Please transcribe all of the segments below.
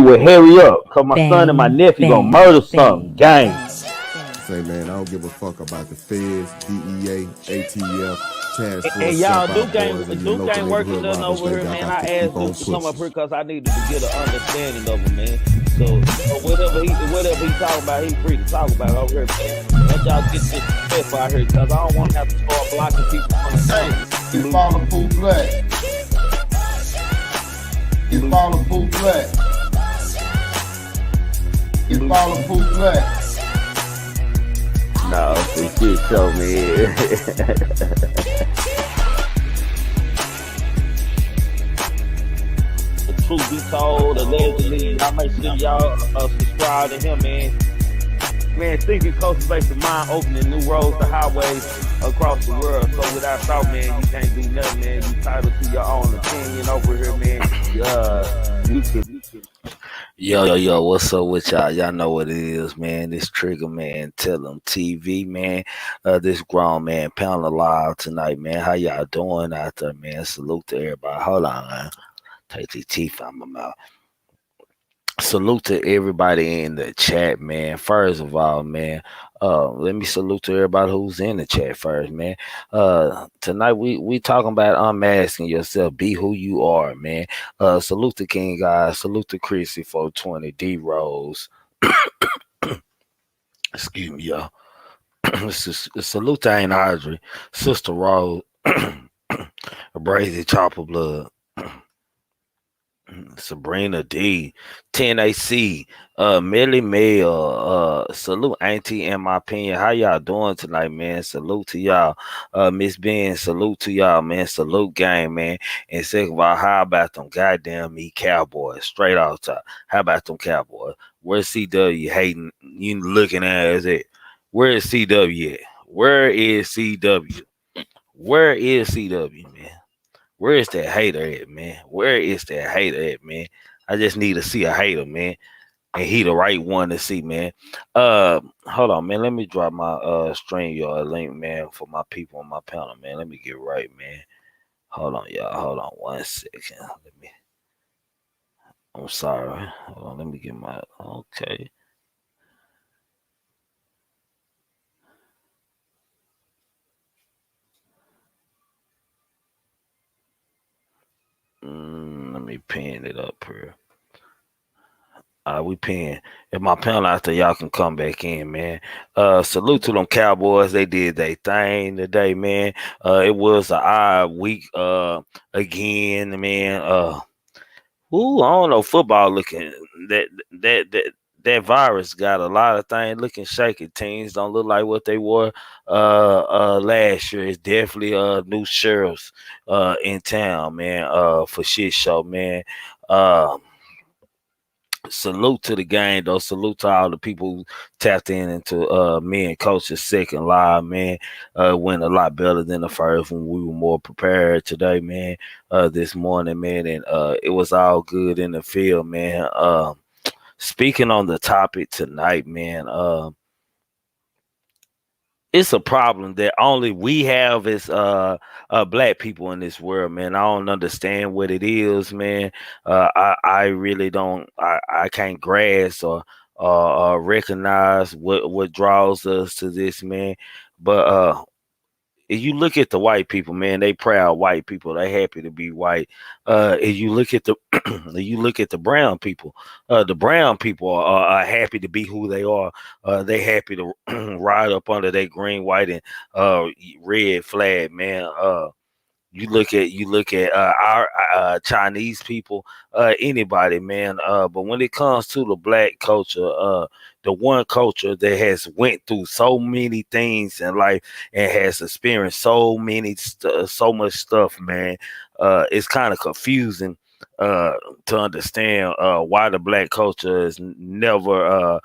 will hurry up, cause my son and my nephew gonna murder something. Gang. Say, man, I don't give a fuck about the feds, DEA, ATF, task force. And y'all, Duke ain't working nothing over here, man. I asked Duke to come up here because I needed to get an understanding of him, man. So whatever he talking about, he free to talk about it over here, man. Let y'all get this stuff out here, because I don't want to have to start blocking people from the same. You follow full black. You follow full black. You follow full black. No, this shit show me. The truth be told, allegedly, y'all make sure y'all subscribe to him, man. Man, thinking cultivates the mind, opening new roads to highways across the world. So without thought, man, you can't do nothing, man. You entitled to your own opinion over here, man. You can. Yo, what's up with y'all? Y'all know what it is, man. This Triggamantellemtv, man. This grown man pounding live tonight, man. How y'all doing out there, man? Salute to everybody. Hold on, man. Take the teeth out my mouth. Salute to everybody in the chat, man. First of all, man, let me salute to everybody who's in the chat first, man. Tonight we talking about unmasking yourself. Be who you are, man. Salute to King Guy. Salute to Chrissy 420, D Rose. Excuse me, y'all. Salute to Aunt Audrey, Sister Rose, Brazy Chopper Blood. Sabrina D, 10AC, Millie Mail, salute Auntie in my opinion. How y'all doing tonight, man? Salute to y'all. Miss Ben, salute to y'all, man. Salute gang, man. And second of all, how about them goddamn me Cowboys? Straight off top. How about them Cowboys? Where's CW hating? You looking at it? Where is CW at? Where is CW? Where is CW, man? Where is that hater at, man? Where is that hater at, man? I just need to see a hater, man. And he the right one to see, man. Hold on, man. Let me drop my stream y'all link, man, for my people on my panel, man. Let me get right, man. Hold on, y'all. Hold on 1 second. I'm sorry. Hold on, let me get my okay. Let me pin it up here. We pin. If my panel out there, y'all can come back in, man. Salute to them Cowboys. They did their thing today, man. It was an odd week again, man. I don't know. Football looking that virus got a lot of things looking shaky. Teams don't look like what they were last year. It's definitely new sheriffs in town, man, for shit show, man. Salute to the game, though. Salute to all the people who tapped into me and Coach's second live, man. Went a lot better than the first when we were more prepared today, man. This morning, man, and it was all good in the field, man. Speaking on the topic tonight, man, it's a problem that only we have as black people in this world, man. I don't understand what it is, man. I really don't. I can't grasp or recognize what draws us to this, man. But if you look at the white people, man, they proud white people. They happy to be white. If you look at the the brown people are happy to be who they are. They happy to ride up under their green, white, and red flag, man. You look at our Chinese people, anybody, man. But when it comes to the black culture, the one culture that has went through so many things in life and has experienced so much stuff, man, it's kind of confusing to understand why the black culture is never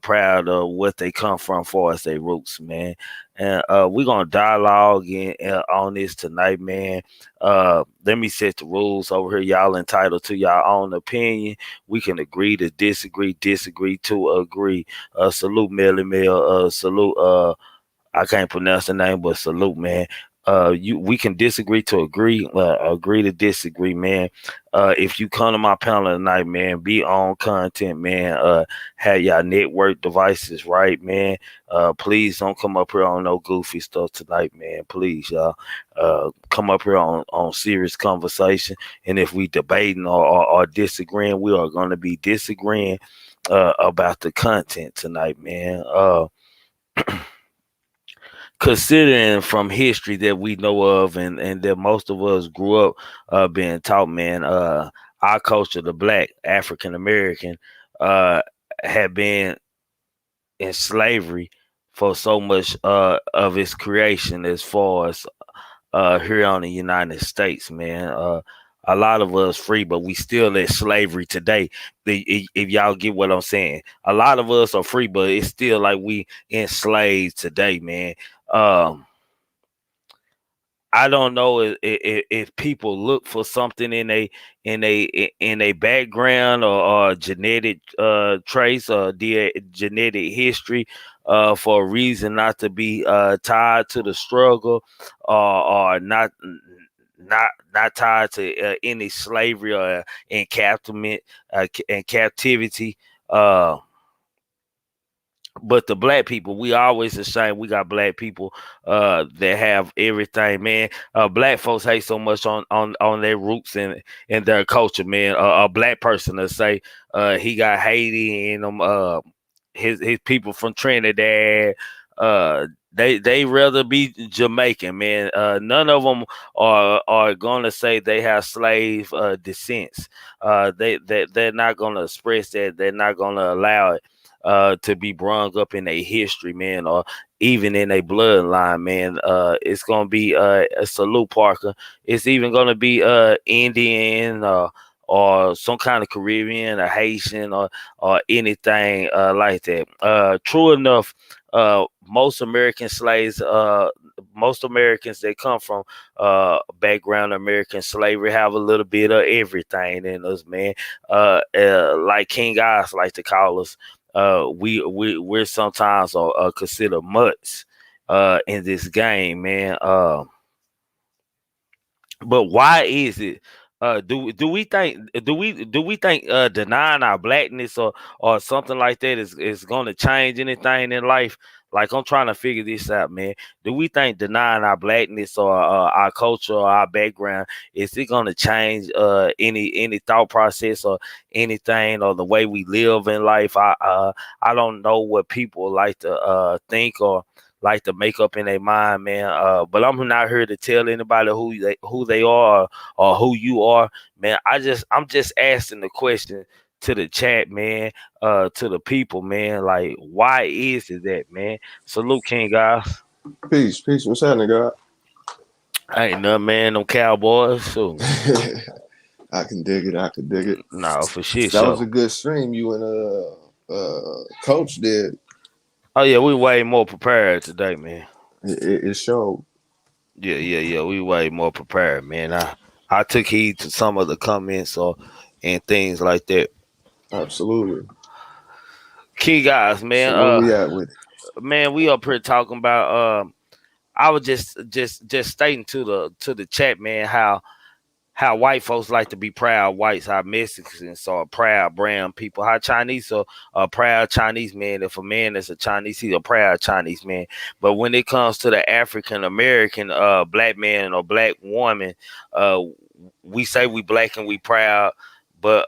proud of what they come from for as their roots, man. And we're gonna dialogue on this tonight, man. Let me set the rules over here. Y'all entitled to your own opinion. We can agree to disagree to agree. Salute Melly Mel. Salute I can't pronounce the name, but salute, man. we can disagree to agree, agree to disagree, man. If you come to my panel tonight, man, be on content, man. Have y'all network devices right, man. Please don't come up here on no goofy stuff tonight, man. Please, y'all. Come up here on serious conversation. And if we debating or disagreeing, we are going to be disagreeing about the content tonight, man. Considering from history that we know of, and that most of us grew up being taught, man, our culture, the black African American, had been in slavery for so much of its creation, as far as here on the United States, man. A lot of us free, but we still in slavery today. If y'all get what I'm saying, a lot of us are free, but it's still like we enslaved today, man. Um, I don't know if people look for something in a background, or genetic trace, or genetic history, for a reason not to be tied to the struggle, or not tied to any slavery or encampment, in captivity. Uh, but the black people, we always ashamed we got black people that have everything, man. Black folks hate so much on their roots and their culture, man. A black person to say he got Haiti in them, his people from Trinidad, they rather be Jamaican, man. None of them are gonna say they have slave descents. They're not gonna express that. They're not gonna allow it to be brung up in a history, man, or even in a bloodline, man. It's gonna be a salute Parker. It's even gonna be Indian, or some kind of Caribbean or Haitian, or anything like that. True enough, most American slaves, most Americans that come from background American slavery have a little bit of everything in us, man. Like King Guys like to call us. We're sometimes considered mutts in this game, man. But why is it? Do we think denying our blackness, or something like that, is going to change anything in life? Like, I'm trying to figure this out, man. Do we think denying our blackness, or our culture, or our background, is it going to change any thought process, or anything, or the way we live in life? I don't know what people like to think, or like to make up in their mind, man. But I'm not here to tell anybody who they are, or who you are, man. I'm just asking the question to the chat, man. To the people, man. Like, why is it that, man? Salute, King, guys. Peace, peace. What's happening, God? Ain't nothing, man. No Cowboys. So I can dig it. I can dig it. no, for shit. That was So, a good stream you and Coach did. oh yeah, we way more prepared today, man. It showed. Yeah. We way more prepared, man. I took heed to some of the comments, or and things like that. Absolutely. Key guys, man. So where we at with it? Man, we up here talking about. I was just stating to the chat, man, how white folks like to be proud whites, how Mexicans are proud brown people, how Chinese are a proud Chinese man. If a man is a Chinese, he's a proud Chinese man. But when it comes to the African American black man or black woman, uh, we say we black and we proud, but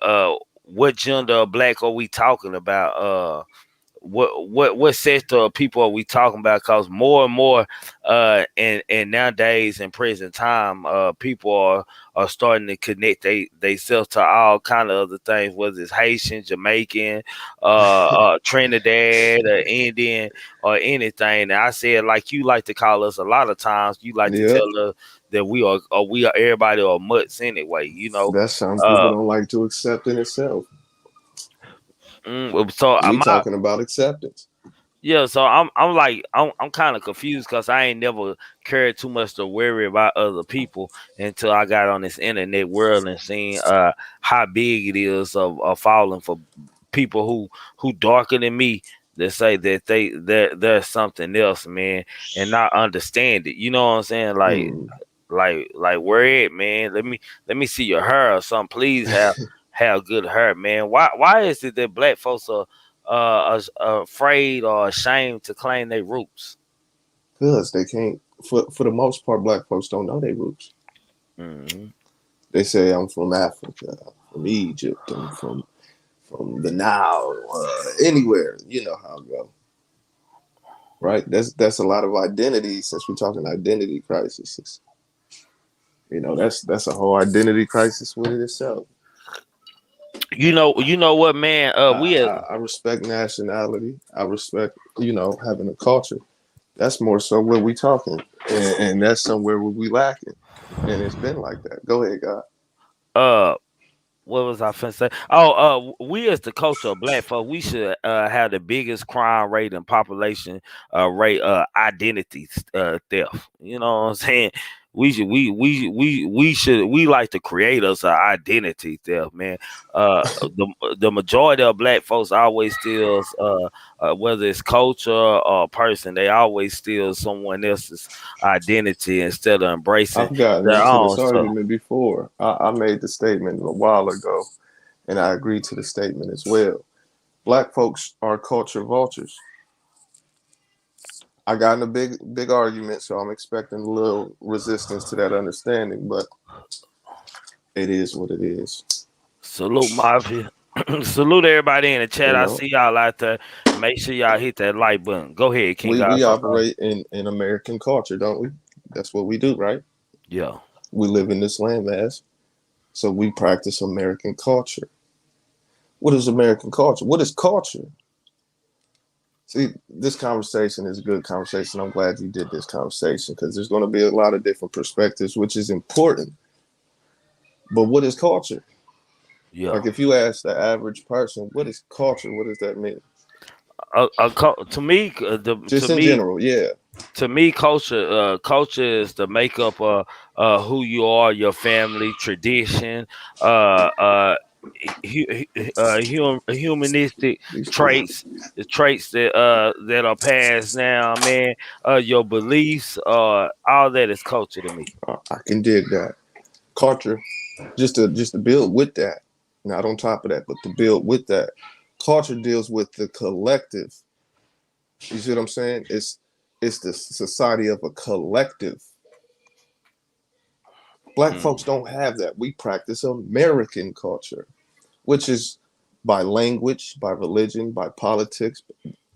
what gender of black are we talking about? What sector of people are we talking about? Because more and more and nowadays in present time, people are starting to connect they self to all kind of other things, whether it's Haitian, Jamaican, Trinidad, or Indian, or anything. And I said, like you like to call us a lot of times, you like to Yep. tell us that we are everybody are mutts anyway, you know. That's something people don't like to accept in itself. So We talking about acceptance. yeah, so I'm kind of confused because I ain't never cared too much to worry about other people until I got on this internet world and seen how big it is of falling for people who darker than me, that say that there's something else, man, and not understand it. You know what I'm saying? Like where it, man? Let me see your hair or something. Please have good hair, man. Why is it that black folks are afraid or ashamed to claim their roots? Because they can't. For the most part, black folks don't know their roots. Mm-hmm. They say I'm from Africa, from Egypt, I'm from the Nile, anywhere. You know how it go, right? That's a lot of identity. Since we're talking identity crises, you know, that's a whole identity crisis within itself. You know what, man? I respect nationality. I respect, having a culture. That's more so where we talking, and that's somewhere where we lacking, and it's been like that. Go ahead, God. uh what was I finna say? Oh, we as the culture of black folk, we should have the biggest crime rate and population rate identity theft. You know what I'm saying? We like to create us an identity theft, man. The majority of black folks always steals whether it's culture or person, they always steal someone else's identity instead of embracing I've gotten their into own this stuff. argument before. I made the statement a while ago, and I agree to the statement as well. Black folks are culture vultures. I got in a big argument, so I'm expecting a little resistance to that understanding, but it is what it is. Salute Mafia. Salute everybody in the chat. You I know, see y'all out there. Make sure y'all hit that like button. Go ahead, King we Guys. I'm sorry. operate in American culture, don't we? That's what we do, right? Yeah. We live in this landmass, so we practice American culture. What is American culture? What is culture? See, this conversation is a good conversation. I'm glad you did this conversation because there's going to be a lot of different perspectives, which is important. But what is culture? Yeah. Like if you ask the average person, what is culture? What does that mean? To me, Just in general, yeah. culture is the makeup of who you are, your family, tradition, uh, uh, humanistic These people, traits, the traits that are passed down, man. Your beliefs, all that is culture to me. I can dig that. Culture, just to build with that, not on top of that, but to build with that. Culture deals with the collective. You see what I'm saying? It's the society of a collective. Black Mm. folks don't have that. We practice American culture, which is by language, by religion, by politics,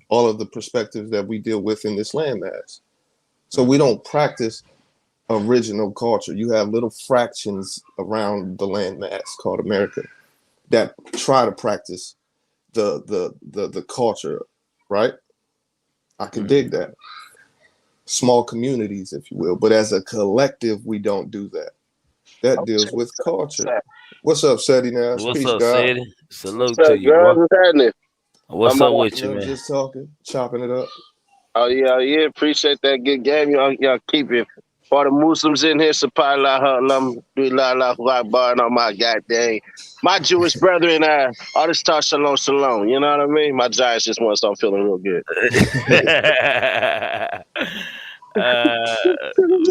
all of the perspectives that we deal with in this landmass. So we don't practice original culture. You have little fractions around the landmass called America that try to practice the culture, right? I can dig that. Small communities, if you will, but as a collective, we don't do that. That deals with culture. What's up, Seti Nash? What's Peace, up, God. Sadie? Salute What's to up, you, boy. girls? What's happening? What's I'm up with You you, know, man? just talking, chopping it up. oh yeah. Appreciate that good game. Y'all keep it. For the Muslims in here, subhanallah, and on my goddamn, my Jewish brethren, all this talk shalom. You know what I mean? My Giants just won, so I'm feeling real good. uh,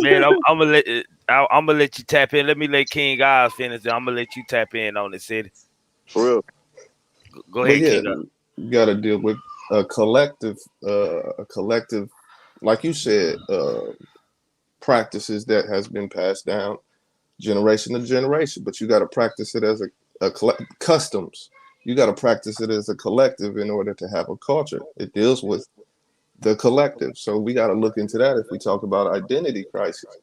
man, I'm gonna let you tap in. Let me let King Guys finish. I'm gonna let you tap in on it, City. For real. Go But ahead, yeah, King Guys. you got to deal with a collective, like you said, practices that has been passed down generation to generation. But you got to practice it as customs. You got to practice it as a collective in order to have a culture. It deals with the collective. So we got to look into that if we talk about identity crisis.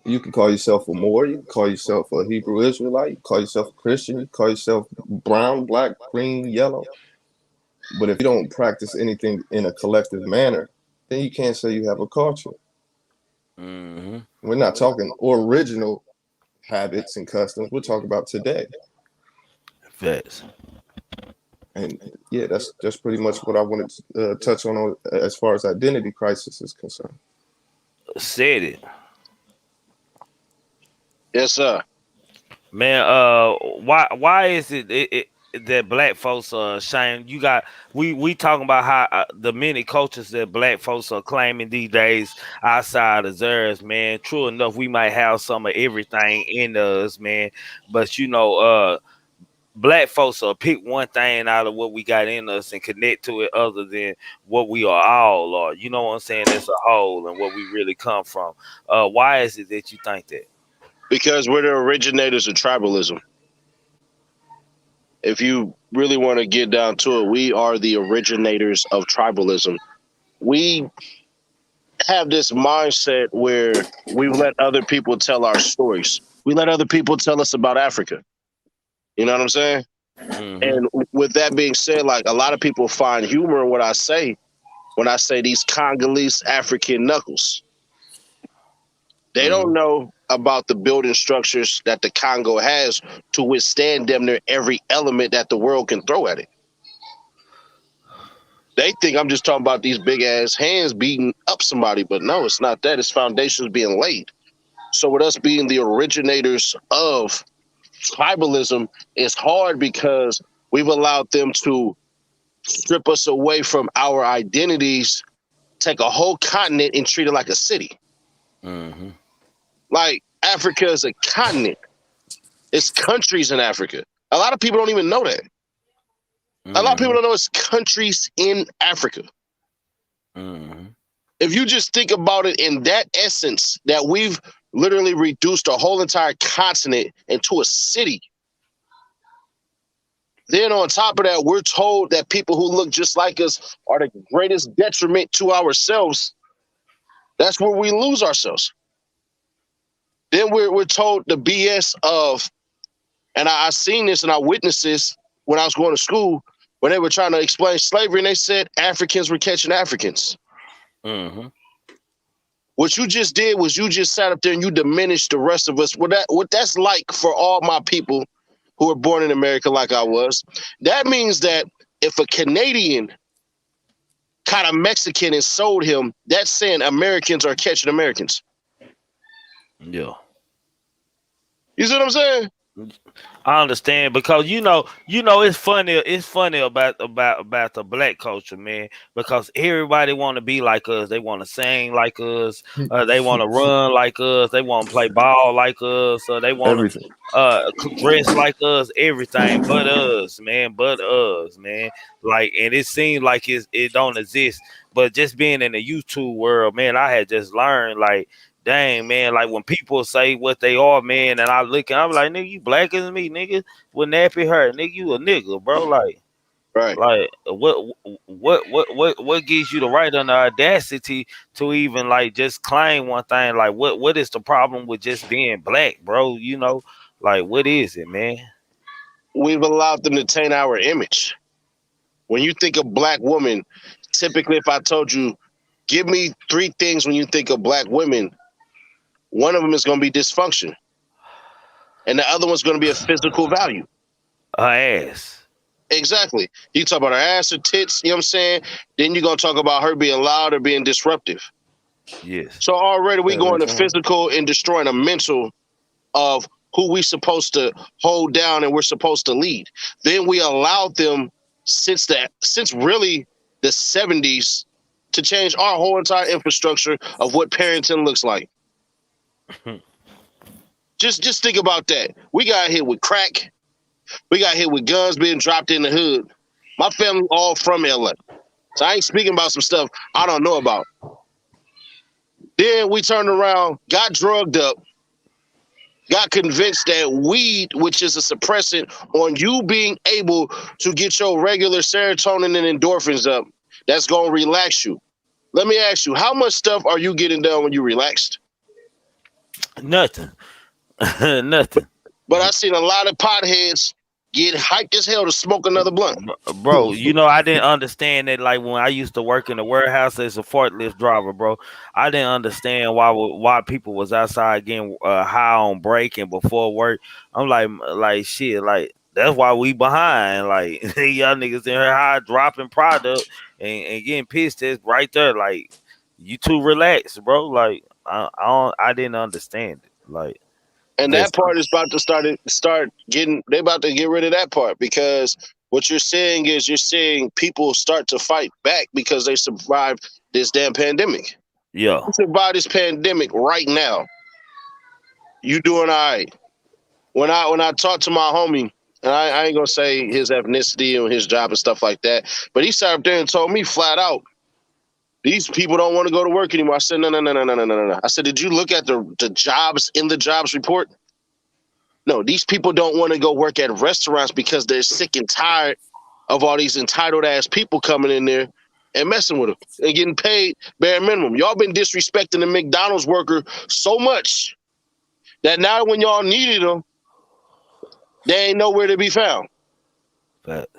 You can call yourself a Moor, you can call yourself a Hebrew Israelite, you can call yourself a Christian, you can call yourself brown, black, green, yellow. But if you don't practice anything in a collective manner, then you can't say you have a culture. Mm-hmm. We're not talking original habits and customs. We're talking about today. Facts. And yeah, that's pretty much what I wanted to touch on as far as identity crisis is concerned. Said it, Yes, sir. man. Why is it? that black folks are ashamed. You got we talking about how the many cultures that black folks are claiming these days outside of theirs, man. True enough, we might have some of everything in us, man. But black folks will pick one thing out of what we got in us and connect to it other than what we are all are. You know what I'm saying? As a whole and what we really come from. Why is it that you think that? Because we're the originators of tribalism. If you really want to get down to it, we are the originators of tribalism. We have this mindset where we let other people tell our stories. We let other people tell us about Africa. You know what I'm saying? Mm-hmm. And with that being said, like a lot of people find humor in what I say when I say these Congolese African knuckles. They don't know about the building structures that the Congo has to withstand damn near every element that the world can throw at it. They think I'm just talking about these big ass hands beating up somebody, but no, it's not that. It's foundations being laid. So with us being the originators of tribalism, it's hard because we've allowed them to strip us away from our identities, take a whole continent and treat it like a city. Mm-hmm. Like Africa is a continent. It's countries in Africa. A lot of people don't even know that. A lot of people don't know it's countries in Africa. Mm-hmm. If you just think about it in that essence, that we've literally reduced a whole entire continent into a city. Then on top of that, we're told that people who look just like us are the greatest detriment to ourselves. That's where we lose ourselves. Then we're told the BS of, and I seen this and I witnessed this when I was going to school, when they were trying to explain slavery, and they said Africans were catching Africans. Mm-hmm. What you just did was you just sat up there and you diminished the rest of us. What that's like for all my people who were born in America like I was, that means that if a Canadian caught a Mexican and sold him, that's saying Americans are catching Americans. Yeah. You see what I'm saying? I understand because it's funny about the black culture, man, because everybody want to be like us. They want to sing like us, they want to run like us, they want to play ball like us, they want Everything. to dress like us, everything but us, man. Like, and it seems like it don't exist. But just being in the YouTube world, man, I had just learned, like, dang, man, like when people say what they are, man, and I look and I'm like, nigga, you blacker than me, nigga, with nappy hair, nigga, you a nigga, bro. Right. Like what gives you the right and the audacity to even like just claim one thing? Like what is the problem with just being black, bro? Like what is it, man? We've allowed them to taint our image. When you think of black woman, typically if I told you, give me 3 things when you think of black women, one of them is going to be dysfunction. And the other one's going to be a physical value. Her ass. Exactly. You talk about her ass, her tits, you know what I'm saying? Then you're going to talk about her being loud or being disruptive. Yes. So already we That going to makes sense. physical and destroying the mental of who we supposed to hold down and we're supposed to lead. Then we allowed them since really the 70s to change our whole entire infrastructure of what parenting looks like. Just think about that. We got hit with crack. We got hit with guns being dropped in the hood. My family all from LA. So I ain't speaking about some stuff I don't know about. Then we turned around, got drugged up, got convinced that weed, which is a suppressant on you being able to get your regular serotonin and endorphins up, that's going to relax you. Let me ask you, how much stuff are you getting done when you relaxed? Nothing. Nothing. But I seen a lot of potheads get hyped as hell to smoke another blunt. Bro, I didn't understand that. Like when I used to work in the warehouse as a forklift driver, bro, I didn't understand why people was outside getting high on break and before work. I'm like shit, like that's why we behind. Like y'all niggas in here high dropping product and getting pissed at right there. Like you too relaxed, bro. Like I didn't understand it. Like And That's that part is about to start getting. They about to get rid of that part because what you're saying is you're seeing people start to fight back because they survived this damn pandemic. yeah. You survive this pandemic right now. You doing all right? When I talk to my homie, and I ain't gonna say his ethnicity and his job and stuff like that, but he sat up there and told me flat out, these people don't want to go to work anymore. I said, no. I said, did you look at the jobs in the jobs report? No, these people don't want to go work at restaurants because they're sick and tired of all these entitled ass people coming in there and messing with them and getting paid bare minimum. Y'all been disrespecting the McDonald's worker so much that now when y'all needed them, they ain't nowhere to be found. But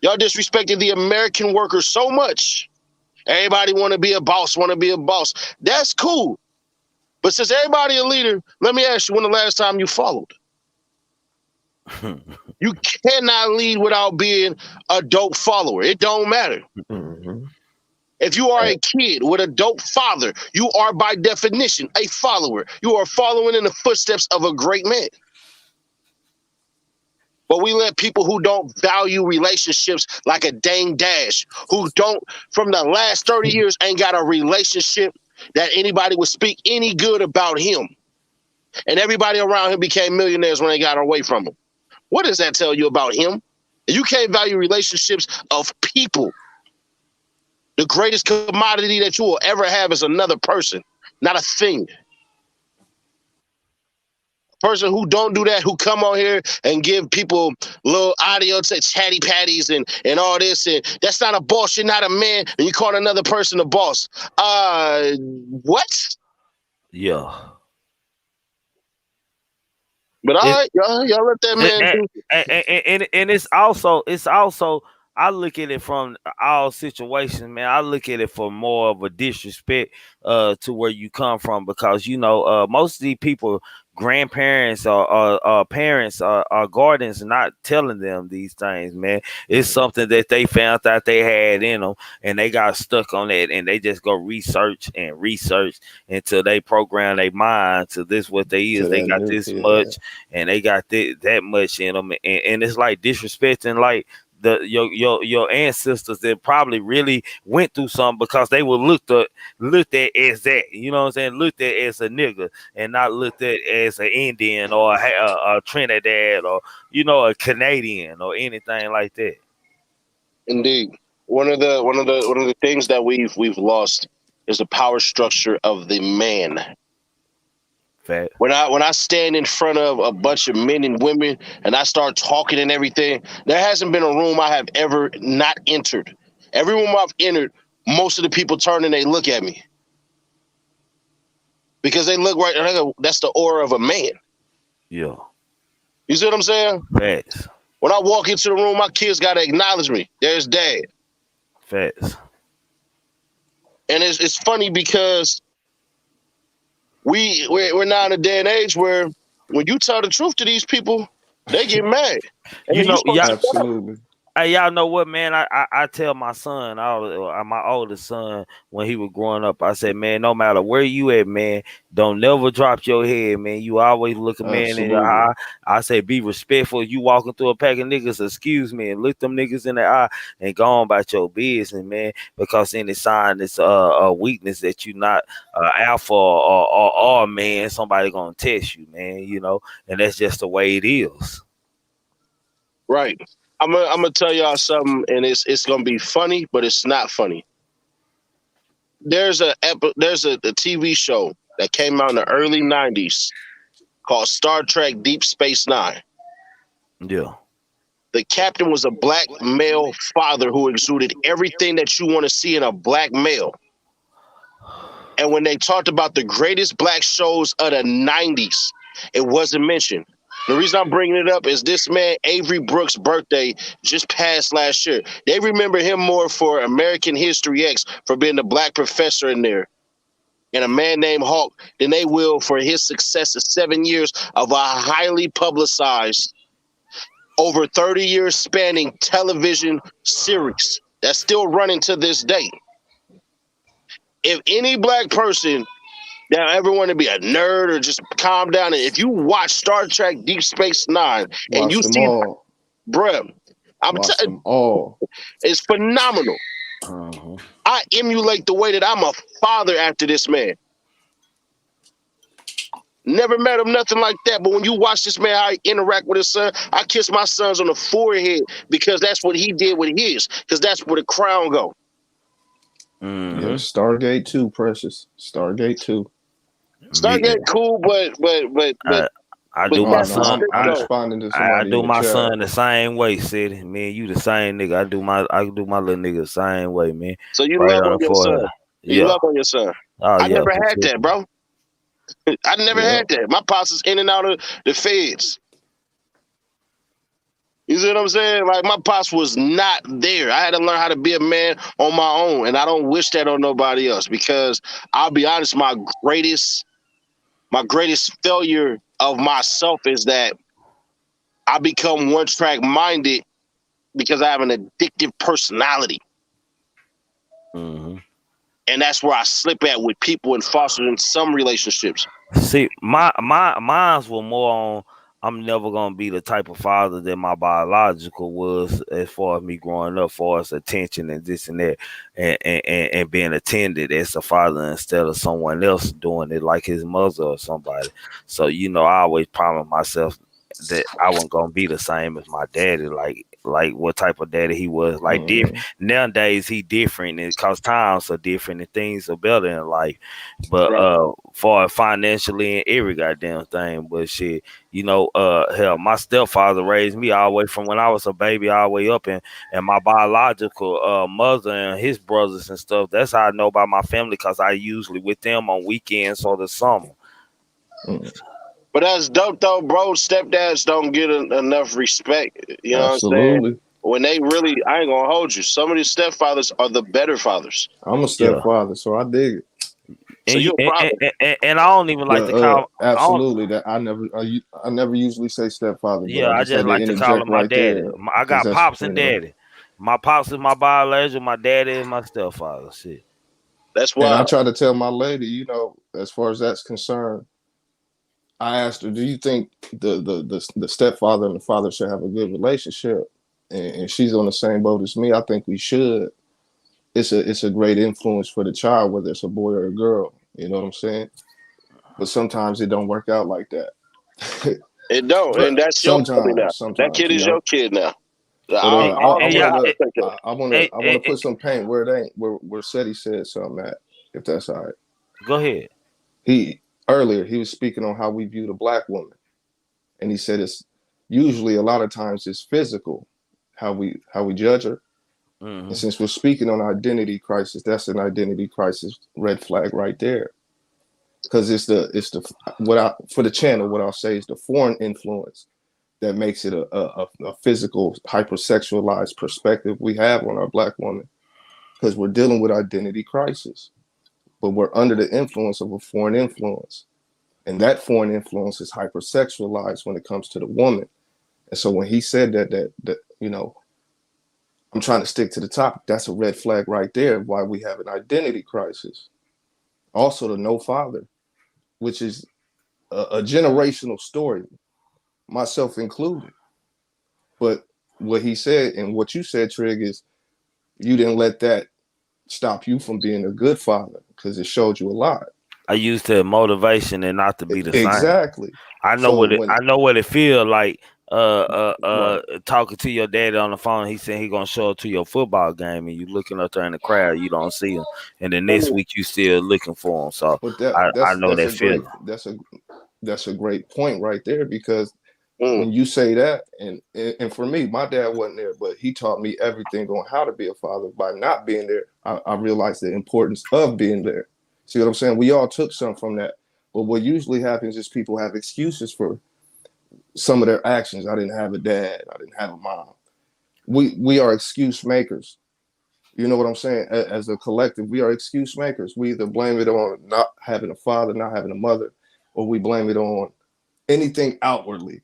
Y'all disrespected the American worker so much. Everybody want to be a boss, That's cool. But since everybody a leader, let me ask you, when the last time you followed? You cannot lead without being a dope follower. It don't matter. Mm-hmm. If you are a kid with a dope father, you are by definition a follower. You are following in the footsteps of a great man. But we let people who don't value relationships like a dang Dash, who don't, from the last 30 years, ain't got a relationship that anybody would speak any good about him. And everybody around him became millionaires when they got away from him. What does that tell you about him? You can't value relationships of people. The greatest commodity that you will ever have is another person, not a thing. Person who don't do that, who come on here and give people little audio to chatty patties and all this, and that's not a boss. You're not a man, and you call another person a boss. What? yeah. But all right, y'all let that man do. And it's also I look at it from all situations, man. I look at it for more of a disrespect to where you come from, because most of these people, grandparents or parents or guardians, are not telling them these things, man. It's something that they found out they had in them, and they got stuck on it, and they just go research until they program their mind to this what they is. They got this much, and they got that much in them, and it's like disrespecting like your ancestors that probably really went through something, because they were looked at as that, you know what I'm saying, looked at as a nigga and not looked at as an Indian or a Trinidad or a Canadian or anything like that. Indeed, one of the things that we've lost is the power structure of the man. Fact. When I stand in front of a bunch of men and women and I start talking and everything, there hasn't been a room I have ever not entered. Every room I've entered, most of the people turn and they look at me. Because they look right, and I go, that's the aura of a man. Yeah. You see what I'm saying? Facts. When I walk into the room, my kids got to acknowledge me. There's dad. Facts. And it's funny because we're now in a day and age where when you tell the truth to these people, they get mad. And Absolutely. Hey, y'all know what, man? I tell my son, my oldest son, when he was growing up, I said, man, no matter where you at, man, don't never drop your head, man. You always look a man in your eye. I say, be respectful. You walking through a pack of niggas, excuse me, and look them niggas in the eye and go on about your business, man. Because any sign it's a weakness that you not alpha or man, somebody gonna test you, man. And that's just the way it is. Right. I'm gonna tell y'all something, and it's gonna be funny, but it's not funny. There's a TV show that came out in the early '90s called Star Trek Deep Space Nine. Yeah. The captain was a black male father who exuded everything that you want to see in a black male. And when they talked about the greatest black shows of the '90s, it wasn't mentioned. The reason I'm bringing it up is this man, Avery Brooks' birthday just passed last year. They remember him more for American History X, for being the black professor in there, and A Man Named Hawk, than they will for his success of 7 years of a highly publicized, over 30 years spanning television series that's still running to this day. If any black person Now, everyone to be a nerd or just calm down. And if you watch Star Trek Deep Space Nine and Watch you them see, all. bruh, Watch them all. it's phenomenal. I emulate the way that I'm a father after this man. Never met him, nothing like that. But when you watch this man, how he interact with his son, I kiss my sons on the forehead because that's what he did with his. Because that's where the crown go. Yeah, Stargate 2, Precious. Stargate 2. Stargate cool, but I do my son. I'm responding to somebody. I do in the my chat. son the same way, Sid. Man, you the same nigga. I do my little nigga the same way, man. So you right love on on the your forehead. son. Yeah. You love on your son. Oh, I yeah, never for had sure. that, bro. I never had that. My pops is in and out of the feds. You see what I'm saying? Like, my pops was not there. I had to learn how to be a man on my own, and I don't wish that on nobody else because I'll be honest, my greatest failure of myself is that I become one-track minded because I have an addictive personality. And that's where I slip at with people and foster in some relationships. See, mine's were more on I'm never gonna be the type of father that my biological was as far as me growing up, far as attention and this and that, and being attended as a father instead of someone else doing it like his mother or somebody. So I always promised myself that I wasn't gonna be the same as my daddy, like what type of daddy he was. Like nowadays he different, and cause times are different and things are better in life. But for financially and every goddamn thing. But shit, hell, my stepfather raised me all the way from when I was a baby all the way up, and my biological mother and his brothers and stuff. That's how I know about my family, cause I usually with them on weekends or the summer. But that's dope though, bro. Stepdads don't get enough respect. You know Absolutely. what I'm saying? When they really, I ain't gonna hold you. Some of these stepfathers are the better fathers. I'm a stepfather, so I dig it. So you're a father. And I don't even like to call. Absolutely, that I never usually say stepfather. Yeah, but I just like to call him my daddy. I got pops and daddy. My pops is my biological. My daddy is my stepfather. Shit. That's why. And I try to tell my lady, as far as that's concerned, I asked her, "Do you think the stepfather and the father should have a good relationship?" And she's on the same boat as me. I think we should. It's a great influence for the child, whether it's a boy or a girl. You know what I'm saying? But sometimes it don't work out like that. It don't, and that's your kid now. That kid is your kid now. I want to put some paint where it ain't, where Seti said something at, if that's all right. Go ahead. Earlier he was speaking on how we view the black woman, and he said it's usually a lot of times it's physical, how we judge her. And since we're speaking on identity crisis, that's an identity crisis red flag right there. Because for the channel, what I'll say is the foreign influence that makes it a physical, hypersexualized perspective we have on our black woman, because we're dealing with identity crisis, but we're under the influence of a foreign influence. And that foreign influence is hypersexualized when it comes to the woman. And so when he said that I'm trying to stick to the topic, that's a red flag right there, why we have an identity crisis. Also, the no father, which is a generational story, myself included. But what he said and what you said, Trig, is you didn't let that stop you from being a good father, because it showed you a lot. I used the motivation and not to be the same. Exactly. I know what it feels like. Talking to your daddy on the phone, he said he gonna show up to your football game, and you looking up there in the crowd, you don't see him, and the next week you still looking for him. So I know that feeling. That's a great point right there, because when you say that, and for me, my dad wasn't there, but he taught me everything on how to be a father. By not being there, I realized the importance of being there. See what I'm saying? We all took some from that, but what usually happens is people have excuses for some of their actions. I didn't have a dad. I didn't have a mom. We are excuse makers. You know what I'm saying? As a collective, we are excuse makers. We either blame it on not having a father, not having a mother, or we blame it on anything outwardly.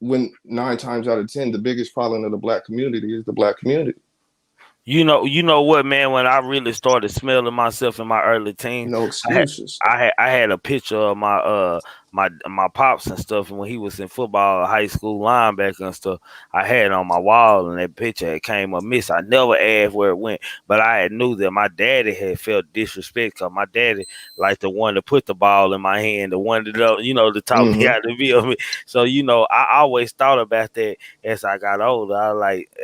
When 9 times out of 10, the biggest problem of the black community is the black community. You know what, man? When I really started smelling myself in my early teens, No I had excuses. I had a picture of my pops and stuff, and when he was in football, high school linebacker and stuff, I had it on my wall, and that picture had came amiss. I never asked where it went, but I had knew that my daddy had felt disrespect because my daddy like the one to put the ball in my hand, the one that to talk me Mm-hmm. out of me. So I always thought about that as I got older.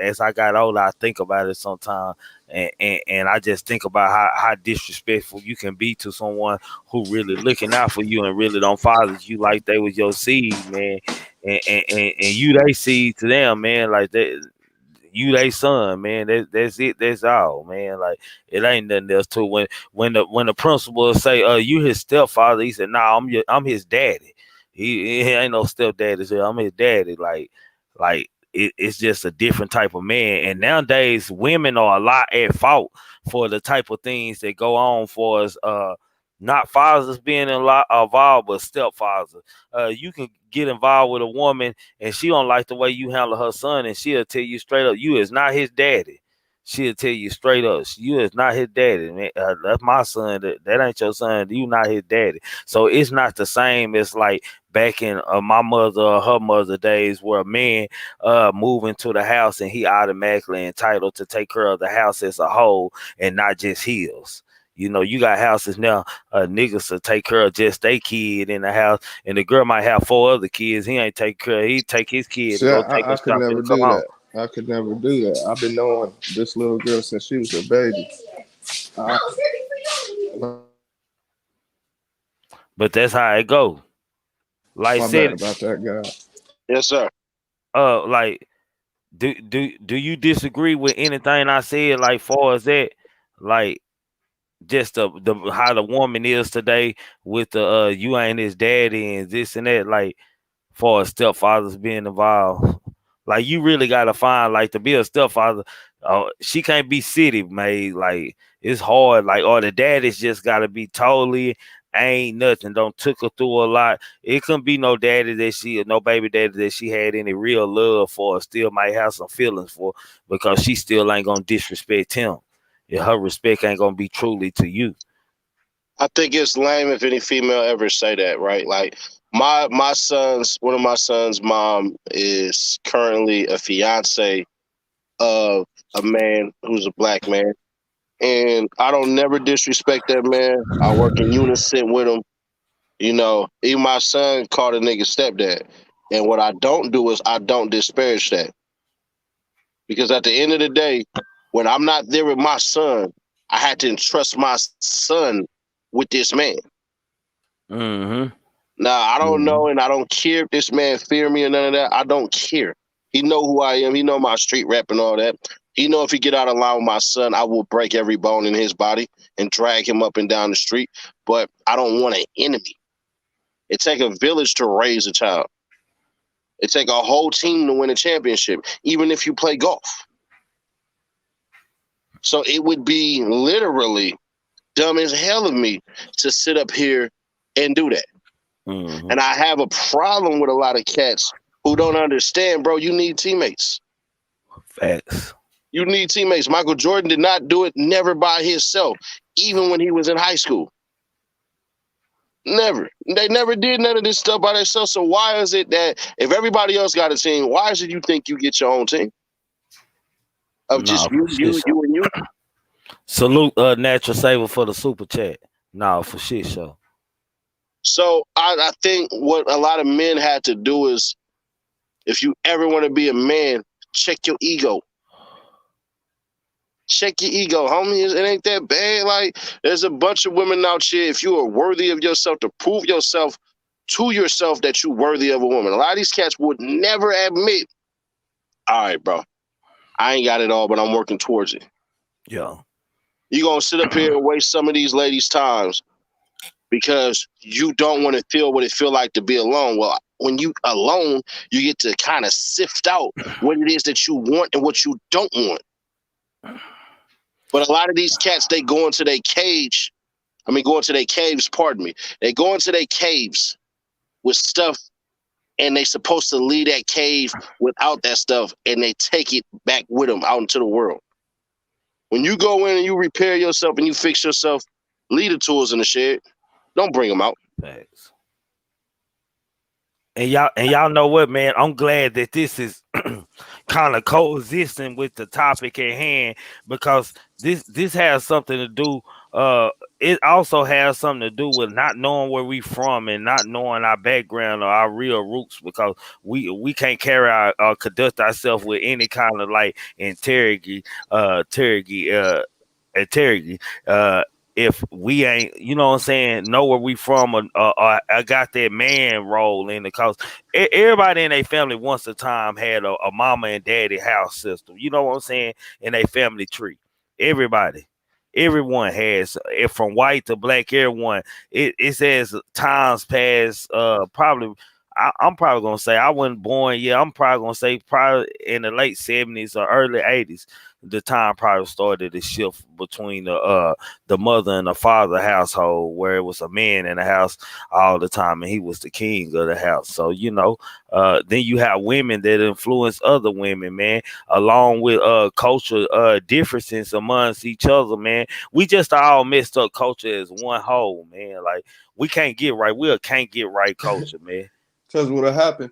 As I got older, I think about it sometimes, and I just think about how disrespectful you can be to someone who really looking out for you and really don't father you like they was your seed, man, and you they seed to them, man, like that. You they son, man. That's it. That's all, man. Like it ain't nothing else to it. When the principal say, you his stepfather," he said, "Nah, I'm his daddy. He ain't no stepdaddy. He said, I'm his daddy." It's just a different type of man. And nowadays, women are a lot at fault for the type of things that go on for us. Not fathers being a lot involved, but stepfathers. You can get involved with a woman and she don't like the way you handle her son, and she'll tell you straight up, you is not his daddy. She'll tell you straight up, you is not his daddy, man. That's my son. That ain't your son. You not his daddy. So it's not the same as like back in my mother or her mother days, where a man move into the house and he automatically entitled to take care of the house as a whole and not just his. You got houses now, niggas to take care of just their kid in the house, and the girl might have four other kids. He ain't take care. He take his kid to See, go take I her could shopping never and come do home. that. I could never do that. I've been knowing this little girl since she was a baby. I, But that's how it go. Like my bad said, about that, guy. Yes, sir. like do you disagree with anything I said? Like far as that, like just the how the woman is today with the you ain't his daddy and this and that, like far as stepfathers being involved. Like you really gotta find, like, to be a stepfather, she can't be city made. Like it's hard. Like, or the daddy's just gotta be totally ain't nothing. Don't took her through a lot. It couldn't be no daddy that no baby daddy that she had any real love for, or still might have some feelings for, because she still ain't gonna disrespect him. Yeah, her respect ain't gonna be truly to you. I think it's lame if any female ever say that, right? Like one of my son's mom is currently a fiance of a man who's a black man. And I don't never disrespect that man. I work in unison with him. Even my son called a nigga stepdad. And what I don't do is I don't disparage that. Because at the end of the day, when I'm not there with my son, I had to entrust my son with this man. Mm-hmm. Now, I don't know, and I don't care if this man fear me or none of that. I don't care. He know who I am. He know my street rap and all that. He know if he get out of line with my son, I will break every bone in his body and drag him up and down the street. But I don't want an enemy. It take a village to raise a child. It take a whole team to win a championship, even if you play golf. So it would be literally dumb as hell of me to sit up here and do that. Mm-hmm. And I have a problem with a lot of cats who don't understand, bro. You need teammates. Facts. You need teammates. Michael Jordan did not do it never by himself, even when he was in high school. Never. They never did none of this stuff by themselves. So why is it that if everybody else got a team, why is it you think you get your own team? Of No, just for shit show. you, and you? Salute Natural Saver for the super chat. No, for shit show. So I think what a lot of men had to do is, if you ever want to be a man, check your ego. Check your ego, homie. It ain't that bad. Like, there's a bunch of women out here. If you are worthy of yourself, to prove yourself to yourself that you're worthy of a woman. A lot of these cats would never admit, all right, bro, I ain't got it all, but I'm working towards it. Yeah. You're going to sit up here and waste some of these ladies' times because you don't want to feel what it feel like to be alone. Well, when you alone, you get to kind of sift out what it is that you want and what you don't want. But a lot of these cats, they go into their cage. Go into their caves, pardon me. They go into their caves with stuff, and they supposed to leave that cave without that stuff, and they take it back with them out into the world. When you go in and you repair yourself and you fix yourself, leave the tools in the shed. Don't bring them out. Thanks. And y'all know what, man? I'm glad that this is kind of coexisting with the topic at hand, because this has something to do. It also has something to do with not knowing where we from and not knowing our background or our real roots, because we can't carry our conduct ourselves with any kind of like integrity, if we ain't, you know what I'm saying, know where we from, or I got that man role in it, because everybody in their family once a time had a mama and daddy house system, you know what I'm saying, in their family tree. Everyone has it, from white to black, everyone. It says times past, probably I'm probably gonna say I wasn't born yet. I'm probably gonna say probably in the late 70s or early 80s, the time probably started to shift between the mother and the father household, where it was a man in the house all the time and he was the king of the house. So then you have women that influence other women, man, along with culture differences amongst each other, man. We just all messed up culture as one whole, man. Like we can't get right. We can't get right culture, man. Because what'll happen,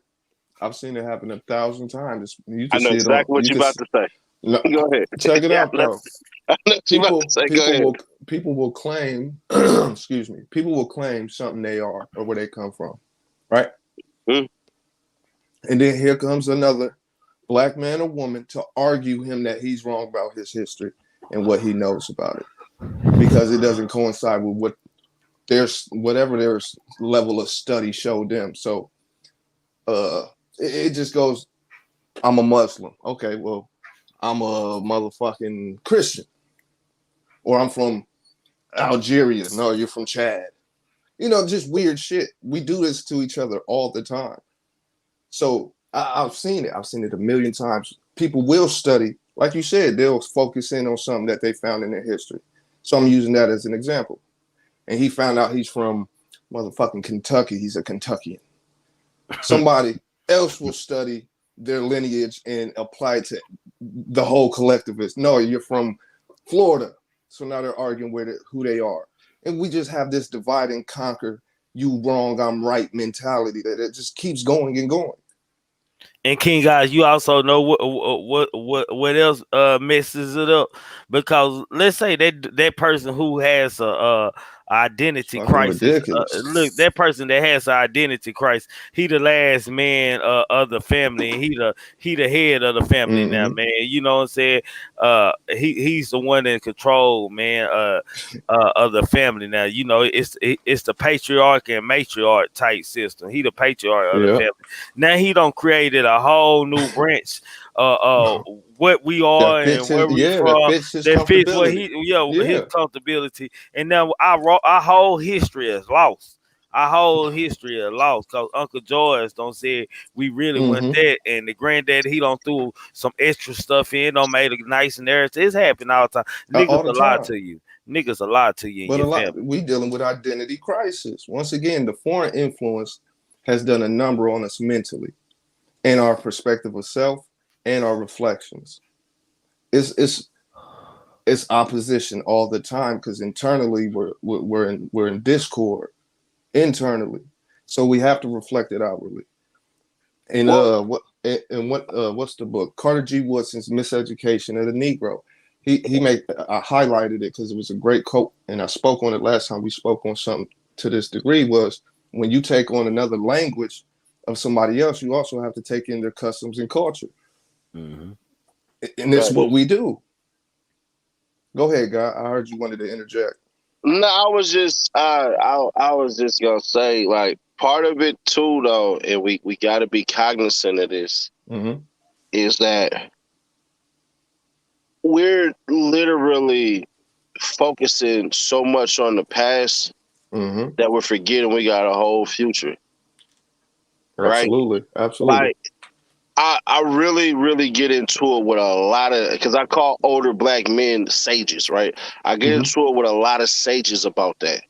I've seen it happen 1,000 times. You I can know see exactly it on, what you're about to say. No, Go ahead. check it out, though. I know what you're about to say. Go ahead. People will claim, excuse me, people will claim something they are or where they come from, right? Mm. And then here comes another black man or woman to argue him that he's wrong about his history and what he knows about it, because it doesn't coincide with what whatever their level of study showed them. So it just goes, I'm a Muslim. Okay, well, I'm a motherfucking Christian. Or I'm from Algeria. No, you're from Chad. Just weird shit. We do this to each other all the time. So I've seen it. I've seen it a million times. People will study. Like you said, they'll focus in on something that they found in their history. So I'm using that as an example. And he found out he's from motherfucking Kentucky. He's a Kentuckian. Somebody else will study their lineage and apply it to the whole collectivist. No, you're from Florida. So now they're arguing with who they are. And we just have this divide and conquer, you wrong, I'm right mentality that it just keeps going and going. And King guys, you also know what else messes it up, because let's say that person who has a identity crisis. Ridiculous. Look, that person that has an identity crisis, he the last man of the family, and he the head of the family now, man. You know what I'm saying? He's the one in control, man, of the family now. It's the patriarch and matriarch type system. He the patriarch of the family. Now he done created a whole new branch. What we are and where we from, that fits what his comfortability. And now our whole history is lost. Our whole history is lost, because Uncle George don't say we really want that, and the granddad, he don't threw some extra stuff in, don't made a nice narrative. It's happening all the time. Niggas a lie to you. Niggas a lie to you. But we dealing with identity crisis. Once again, the foreign influence has done a number on us mentally, and our perspective of self and our reflections. It's opposition all the time, because internally we're in discord internally, so we have to reflect it outwardly. And what's the book? Carter G. Woodson's Miseducation of the Negro. I highlighted it because it was a great quote, and I spoke on it last time we spoke on something to this degree. Was when you take on another language of somebody else, you also have to take in their customs and culture. And that's what we do. Go ahead, Guy. I heard you wanted to interject. No, I was just gonna say, like, part of it too, though, and we got to be cognizant of this, is that we're literally focusing so much on the past that we're forgetting we got a whole future. Absolutely, right? Absolutely. Like, I really, really get into it with a lot of, because I call older black men sages, right? I get into it with a lot of sages about that,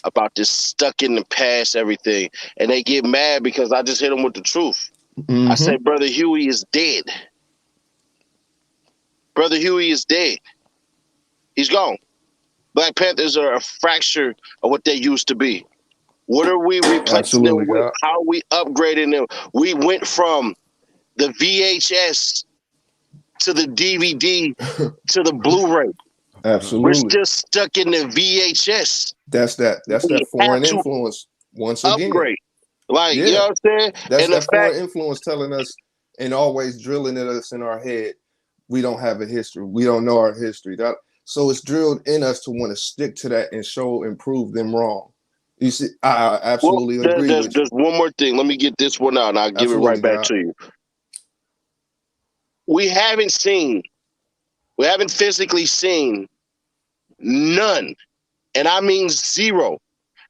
about this stuck in the past, everything. And they get mad because I just hit them with the truth. I say, Brother Huey is dead. Brother Huey is dead. He's gone. Black Panthers are a fracture of what they used to be. What are we replacing Absolutely, them with? God. How are we upgrading them? We went from the VHS to the DVD to the Blu-ray. We're Absolutely. still stuck in the VHS. That's that We have foreign to influence once again. upgrade. Like, you Yeah. know what I'm saying? That's And the that foreign fact, influence telling us and always drilling at us in our head, we don't have a history. We don't know our history. So it's drilled in us to want to stick to that and show and prove them wrong. You see, I absolutely agree with you. there's one more thing. Let me get this one out and I'll give it Absolutely, right back God. to you. We haven't physically seen none, and I mean zero.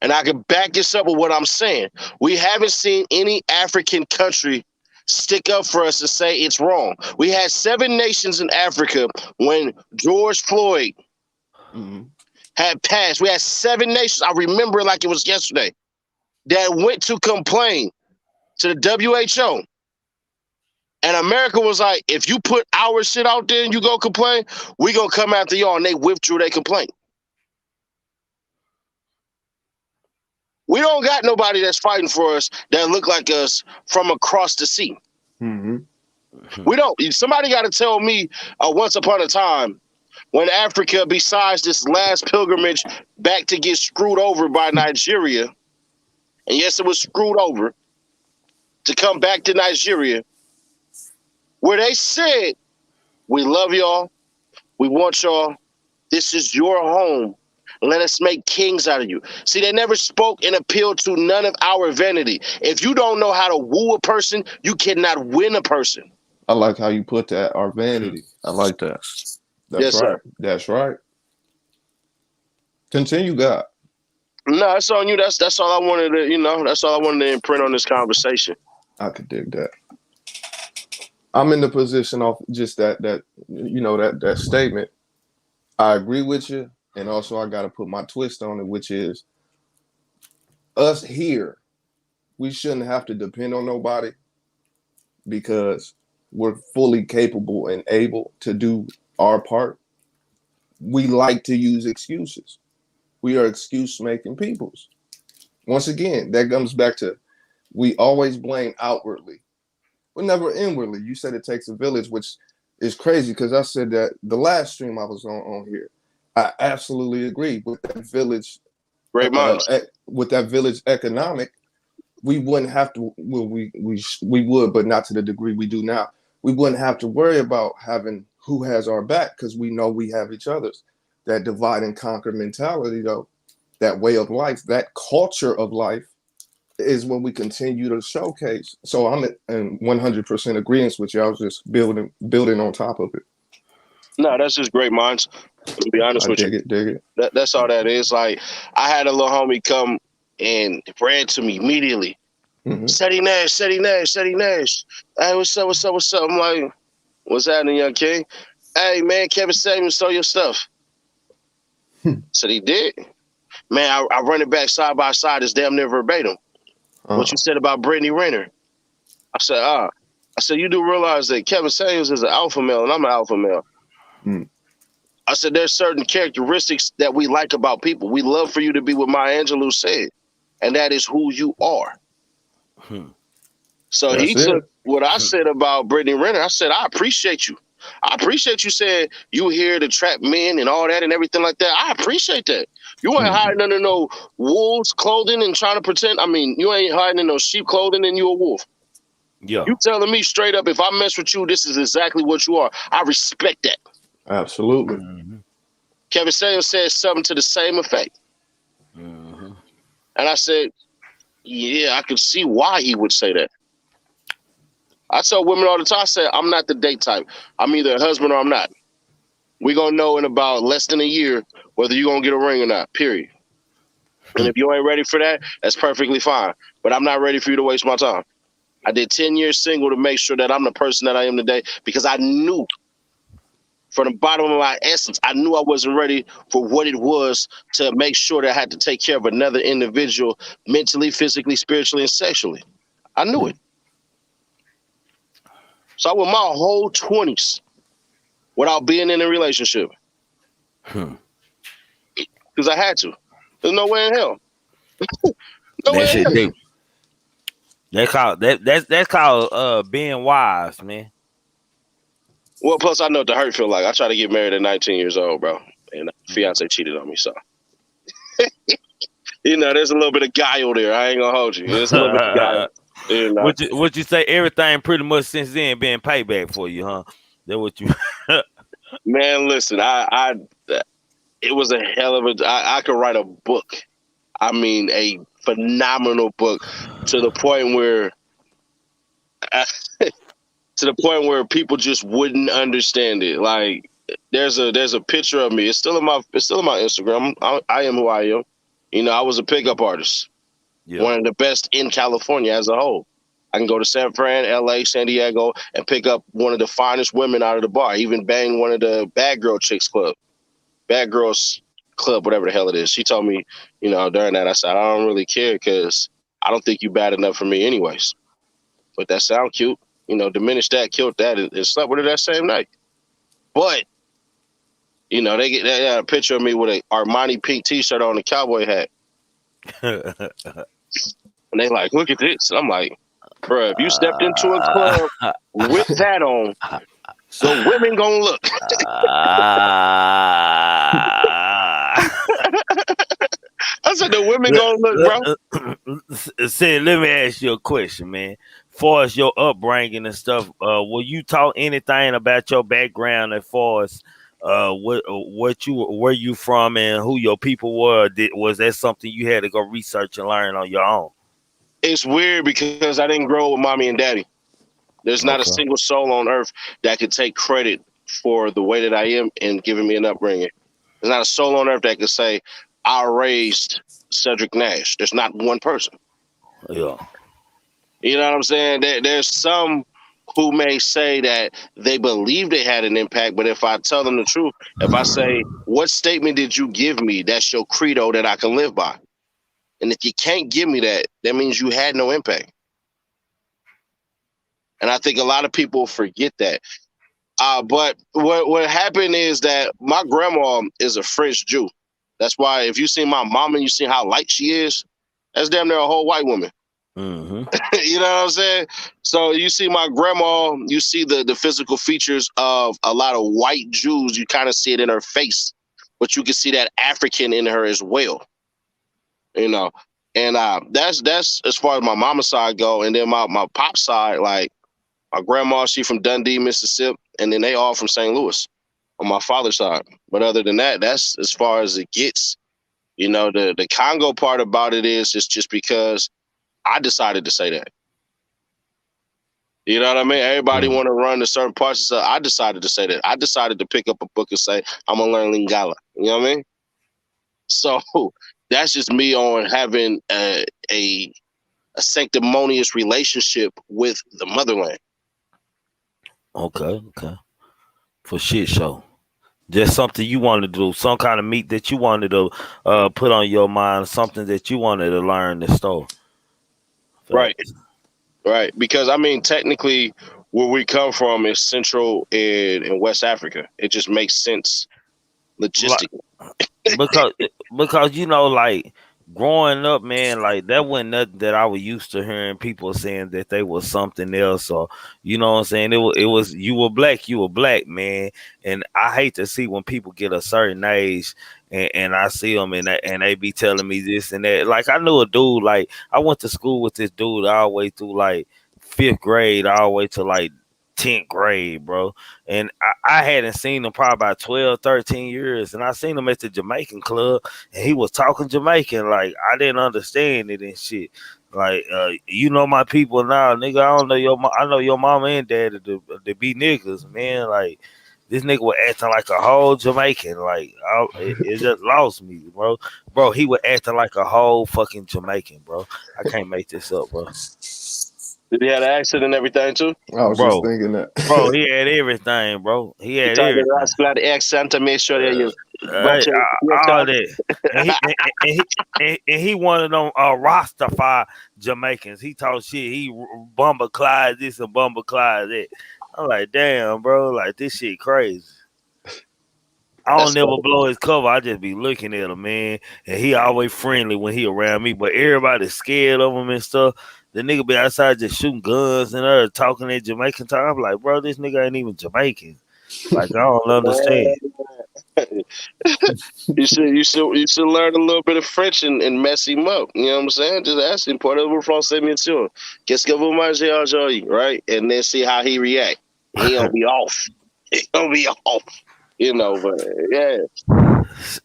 And I can back this up with what I'm saying. We haven't seen any African country stick up for us and say it's wrong. We had 7 nations in Africa when George Floyd had passed. We had 7 nations. I remember it like it was yesterday that went to complain to the WHO. And America was like, if you put our shit out there and you go complain, we gonna come after y'all. And they withdrew their complaint. We don't got nobody that's fighting for us that look like us from across the sea. We don't. Somebody got to tell me once upon a time when Africa, besides this last pilgrimage back to get screwed over by Nigeria, and yes, it was screwed over, to come back to Nigeria, where they said, we love y'all, we want y'all, this is your home, let us make kings out of you. See, they never spoke and appealed to none of our vanity. If you don't know how to woo a person, you cannot win a person. I like how you put that, our vanity. I like that. That's Yes, right. sir. That's right. Continue, God. No, that's on you. That's all I wanted to, that's all I wanted to imprint on this conversation. I could dig that. I'm in the position of just that statement. I agree with you, and also I got to put my twist on it, which is us here. We shouldn't have to depend on nobody because we're fully capable and able to do our part. We like to use excuses. We are excuse-making peoples. Once again, that comes back to we always blame outwardly, but never inwardly. You said it takes a village, which is crazy because I said that the last stream I was on here. I absolutely agree with that village. Great minds. With that village economic, we wouldn't have to. Well, we would, but not to the degree we do now. We wouldn't have to worry about having who has our back because we know we have each other's. That divide and conquer mentality, though, that way of life, that culture of life, is what we continue to showcase. So I'm in 100% agreement with you. I was just building on top of it. No, that's just great minds. To be honest with you, dig it. That's all that is. Like, I had a little homie come and ran to me immediately. Steady Nash. Hey, what's up? I'm like, what's happening, young king? Hey, man, Kevin Samuel stole your stuff. Said he did. Man, I run it back side by side. It's damn near verbatim. What you said about Brittany Renner. I said, you do realize that Kevin Samuels is an alpha male and I'm an alpha male. I said, there's certain characteristics that we like about people. We love for you to be what Maya Angelou said, and that is who you are. So That's he took what I said about Brittany Renner. I said, I appreciate you. I appreciate you saying you here to trap men and all that and everything like that. I appreciate that. You ain't hiding under no wolves clothing and trying to pretend. I mean, you ain't hiding in no sheep clothing and you a wolf. Yeah. You telling me straight up, if I mess with you, this is exactly what you are. I respect that. Absolutely. Kevin Samuels said something to the same effect. And I said, yeah, I could see why he would say that. I tell women all the time, I say, I'm not the date type. I'm either a husband or I'm not. We're going to know in about less than a year whether you're going to get a ring or not, period. And if you ain't ready for that, that's perfectly fine. But I'm not ready for you to waste my time. I did 10 years single to make sure that I'm the person that I am today because I knew from the bottom of my essence, I knew I wasn't ready for what it was to make sure that I had to take care of another individual mentally, physically, spiritually, and sexually. I knew it. So I went my whole 20s without being in a relationship. Because I had to. There's no way in hell. No That way in shit hell. deep. That's called being wise, man. Well, plus I know what the hurt feel like. I tried to get married at 19 years old, bro, and fiance cheated on me. So there's a little bit of guile there. I ain't gonna hold you. There's a little bit of guile. What you say? Everything pretty much since then been payback for you, huh? That what you? Man, listen, it was a hell of a. I could write a book. I mean, a phenomenal book to the point where people just wouldn't understand it. Like there's a picture of me. It's still in my Instagram. I am who I am. I was a pickup artist, one of the best in California as a whole. I can go to San Fran, LA, San Diego, and pick up one of the finest women out of the bar. Even bang one of the bad girls club, whatever the hell it is. She told me, during that, I said, I don't really care because I don't think you bad enough for me anyways. But that sound cute. Diminished that, killed that, and slept with her that same night. But, they got a picture of me with a Armani pink t-shirt on, a cowboy hat. And they like, look at this. And I'm like, bro, if you stepped into a club with that on, the women gonna look. I said the women gonna look, bro. Say, let me ask you a question, man. Far as your upbringing and stuff, were you taught anything about your background as far as where you from and who your people were? Was that something you had to go research and learn on your own? It's weird because I didn't grow up with mommy and daddy. There's not a single soul on earth that could take credit for the way that I am and giving me an upbringing. There's not a soul on earth that could say, I raised Cedric Nash. There's not one person. Yeah. You know what I'm saying? There's some who may say that they believe they had an impact, but if I tell them the truth, if I say, what statement did you give me? That's your credo that I can live by. And if you can't give me that, that means you had no impact. And I think a lot of people forget that. But what happened is that my grandma is a French Jew. That's why if you see my mom and you see how light she is, that's damn near a whole white woman. Mm-hmm. You know what I'm saying? So you see my grandma, you see the physical features of a lot of white Jews. You kind of see it in her face, but you can see that African in her as well. And that's as far as my mama's side go. And then my pop side, like my grandma, she from Dundee, Mississippi, and then they all from St. Louis on my father's side. But other than that, that's as far as it gets. The Congo part about it is it's just because I decided to say that. You know what I mean? Everybody want to run to certain parts of stuff. I decided to say that. I decided to pick up a book and say, I'm going to learn Lingala. You know what I mean? So that's just me on having a sanctimonious relationship with the motherland. Okay. For shit show. Just something you wanted to do, some kind of meat that you wanted to put on your mind, something that you wanted to learn the store. Right. Because I mean, technically, where we come from is Central and West Africa. It just makes sense logistically. Because like growing up, man, like that wasn't nothing that I was used to hearing people saying that they was something else, or you know what I'm saying. It was you were black, man. And I hate to see when people get a certain age and I see them and they be telling me this and that. Like I knew a dude, like I went to school with this dude all the way through like 5th grade, all the way to like 10th grade, bro. And I hadn't seen him probably about 12, 13 years. And I seen him at the Jamaican club and he was talking Jamaican. Like I didn't understand it and shit. Like, my people now, nigga. I don't know I know your mama and daddy to be niggas, man. Like this nigga was acting like a whole Jamaican. Like it just lost me, bro. Bro, he was acting like a whole fucking Jamaican, bro. I can't make this up, bro. Did he have an accent and everything too? I was just thinking that. Bro, he had everything, bro. He had everything. The accent to make sure that you all that. And he one of them Rastafari Jamaicans. He talk shit. He Bumba Clyde this and Bumba Clyde that. I'm like, damn, bro. Like this shit crazy. I don't That's never blow his cover. I just be looking at him, man. And he always friendly when he around me. But everybody scared of him and stuff. The nigga be outside just shooting guns and talking in Jamaican time. I'm like, bro, this nigga ain't even Jamaican. Like, I don't understand. you should learn a little bit of French and mess him up. You know what I'm saying? Just ask him, parlez-vous français, monsieur? Qu'est-ce que vous mangez aujourd'hui? Right? And then see how he react. He gonna be off. He gonna be off. You know, but yeah.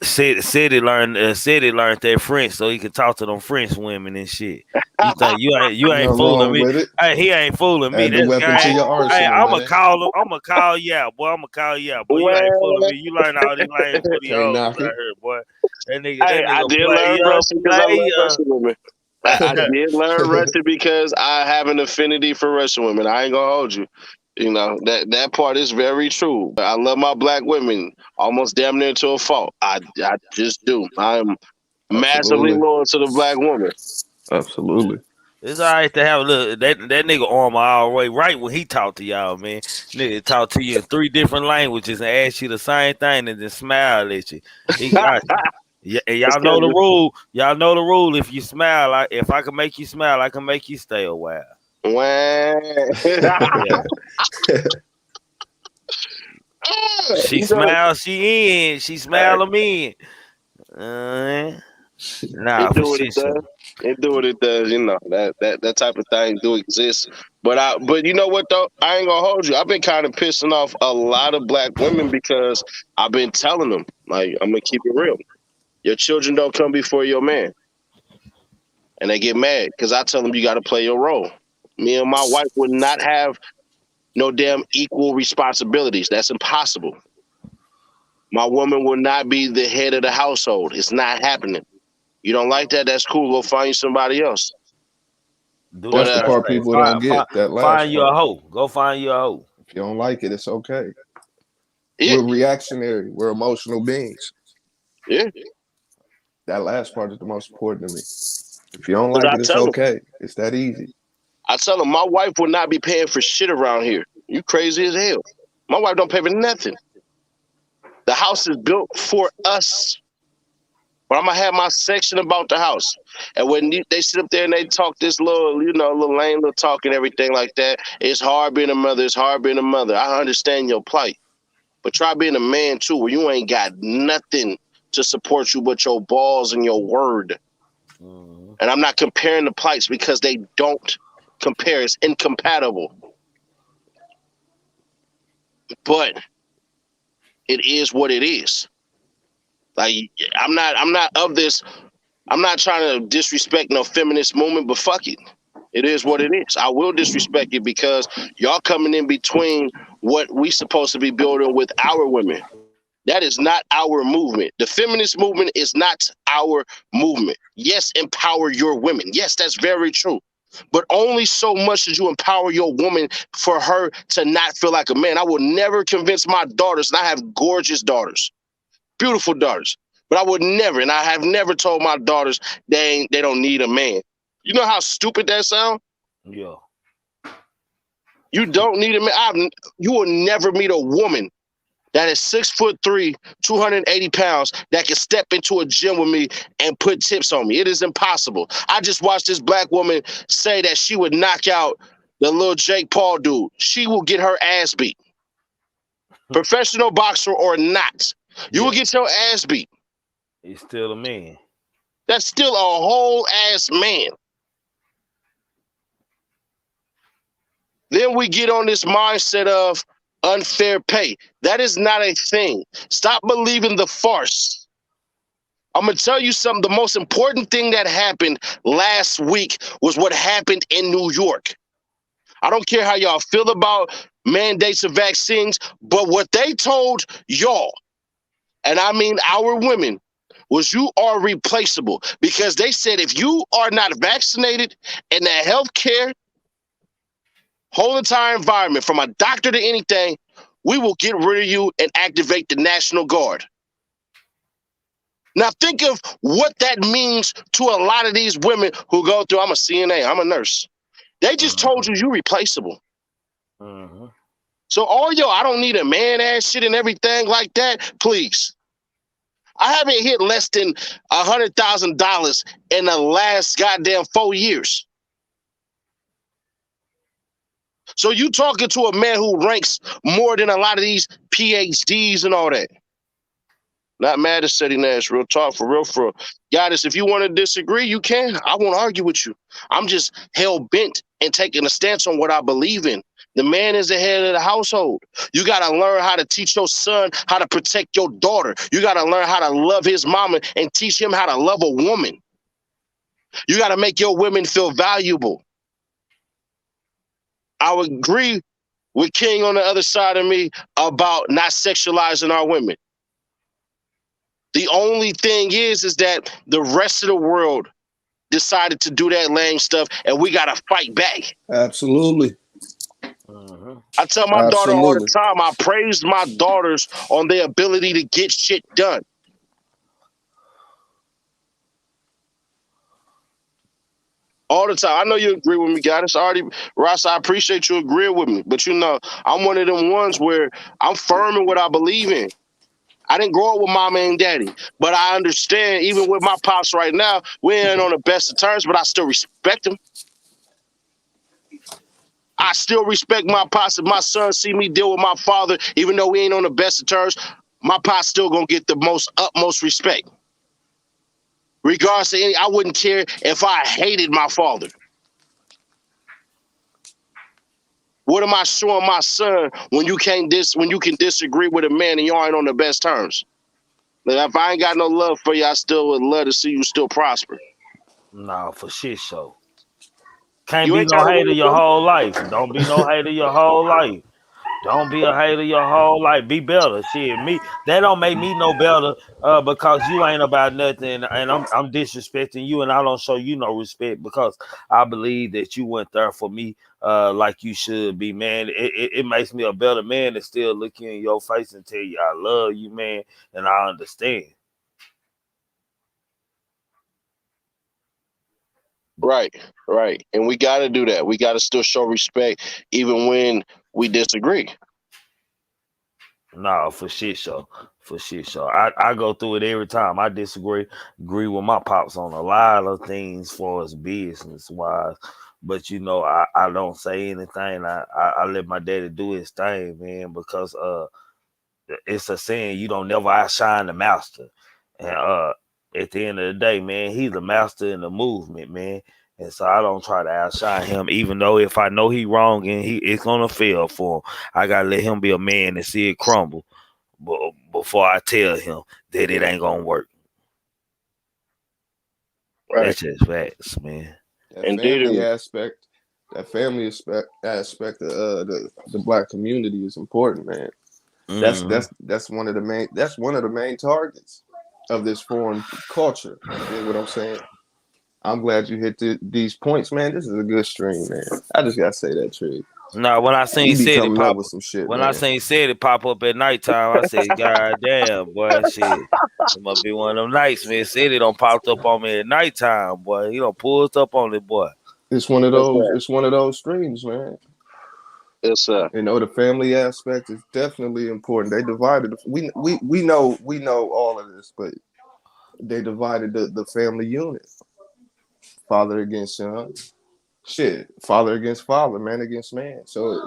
Said he learned that French so he could talk to them French women and shit. You think you ain't Nothing fooling wrong me? with it. Hey, he ain't fooling me. Add the This weapon guy, to your arsenal, hey, I'ma man. call him. I'ma call you out, boy. I'ma call you out, boy. You ain't fooling me. You learn all these languages for the Can't hoes knock out it. here, boy. That Hey, I nigga did learn Russian because I love Russian women. I did learn Russian because I have an affinity for Russian women. I ain't gonna hold you. You know, that part is very true. I love my black women almost damn near to a fault. I just do. I'm massively Absolutely. loyal to the black woman. Absolutely. It's all right to have a look. That nigga arm all the way right when he talk to y'all, man. Nigga talk to you in 3 different languages and ask you the same thing and then smile at you. He got you. Yeah, and y'all know the rule. Y'all know the rule. If you smile, if I can make you smile, I can make you stay a while. Yeah. She smile, she in. She smile them in. Nah, It for do what it shit, does. sure. It do what it does. You know that type of thing do exist. But you know what though? I ain't gonna hold you. I've been kind of pissing off a lot of black women because I've been telling them, like, I'm gonna keep it real. Your children don't come before your man, and they get mad because I tell them you got to play your role. Me and my wife would not have no damn equal responsibilities. That's impossible. My woman will not be the head of the household. It's not happening. You don't like that? That's cool. Go find you somebody else. Do But That's what the I part say. people don't get. That last Find you a part. hoe. Go find you a hoe. If you don't like it, it's okay. yeah, We're reactionary. We're emotional beings. yeah. That last part is the most important to me. If you don't But like it, it's okay. It's that easy. I tell them my wife will not be paying for shit around here. You crazy as hell. My wife don't pay for nothing. The house is built for us. But I'm gonna have my section about the house. And when they sit up there and they talk this little lame little talk and everything like that, it's hard being a mother. It's hard being a mother. I understand your plight, but try being a man too, where you ain't got nothing to support you but your balls and your word. Mm-hmm. And I'm not comparing the plights because they don't compare. It's incompatible. But it is what it is. Like I'm not of this. I'm not trying to disrespect no feminist movement, but fuck it. It is what it is. I will disrespect it because y'all coming in between what we supposed to be building with our women. That is not our movement. The feminist movement is not our movement. Yes, empower your women. Yes, that's very true. But only so much as you empower your woman for her to not feel like a man. I will never convince my daughters, and I have gorgeous daughters, beautiful daughters, but I would never, and I have never told my daughters they don't need a man. You know how stupid that sounds? Yeah. You don't need a man. You will never meet a woman that is 6'3", 280 pounds that can step into a gym with me and put tips on me. It is impossible. I just watched this black woman say that she would knock out the little Jake Paul dude. She will get her ass beat. Professional boxer or not, you will get your ass beat. He's still a man. That's still a whole ass man. Then we get on this mindset of unfair pay. That is not a thing. Stop believing the farce. I'm going to tell you something. The most important thing that happened last week was what happened in New York. I don't care how y'all feel about mandates of vaccines, but what they told y'all, and I mean our women, was you are replaceable. Because they said if you are not vaccinated in the healthcare whole entire environment, from a doctor to anything, we will get rid of you and activate the National Guard. Now think of what that means to a lot of these women who go through, I'm a CNA, I'm a nurse. They just told you you're replaceable. Mm-hmm. So all yo, I don't need a man ass shit and everything like that. Please. I haven't hit less than $100,000 in the last goddamn 4 years. So you talking to a man who ranks more than a lot of these PhDs and all that. Not mad at Seti Nash, real talk, for real, for real. Goddess, if you want to disagree, you can. I won't argue with you. I'm just hell-bent and taking a stance on what I believe in. The man is the head of the household. You got to learn how to teach your son how to protect your daughter. You got to learn how to love his mama and teach him how to love a woman. You got to make your women feel valuable. I would agree with King on the other side of me about not sexualizing our women. The only thing is that the rest of the world decided to do that lame stuff, and we got to fight back. Absolutely. I tell my daughter all the time, I praise my daughters on their ability to get shit done. All the time. I know you agree with me, guys. Ross, I appreciate you agreeing with me. But, you know, I'm one of them ones where I'm firm in what I believe in. I didn't grow up with mama and daddy, but I understand, even with my pops right now, we ain't on the best of terms, but I still respect him. I still respect my pops. If my son see me deal with my father, even though we ain't on the best of terms, my pops still gonna get the utmost respect. Regardless of I wouldn't care if I hated my father. What am I showing my son when you can disagree with a man and y'all ain't on the best terms? Like, if I ain't got no love for you, I still would love to see you still prosper. No, for shit show. Can't be no hater your whole life. Don't be no hater your whole life. Don't be a hater your whole life. Be better. Shit, that don't make me no better because you ain't about nothing and I'm disrespecting you and I don't show you no respect because I believe that you went there for me like you should be, man. It makes me a better man to still look you in your face and tell you I love you, man, and I understand. Right. And we got to do that. We got to still show respect even when we disagree. No, for shit show. I go through it every time. I agree with my pops on a lot of things for us business wise. But you know, I don't say anything. I let my daddy do his thing, man, because it's a saying you don't never outshine the master. And at the end of the day, man, he's the master in the movement, man. And so I don't try to outshine him, even though if I know he wrong and it's gonna fail for him, I gotta let him be a man and see it crumble. But before I tell him that it ain't gonna work. Right. That's just facts, man. That family aspect of the black community is important, man. That's one of the main targets of this foreign culture. You know what I'm saying? I'm glad you hit these points, man. This is a good stream, man. I just gotta say that, Trig. No, when I seen City pop with some shit, when man. I seen City pop up at nighttime, I said, God damn, boy, shit. It must be one of them nights, man. City don't popped up on me at nighttime, boy. He don't pulled up on it, boy. It's one of those. It's one of those streams, man. Yes, sir. You know, the family aspect is definitely important. They divided. We know all of this, but they divided the family unit. Father against son. Shit, father against father, man against man. So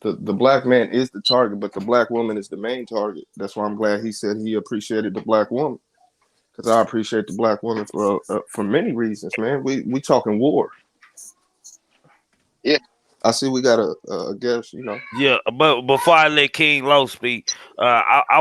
the black man is the target, but the black woman is the main target. That's why I'm glad he said he appreciated the black woman, because I appreciate the black woman for many reasons, man. We talking war. Yeah. I see we got a guest, you know. Yeah, but before I let King Low speak, I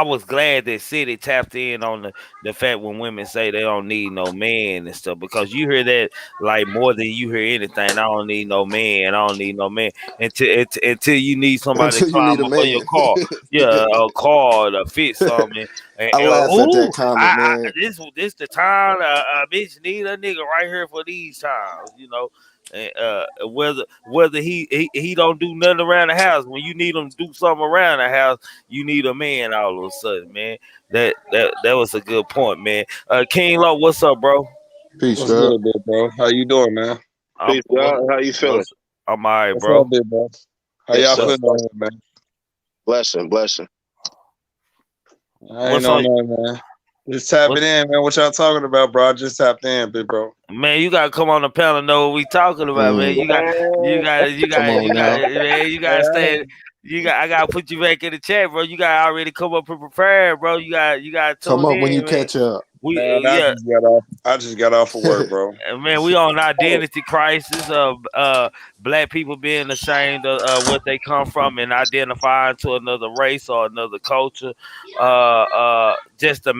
was glad that City tapped in on the fact when women say they don't need no man and stuff, because you hear that like more than you hear anything. I don't need no man. I don't need no man until you need somebody to climb up on your car. Yeah, a car to fit something. I laugh at that comment, man. This the time a bitch need a nigga right here for these times, you know. Whether he don't do nothing around the house, when you need him to do something around the house, you need a man all of a sudden, man. That was a good point, man. King Law, what's up, bro? Peace, what's good, bro? How you doing, man? Peace, bro. How you feeling? I'm all right, bro. Good, bro. How Yes, y'all sir. feeling, on here, man? Blessing. I ain't What's on on, that, man. Just tap what, it in, man. What y'all talking about, bro? I just tapped in, big bro. man? You gotta come on the panel and know what we talking about, man. Mm, come on now. Man. You gotta stay. I gotta put you back in the chat, bro. You gotta already come up and prepare, bro. You gotta Come tune up when you in, man. catch up. We Man, yeah. I just got off of work, bro. Man, we on identity crisis of black people being ashamed of what they come from and identifying to another race or another culture. Just the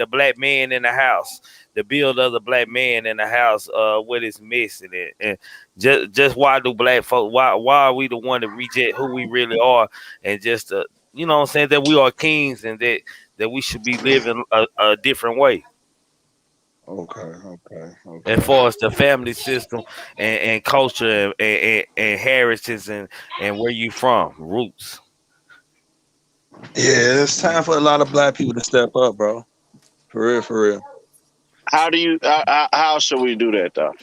black man in the house, the build of the black man in the house. What is missing it, and just why do black folk? Why are we the one to reject who we really are, and just you know what I'm saying, that we are kings and that we should be living a different way Okay. as far as the family system and culture and heritage and where you from, roots. Yeah, it's time for a lot of black people to step up, bro. For real. How should we do that though?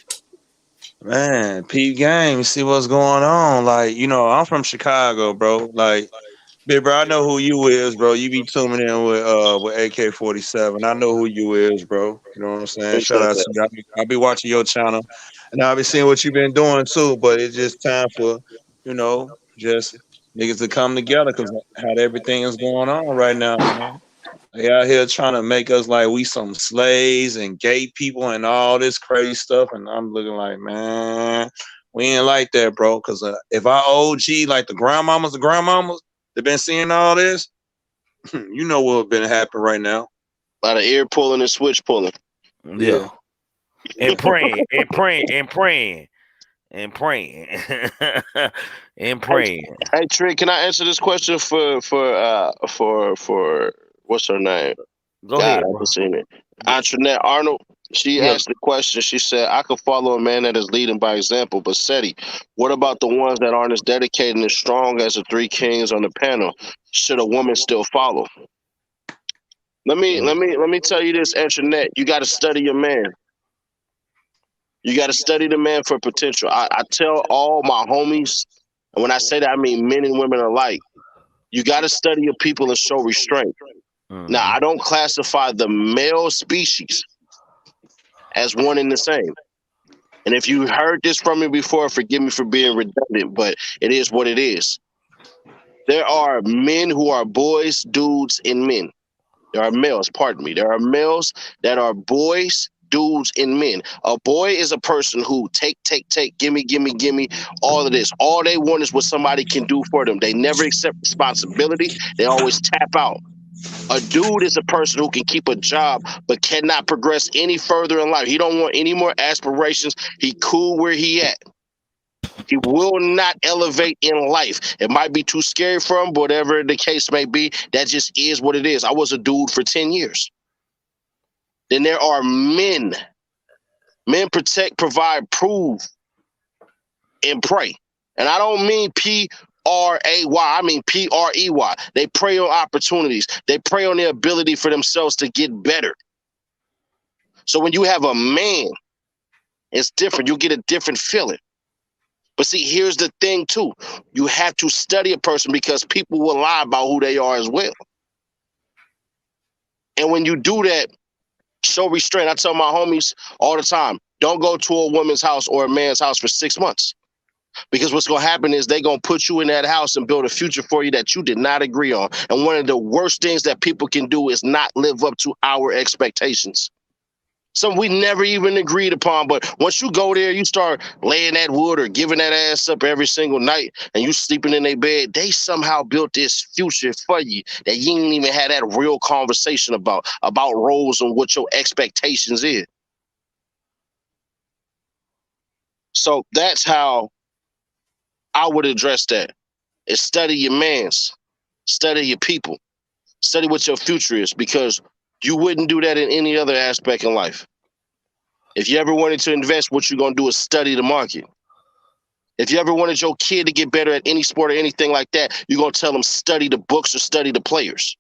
Man, peep game, see what's going on. Like, I'm from Chicago, bro. Like, big bro, I know who you is, bro. You be tuning in with AK-47. I know who you is, bro. You know what I'm saying? Shout Appreciate out that. to you. I be watching your channel, and I be seeing what you been doing too. But it's just time for, just niggas to come together because how everything is going on right now, man. They out here trying to make us like we some slaves and gay people and all this crazy stuff, and I'm looking like, man, we ain't like that, bro. Because if our OG, like the grandmamas, they've been seeing all this, you know what been happening right now. A lot of ear pulling and switch pulling. Yeah. And praying and praying. Hey Trick, can I answer this question for what's her name? Go God, ahead, I bro. haven't seen it. Antoinette Arnold. She Yeah. asked the question. She said, "I could follow a man that is leading by example, but SETI, what about the ones that aren't as dedicated and as strong as the three kings on the panel? Should a woman still follow?" Let me tell you this, Antoinette. You got to study your man. You got to study the man for potential. I tell all my homies, and when I say that, I mean men and women alike. You got to study your people and show restraint. Now, I don't classify the male species as one and the same. And if you heard this from me before, forgive me for being redundant, but it is what it is. There are men who are boys, dudes, and men. There are males, pardon me. There are males that are boys, dudes, and men. A boy is a person who take, gimme, all of this. All they want is what somebody can do for them. They never accept responsibility. They always tap out. A dude is a person who can keep a job but cannot progress any further in life. He don't want any more aspirations. He cool where he at. He will not elevate in life. It might be too scary for him, but whatever the case may be, that just is what it is. I was a dude for 10 years. Then there are men. Men protect, provide, prove, and pray. And I don't mean P-R-A-Y. I mean P-R-E-Y. They prey on opportunities. They prey on their ability for themselves to get better. So when you have a man, it's different. You get a different feeling. But see, here's the thing too. You have to study a person because people will lie about who they are as well. And when you do that, show restraint. I tell my homies all the time, don't go to a woman's house or a man's house for 6 months. Because what's going to happen is they're going to put you in that house and build a future for you that you did not agree on. And one of the worst things that people can do is not live up to our expectations. Something we never even agreed upon. But once you go there, you start laying that wood or giving that ass up every single night and you sleeping in their bed, they somehow built this future for you that you didn't even have that real conversation about roles and what your expectations is. So that's how I would address that. Is study your mans, study your people, study what your future is, because you wouldn't do that in any other aspect in life. If you ever wanted to invest, what you're going to do is study the market. If you ever wanted your kid to get better at any sport or anything like that, you're going to tell them study the books or study the players.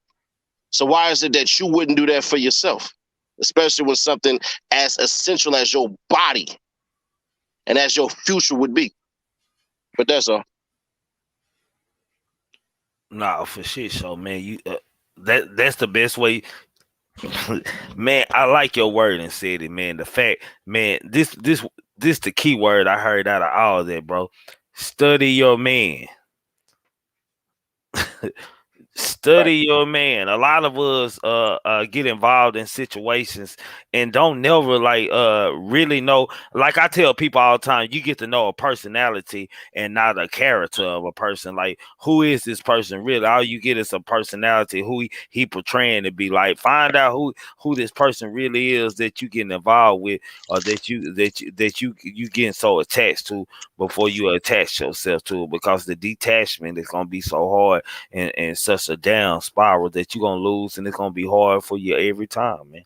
So why is it that you wouldn't do that for yourself? Especially with something as essential as your body and as your future would be. But that's all. Nah, for shit show, man. You that's the best way. Man, I like your word and said it, man. The fact, man, this the key word I heard out of all of that, bro. Study your man. Study your man. A lot of us get involved in situations and don't never like really know. Like I tell people all the time, you get to know a personality and not a character of a person. Like, who is this person really? All you get is a personality, who he portraying to be. Like, find out who this person really is that you getting involved with, or that you getting so attached to before you attach yourself to it, because the detachment is gonna be so hard and such a down spiral that you're gonna lose, and it's gonna be hard for you every time, man.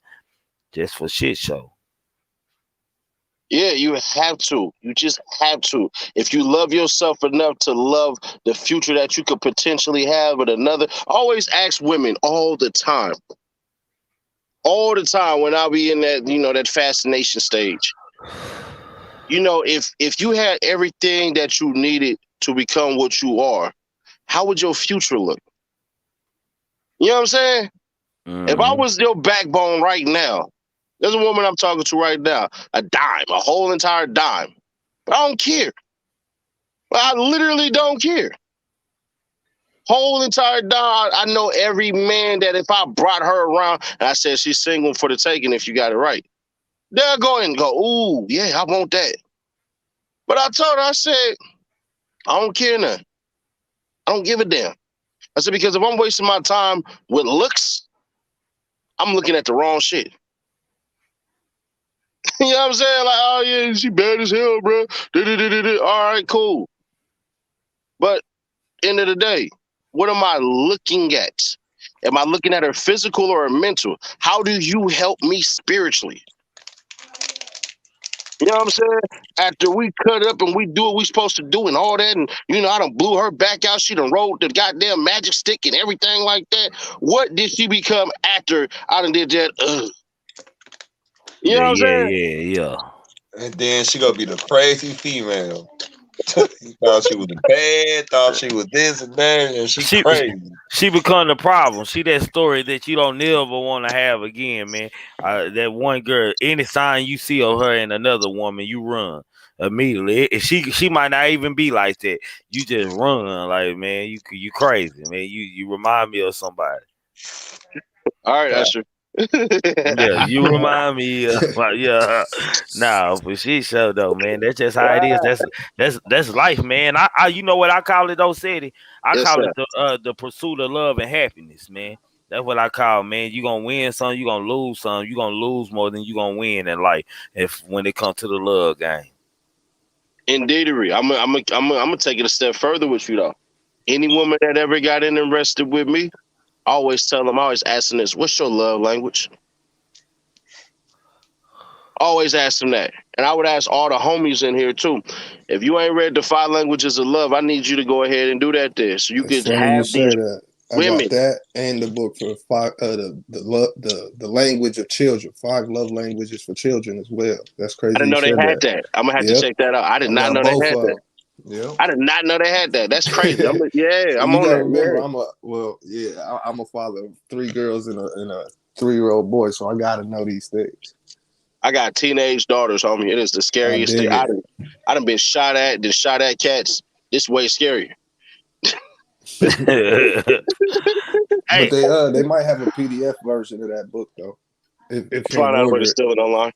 Just for shit show. Yeah, you have to. You just have to. If you love yourself enough to love the future that you could potentially have with another, always ask women all the time. All the time when I be in that, that fascination stage. If you had everything that you needed to become what you are, how would your future look? You know what I'm saying? If I was your backbone right now, there's a woman I'm talking to right now, a dime, a whole entire dime. But I don't care. I literally don't care. Whole entire dime. I know every man that if I brought her around and I said she's single for the taking if you got it right, they'll go and go, ooh, yeah, I want that. But I told her, I said, I don't care nothing. I don't give a damn. I said, because if I'm wasting my time with looks, I'm looking at the wrong shit. You know what I'm saying? Like, oh yeah, she bad as hell, bro. All right, cool. But end of the day, what am I looking at? Am I looking at her physical or her mental? How do you help me spiritually? You know what I'm saying? After we cut up and we do what we supposed to do and all that, and I done blew her back out. She done rolled the goddamn magic stick and everything like that. What did she become after I done did that? You know what I'm saying? Yeah. And then she gonna be the crazy female. He thought she was bad, thought she was this and that, and she crazy. She become the problem. She that story that you don't never want to have again, man. That one girl, any sign you see of her and another woman, you run immediately. She might not even be like that. You just run, like, man, you crazy, man. You remind me of somebody. All right, Usher. Yeah, you remind me of, yeah. Nah, for shit show though, man. That's just how it is. That's life, man. I you know what I call it though, City? I call it the pursuit of love and happiness, man. That's what I call, man. You gonna win some, you gonna lose some. You gonna lose more than you gonna win in life when it comes to the love game. Indentity. I'm gonna take it a step further with you though. Any woman that ever got interested with me, I always tell them, I always ask them this: what's your love language? Always ask them that. And I would ask all the homies in here too. If you ain't read the 5 languages of love, I need you to go ahead and do that there, so you can have these women. I got that and the book for the language of children. 5 love languages for children as well. That's crazy. I didn't know they had that. I'm gonna have to check that out. I did not know they had that. Yeah, I did not know they had that. That's crazy. I'm on that. Remember, I'm a father of 3 girls and a 3-year-old boy, so I gotta know these things. I got teenage daughters, homie. It is the scariest thing. I done been shot at cats. It's way scarier. But they might have a PDF version of that book though. If find out where to steal it online,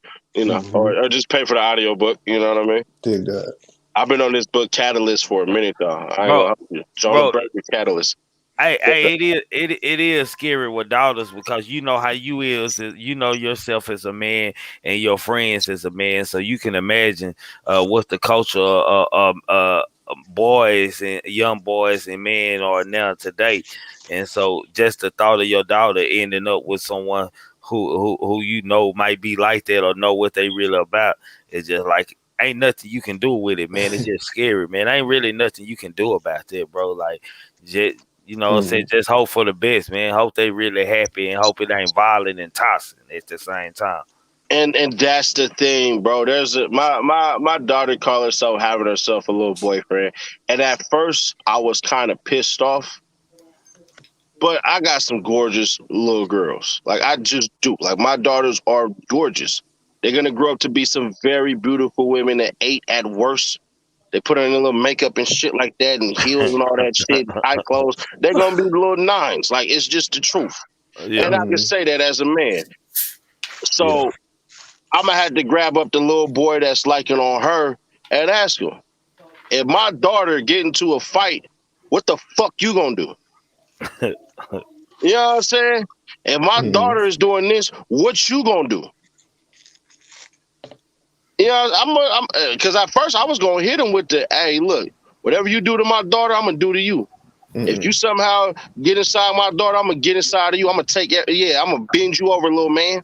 or just pay for the audio book. You know what I mean? Dig that. I've been on this book Catalyst for a minute though. John Catalyst. Hey, it is scary with daughters, because you know how you know yourself as a man and your friends as a man, so you can imagine what the culture of boys and young boys and men are now today. And so just the thought of your daughter ending up with someone who you know might be like that or know what they really about, is just like, ain't nothing you can do with it, man. It's just scary, man. Ain't really nothing you can do about that, bro. Like, just, what I'm saying, just hope for the best, man. Hope they really happy and hope it ain't violent and toxic at the same time. And that's the thing, bro. There's my daughter called herself having herself a little boyfriend, and at first I was kind of pissed off. But I got some gorgeous little girls. Like, I just do. Like, my daughters are gorgeous. They're gonna grow up to be some very beautiful women at 8 at worst. They put on a little makeup and shit like that, and heels and all that shit, tight clothes. They're gonna be little 9s. Like, it's just the truth. Yeah. And I can say that as a man. So I'm gonna have to grab up the little boy that's liking on her and ask him, if my daughter get into a fight, what the fuck you gonna do? You know what I'm saying? If my daughter is doing this, what you gonna do? You know, I'm because at first I was gonna hit him with the, hey, look, whatever you do to my daughter, I'm gonna do to you. If you somehow get inside my daughter, I'm gonna get inside of you. I'm gonna I'm gonna bend you over, little man.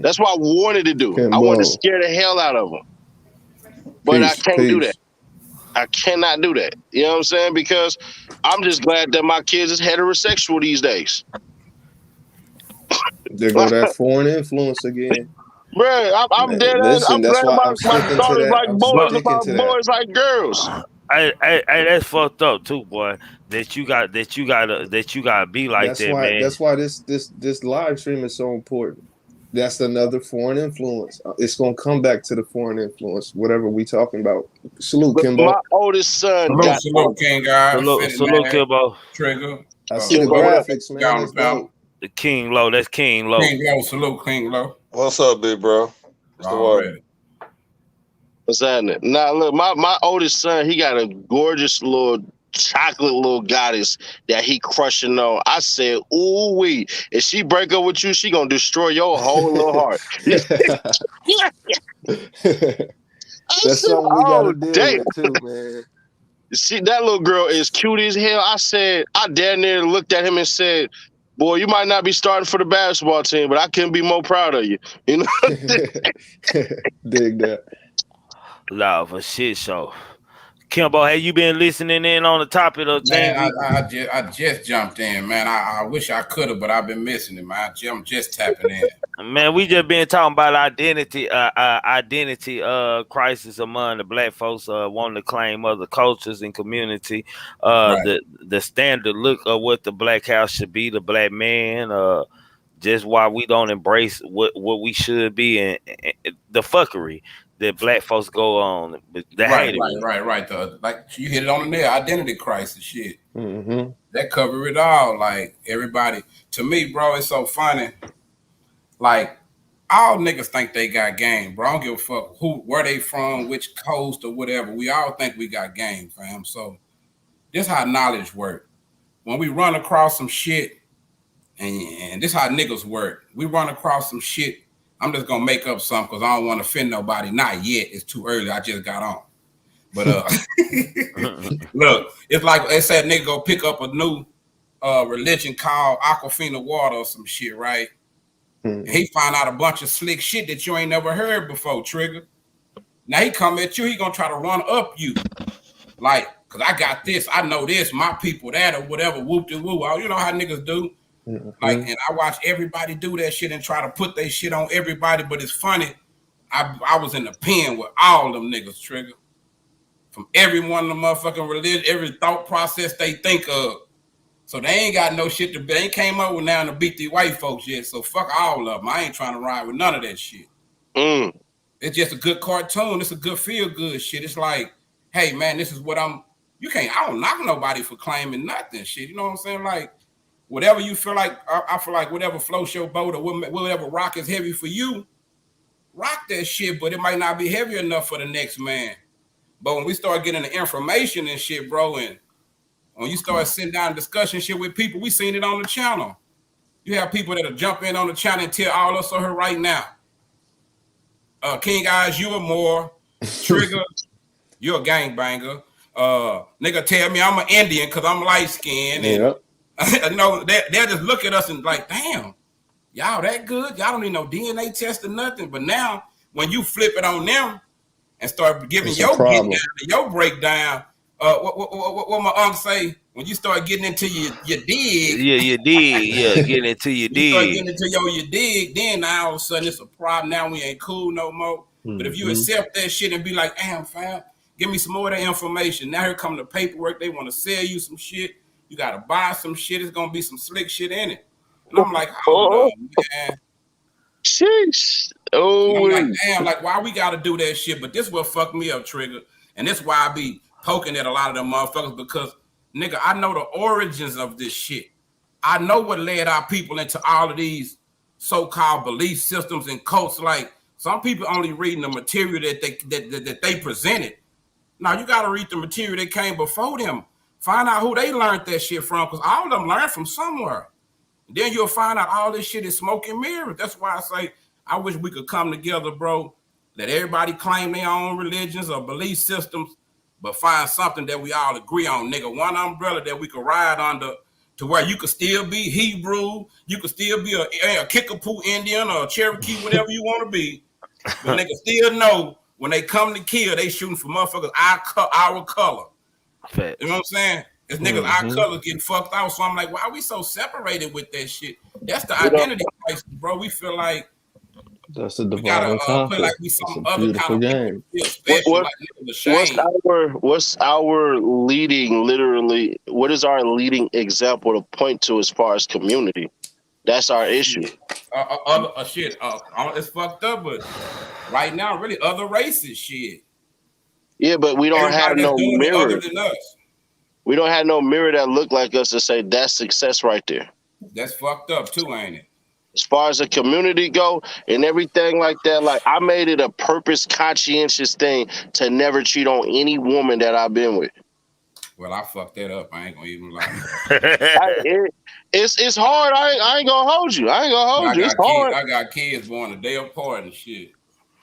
That's what I wanted to do. I wanted to scare the hell out of him, but I can't do that. I cannot do that. You know what I'm saying? Because I'm just glad that my kids is heterosexual these days. There go that foreign influence again. Bruh, I'm dead. Listen, I'm that's glad why my I'm sticking to daughters that. like I'm boys sticking about to that. boys like girls. Hey, that's fucked up too, boy. That you gotta be like that, man. That's why this live stream is so important. That's another foreign influence. It's gonna come back to the foreign influence, whatever we talking about. Salute, Kimbo. My oldest son Salute, King Guy. Salute, Kimbo. Trigger. I see the graphics, man. That's dope. The King Low. That's King Low. King Low. Salute, King Low. What's up, big bro? What's the word? What's happening? Now look, my oldest son, he got a gorgeous little chocolate little goddess that he crushing on. I said, ooh wee. If she break up with you, she gonna destroy your whole little heart. That's something we gotta deal with too, man. See, that little girl is cute as hell. I damn near looked at him and said, boy, you might not be starting for the basketball team, but I couldn't be more proud of you. You know? Dig that. Love for shit show. Kimbo, have you been listening in on the topic of things? I just jumped in, man. I wish I could have, but I've been missing it, man. I'm just tapping in. Man, we just been talking about identity crisis among the black folks wanting to claim other cultures and community. Right. The standard look of what the black house should be, the black man, just why we don't embrace what we should be, and the fuckery that black folks go on. Right. Like you hit it on the nail. Identity crisis shit. That cover it all. Like everybody, to me, bro, it's so funny. Like all niggas think they got game, bro. I don't give a fuck where they from, which coast or whatever. We all think we got game, fam. So this how knowledge work. When we run across some shit, and this how niggas work. We run across some shit. I'm just gonna make up something because I don't want to offend nobody. Not yet. It's too early. I just got on. But look, it's like they said nigga go pick up a new religion called Aquafina water or some shit, right? And he find out a bunch of slick shit that you ain't never heard before, Trigger. Now he come at you, he gonna try to run up you. Like, cause I got this, I know this, my people that or whatever, whoop-de-woo. You know how niggas do. Like, and I watch everybody do that shit and try to put their shit on everybody, but it's funny. I was in the pen with all them niggas, Trigger. From every one of the motherfucking religion, every thought process they think of. So they ain't got no shit to, they ain't came up with now to beat the white folks yet. So fuck all of them. I ain't trying to ride with none of that shit. It's just a good cartoon. It's a good feel good shit. It's like, hey man, this is what I don't knock nobody for claiming nothing shit. You know what I'm saying? Like, whatever you feel like, I feel like whatever floats your boat or whatever rock is heavy for you, rock that shit, but it might not be heavy enough for the next man. But when we start getting the information and shit, bro, and when you start sitting down and discussing shit with people, we seen it on the channel. You have people that'll jump in on the channel and tell all us on her right now. King Eyes, you a more. Trigger, you a gangbanger. Nigga tell me I'm an Indian because I'm light-skinned. And you know, they'll just look at us and like, damn, y'all that good? Y'all don't need no DNA test or nothing. But now, when you flip it on them and start giving your breakdown, what my uncle say? when you start getting into your dig, Yeah, you did. Yeah, getting into your you start dig. getting into your dig, then now all of a sudden it's a problem. Now we ain't cool no more. But if you accept that shit and be like, damn, fam, give me some more of that information. Now here come the paperwork. They want to sell you some shit. You got to buy some shit. It's going to be some slick shit in it. And I'm like, hold on, man. Sheesh. Oh, I'm like, damn, like, why we got to do that shit? But this what fucked me up, Trigger. And this why I be poking at a lot of them motherfuckers because, nigga, I know the origins of this shit. I know what led our people into all of these so-called belief systems and cults. Like, some people only reading the material that they presented. Now you got to read the material that came before them. Find out who they learned that shit from, because all of them learned from somewhere. And then you'll find out all this shit is smoke and mirrors. That's why I say I wish we could come together, bro. Let everybody claim their own religions or belief systems, but find something that we all agree on, nigga. One umbrella that we could ride under, to where you could still be Hebrew, you could still be a Kickapoo Indian or a Cherokee, whatever you want to be. But niggas still know when they come to kill, they shooting for motherfuckers our color. Facts. You know what I'm saying? It's niggas our color getting fucked out. So I'm like, why are we so separated with that shit? That's the identity crisis, bro. We feel like that's a we gotta divine feel like we some other beautiful kind of game. people feel special, like niggas what's our leading, literally, what is our leading example to point to as far as community? That's our issue. It's fucked up, but right now, really, other races, shit. Yeah, but we don't have no mirror. Other than us. We don't have no mirror that look like us to say that's success right there. That's fucked up too, ain't it? As far as the community go and everything like that, like I made it a purpose, conscientious thing to never cheat on any woman that I've been with. Well, I fucked that up. I ain't gonna even lie. It's hard. I ain't gonna hold you. I ain't gonna hold you. It's hard. I got kids born a day apart and shit.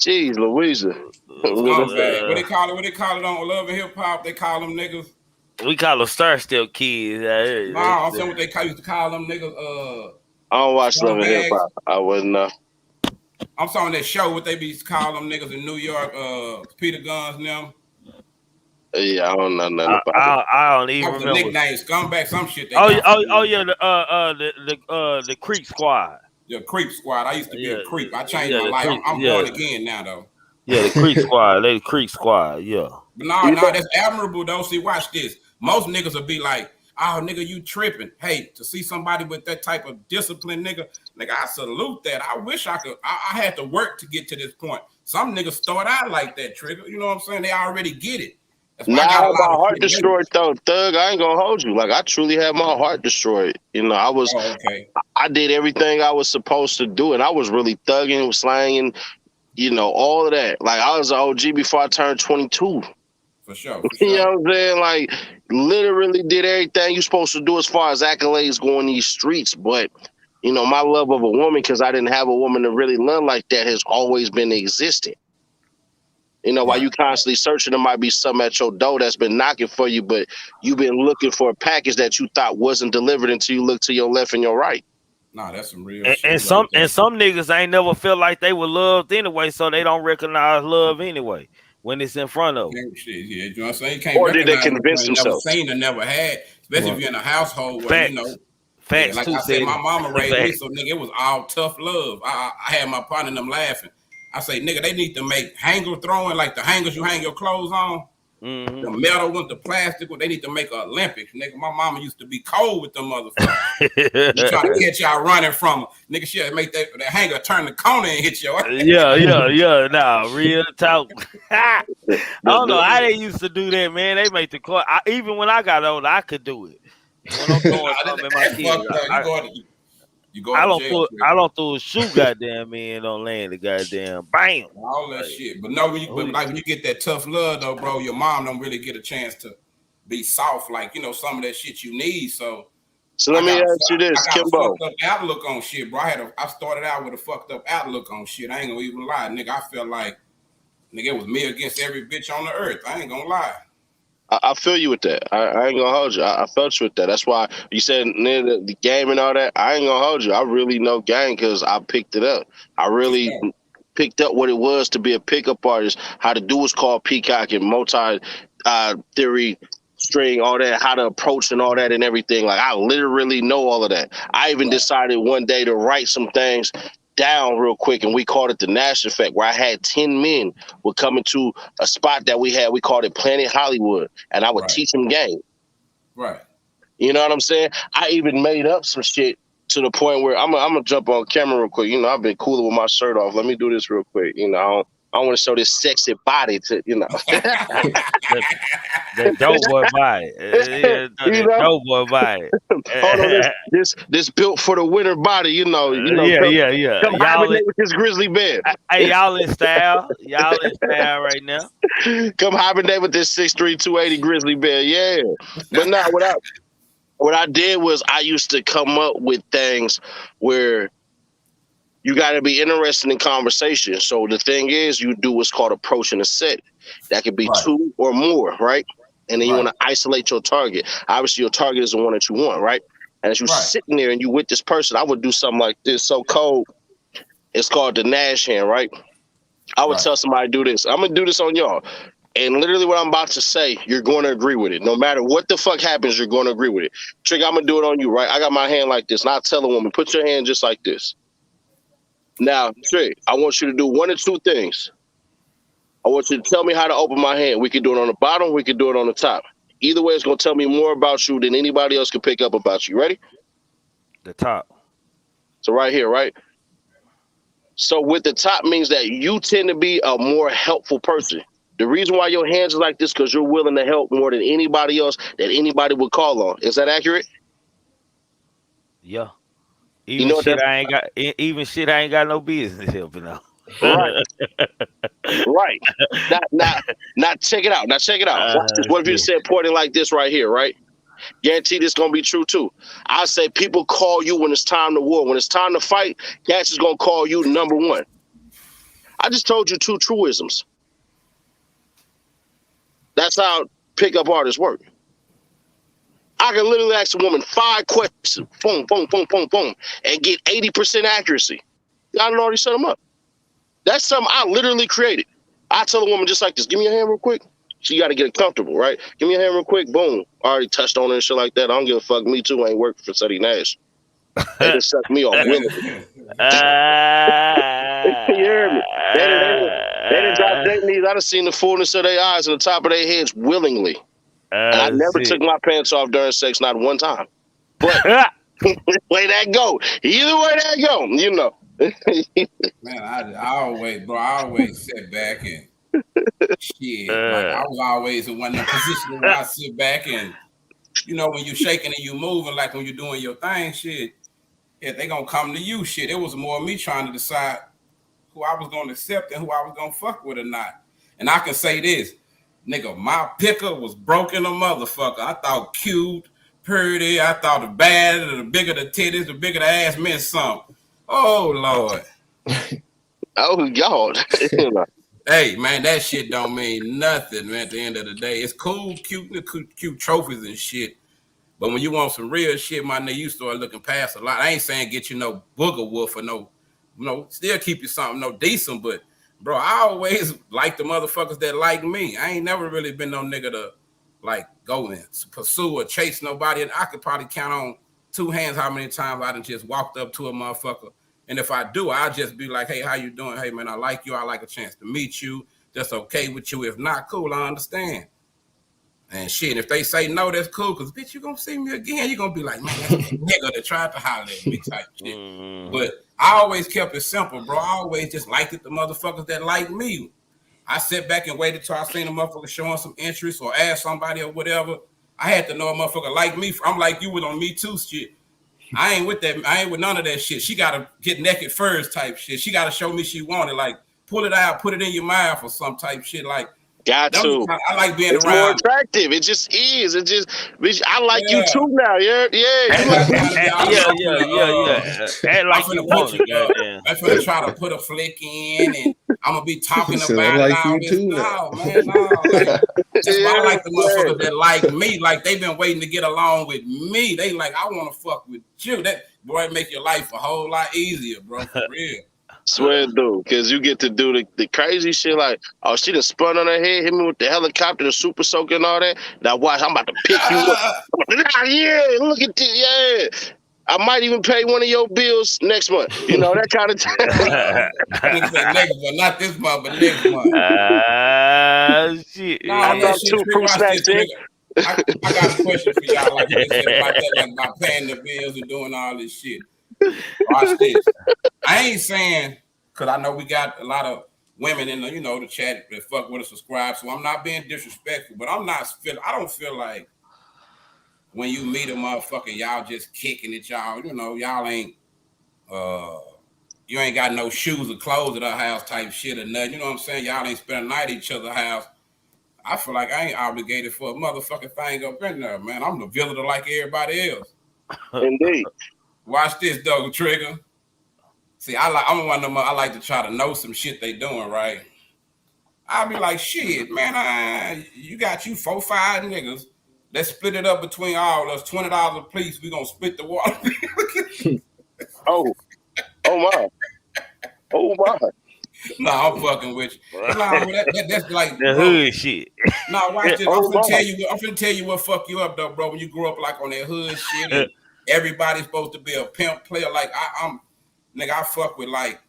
Jeez, Louisa. What they call it? What they call it on Love and Hip Hop? They call them niggas. We call them Star Still kids. No, I'm saying what they used to call them niggas. I don't watch Love and Hip Hop. I wouldn't know. I'm talking that show. What they be calling them niggas in New York? Peter Guns now. Yeah, I don't know nothing about I don't even remember. The nickname Scumbag, some shit. Yeah, the Creep Squad. The Creep Squad. I used to be a creep. I changed my life. I'm born again now, though. Yeah, the Creep Squad. They the Creep Squad. Yeah. But no, that's admirable, though. See, watch this. Most niggas will be like, "Oh, nigga, you tripping." Hey, to see somebody with that type of discipline, nigga, I salute that. I wish I could. I had to work to get to this point. Some niggas start out like that, Trigger. You know what I'm saying? They already get it. Nah, I had my heart destroyed though, Thug. I ain't gonna hold you. Like I truly had my heart destroyed. You know, I was. I did everything I was supposed to do, and I was really thugging, slanging, you know, all of that. Like I was an OG before I turned 22. For sure. You know what I'm saying? Like literally did everything you're supposed to do as far as accolades go in these streets. But you know, my love of a woman, because I didn't have a woman to really love like that, has always been existing. You know, while you constantly searching, there might be something at your door that's been knocking for you, but you've been looking for a package that you thought wasn't delivered until you look to your left and your right. Nah, that's some real shit. And some niggas ain't never felt like they were loved anyway, so they don't recognize love anyway when it's in front of them. Yeah, you know what I'm saying? You can't or did they convince themselves? Never seen or never had, especially if you're in a household where, you know. Facts like I said, my mama raised me, so nigga, it was all tough love. I had my partner and them laughing. I say, nigga, they need to make hanger throwing, like the hangers you hang your clothes on. Mm-hmm. The metal ones, the plastic ones, they need to make an Olympics. Nigga, my mama used to be cold with them motherfuckers. You try to catch y'all running from them. Nigga, she'll make that hanger turn the corner and hit your ass. Yeah. Nah, real talk. I don't know how they used to do that, man. They make the court. Even when I got older, I could do it. When I'm throwing something in my kids, I don't throw a shoe, goddamn man, don't land the goddamn bam. All that shit. But no, when you get that tough love though, bro, your mom don't really get a chance to be soft, like, you know, some of that shit you need. So let me ask you this, Kimbo. A fucked up outlook on shit, bro. I started out with a fucked up outlook on shit. I ain't gonna even lie, nigga. I felt like, nigga, it was me against every bitch on the earth. I ain't gonna lie. I feel you with that. I ain't gonna hold you. I felt you with that. That's why you said the game and all that. I ain't gonna hold you. I really know game because I picked it up. I really picked up what it was to be a pickup artist, how to do what's called peacock and multi theory string, all that, how to approach and all that and everything. Like I literally know all of that. I even decided one day to write some things down real quick, and we called it the Nash Effect, where I had 10 men would come into a spot that we had. We called it Planet Hollywood, and I would teach them game. Right. You know what I'm saying? I even made up some shit to the point where I'm gonna jump on camera real quick. You know, I've been cooler with my shirt off. Let me do this real quick. You know, I want to show this sexy body to, you know. The dope boy body. The dope boy body. Hold on, this built for the winter body, you know. Yeah. Come hibernate with this grizzly bear. Hey, y'all in style. Y'all in style right now. Come hibernate with this 6'3", 280 grizzly bear. Yeah. But now what I did was I used to come up with things where you got to be interested in conversation. So the thing is, you do what's called approaching a set. That could be two or more, right? And then you want to isolate your target. Obviously, your target is the one that you want, right? And as you're sitting there and you with this person, I would do something like this. So cold, it's called the Nash hand, right? I would tell somebody to do this. I'm going to do this on y'all. And literally what I'm about to say, you're going to agree with it. No matter what the fuck happens, you're going to agree with it. Trigger, I'm going to do it on you, right? I got my hand like this. And I tell a woman, put your hand just like this. Now, Trigger, I want you to do one or two things. I want you to tell me how to open my hand. We can do it on the bottom. We can do it on the top. Either way, it's going to tell me more about you than anybody else can pick up about you. Ready? The top. So right here, right? So with the top means that you tend to be a more helpful person. The reason why your hands are like this because you're willing to help more than anybody else that anybody would call on. Is that accurate? Yeah. Even shit I ain't got no business helping out. Right. Right. Now check it out. Watch this. What if you said pointing like this right here, right? Guarantee this gonna be true too. I say people call you when it's time to war. When it's time to fight, cats is gonna call you number one. I just told you two truisms. That's how pickup artists work. I can literally ask a woman 5 questions, boom, boom, boom, boom, boom, and get 80% accuracy. I done already set them up. That's something I literally created. I tell a woman just like this, give me your hand real quick. So you got to get it comfortable, right? Give me your hand real quick, boom. I already touched on it and shit like that. I don't give a fuck. Me too. I ain't working for Suddy Nash. They just suck me off willingly. You hear me? They didn't drop their knees. I done seen the fullness of their eyes and the top of their heads willingly. And I never took my pants off during sex, not one time. But way that go. Either way that go, you know. Man, I always sit back and shit. Like I was always in one of the positions where I sit back and, you know, when you're shaking and you moving, like when you're doing your thing, shit, yeah, they gonna come to you, shit. It was more me trying to decide who I was gonna accept and who I was gonna fuck with or not. And I can say this, nigga, my picker was broken a motherfucker. I thought cute, pretty, I thought the bad, the bigger the titties, the bigger the ass meant something. Oh, Lord. Oh, God. Hey, man, that shit don't mean nothing, man, at the end of the day. It's cool, cute trophies and shit. But when you want some real shit, my nigga, you start looking past a lot. I ain't saying get you no booger wolf or no, still keep you something, no decent. But, bro, I always like the motherfuckers that like me. I ain't never really been no nigga to, like, go and pursue or chase nobody. And I could probably count on 2 hands how many times I done just walked up to a motherfucker. And if I do, I'll just be like, hey, how you doing? Hey, man, I like you. I like a chance to meet you. That's okay with you. If not, cool, I understand. And shit, if they say no, that's cool. Because, bitch, you going to see me again. You're going to be like, man, that's that nigga that tried to holler at me type shit. But I always kept it simple, bro. I always just liked it, the motherfuckers that like me. I sat back and waited till I seen a motherfucker showing some interest or ask somebody or whatever. I had to know a motherfucker like me. I'm like you with on Me Too shit. I ain't with that. I ain't with none of that shit. She got to get naked first type shit. She got to show me she want it. Like, pull it out, put it in your mouth or some type shit. Like, got to. I like being it's around. More attractive. It just is. It just. Bitch, I like you too now. Yeah. Act like you want it, goddamn. I'm finna try to put a flick in, and I'm gonna be talking about I like it. you too No, man, no. Like, that's why I like the motherfuckers that like me. Like they've been waiting to get along with me. They like, I want to fuck with you. That boy make your life a whole lot easier, bro. For real. Swear do, because you get to do the crazy shit like, oh, she done spun on her head, hit me with the helicopter, the super soaker and all that. Now watch, I'm about to pick you up. Yeah, look at this, yeah. I might even pay one of your bills next month. You know, that kind of Next month, not this month, but next month. Shit. No, that shit, watch this, I got a question for y'all, like they said about that, like about paying the bills and doing all this shit. Watch this. I ain't saying, because I know we got a lot of women in the, you know, the chat that fuck with us, subscribe, so I'm not being disrespectful, but I don't feel like when you meet a motherfucker, y'all just kicking it, y'all, you know, y'all ain't, you ain't got no shoes or clothes at our house type shit or nothing, you know what I'm saying? Y'all ain't spend a night at each other's house. I feel like I ain't obligated for a motherfucking thing up in there, man. I'm the villain like everybody else. Indeed. Watch this, though, Trigger. See, I'm one of them. I like to try to know some shit they doing, right? I'll be like, shit, man. You got 4, 5 niggas. Let's split it up between all of us. $20 a piece. We gonna split the water. Oh my. Oh my. No, I'm fucking with you. Nah, that's like the hood shit. Nah, watch this. I'm finna tell you what fuck you up though, bro. When you grew up like on that hood shit, and everybody's supposed to be a pimp player. Like I fuck with like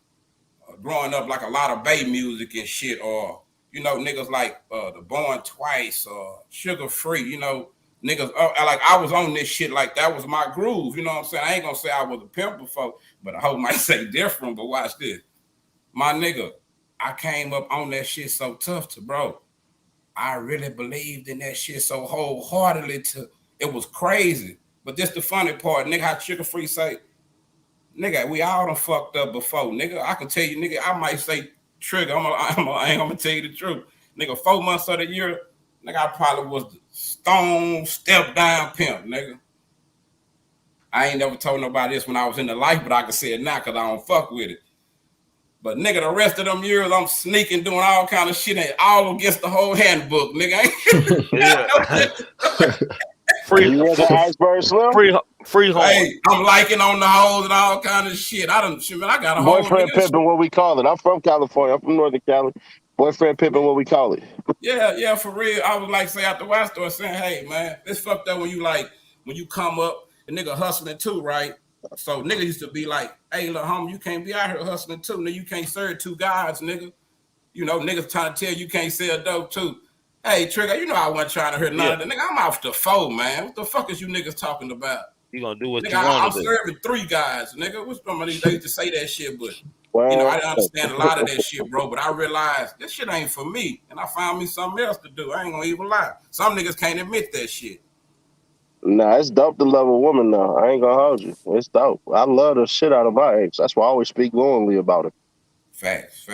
growing up like a lot of Bay music and shit, or you know niggas like the Born Twice or Sugar Free. You know niggas like I was on this shit like that was my groove. You know what I'm saying? I ain't gonna say I was a pimp before, but I hope might say different. But watch this. My nigga, I came up on that shit so tough bro. I really believed in that shit so wholeheartedly it was crazy. But this the funny part, nigga, how Sugar Free say, nigga, we all done fucked up before. Nigga, I can tell you, nigga, I might say Trigger, I ain't gonna tell you the truth. Nigga, 4 months of the year, nigga, I probably was the stone step down pimp, nigga. I ain't never told nobody this when I was in the life, but I can say it now because I don't fuck with it. But nigga, the rest of them years, I'm sneaking, doing all kind of shit, and all against the whole handbook, nigga. Free home. Hey, I'm liking on the hoes and all kind of shit. I got a whole boyfriend pimping, what we call it. I'm from California. I'm from Northern Cali. Boyfriend pimping, what we call it. Yeah, for real. I was like, say out the watch store saying, hey, man, it's fucked up when you come up, the nigga hustling too, right? So nigga used to be like, hey, little homie, you can't be out here hustling too. Nigga, you can't serve 2 guys, nigga. You know, niggas trying to tell you can't sell dope too. Hey, Trigger, you know I wasn't trying to hear none of that. Nigga, I'm off the 4, man. What the fuck is you niggas talking about? You gonna do what nigga, you want I'm to do. serving 3 guys, nigga. What's somebody they used to say that shit, but you know, I didn't understand a lot of that shit, bro. But I realized this shit ain't for me. And I found me something else to do. I ain't gonna even lie. Some niggas can't admit that shit. Nah, it's dope to love a woman now. I ain't gonna hold you. It's dope. I love the shit out of my ex. That's why I always speak glowingly about it. Facts.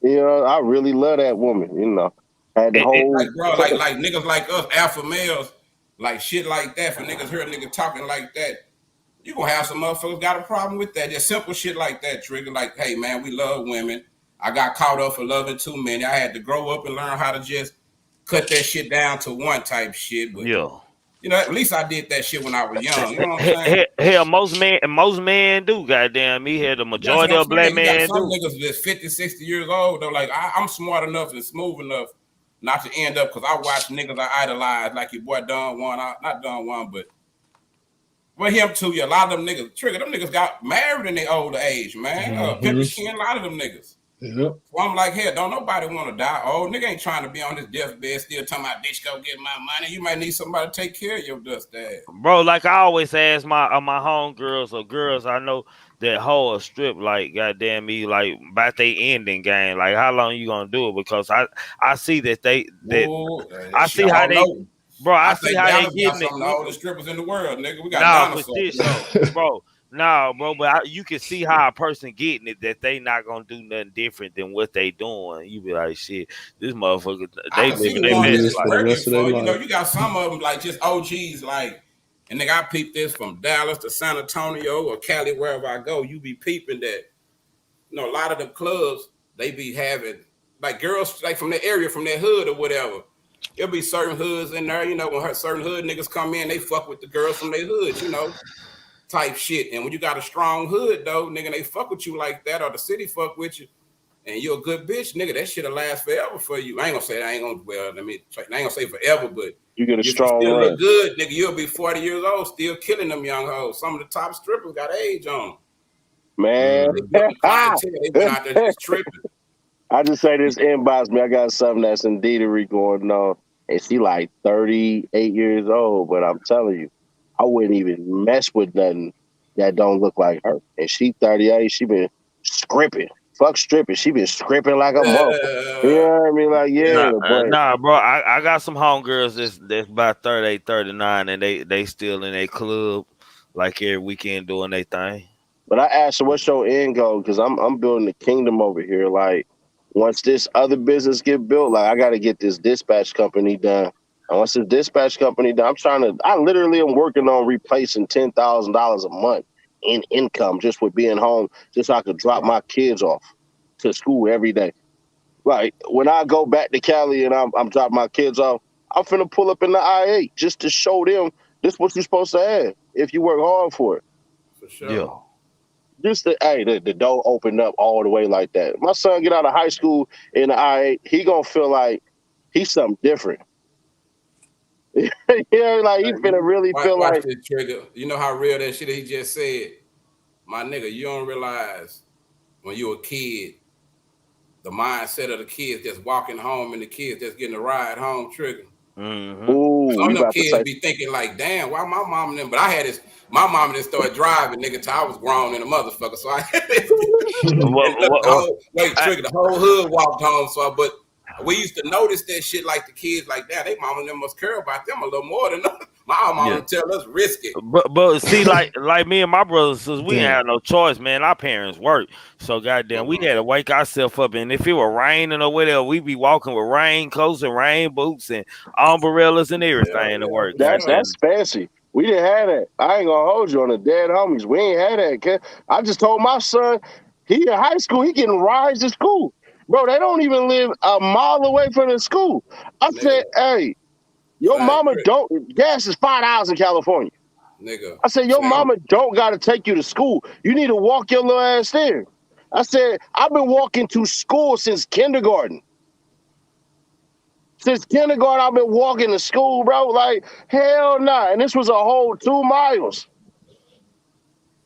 You know, I really love that woman, you know. Had the whole like, bro, like niggas like us, alpha males, like shit like that. For niggas hear a nigga talking like that, you gonna have some motherfuckers got a problem with that. Just simple shit like that, Trigger. Like, hey man, we love women. I got caught up for loving too many. I had to grow up and learn how to just cut that shit down to one type shit. But you know, at least I did that shit when I was young. You know what I'm saying? Hell, most men do. Goddamn, me here the majority of black men do. Some niggas that's 50, 60 years old. They're like, I'm smart enough and smooth enough not to end up because I watch niggas I idolize, like your boy Don Juan, not Don Juan, but him too. Yeah, a lot of them niggas, Trigger, them niggas got married in their older age, man. Pimp Ken, a lot of them niggas. Yep. So I'm like, hell, don't nobody want to die. Oh, nigga ain't trying to be on his deathbed still talking about, bitch, go get my money. You might need somebody to take care of your dust ass. Bro, like I always ask my homegirls or girls I know that hold a strip, like goddamn me, like about they ending game. Like how long you gonna do it? Because I see that I see how they know. Bro, I see how they getting it. Some of the oldest strippers in the world, nigga. We got dinosaurs. Bro. No, bro, but you can see how a person getting it that they not gonna do nothing different than what they doing. You be like, shit, this motherfucker, they living their best life. You know, you got some of them like just OGs, like, and nigga, I peep this from Dallas to San Antonio or Cali, wherever I go. You be peeping that, you know, a lot of the clubs they be having like girls like from the area, from their hood or whatever. There'll be certain hoods in there, you know, when certain hood niggas come in, they fuck with the girls from their hood, you know. type shit. And when you got a strong hood though, nigga, they fuck with you like that, or the city fuck with you, and you're a good bitch, nigga, that shit'll last forever for you. I ain't gonna say I ain't gonna say forever, but You get a if you strong still run. look good, nigga, you'll be 40 years old, still killing them young hoes. Some of the top strippers got age on them. Man. They clientele, they went out there just tripping. I just say this inbox me. I got something that's Indentity going on, and she like 38 years old. But I'm telling you, I wouldn't even mess with nothing that don't look like her. And she 38. She been scripting. Fuck stripping. She been scripting like a motherfucker. You know what I mean? Like, yeah, Nah, bro. I got some homegirls that's about 38, 39, and they still in a club like every weekend doing their thing. But I asked her, what's your end goal? Because I'm building a kingdom over here. Like, once this other business get built, like I got to get this dispatch company done. And once this dispatch company done, I literally am working on replacing $10,000 a month in income just with being home, just so I could drop my kids off to school every day. Like, when I go back to Cali and I'm dropping my kids off, I'm finna pull up in the I-8 just to show them this is what you're supposed to have if you work hard for it. For sure. Yeah. Just the door opened up all the way like that. My son get out of high school in the I-8, he gonna feel like he's something different. Yeah, like he finna really feel like this trigger. You know how real that shit he just said. My nigga, you don't realize when you a kid, the mindset of the kids that's walking home and the kids that's getting a ride home, trigger. Mm-hmm. Ooh, some of them kids be thinking like, damn, why my mom and them? But I had this, my mom didn't start driving, nigga, till I was grown in a motherfucker. So I trigger, the whole hood walked home. But we used to notice that shit like the kids like that. They mom and them must care about them a little more than us. My mom would tell us risk it. But see, like me and my brothers, we didn't have no choice, man. Our parents worked, so goddamn, we had to wake ourselves up. And if it were raining or whatever, we'd be walking with raincoats and rain boots and umbrellas and everything to work. That's fancy. We didn't have that. I ain't gonna hold you on the dead homies. We ain't had that. Kid. I just told my son, he in high school, he getting rides to school. Bro, they don't even live a mile away from the school. I said, hey, your mama don't, gas is $5 in California. Nigga. I said, your mama don't got to take you to school. You need to walk your little ass there. I said, I've been walking to school since kindergarten. Since kindergarten, I've been walking to school, bro. Like, hell nah. And this was a whole 2 miles.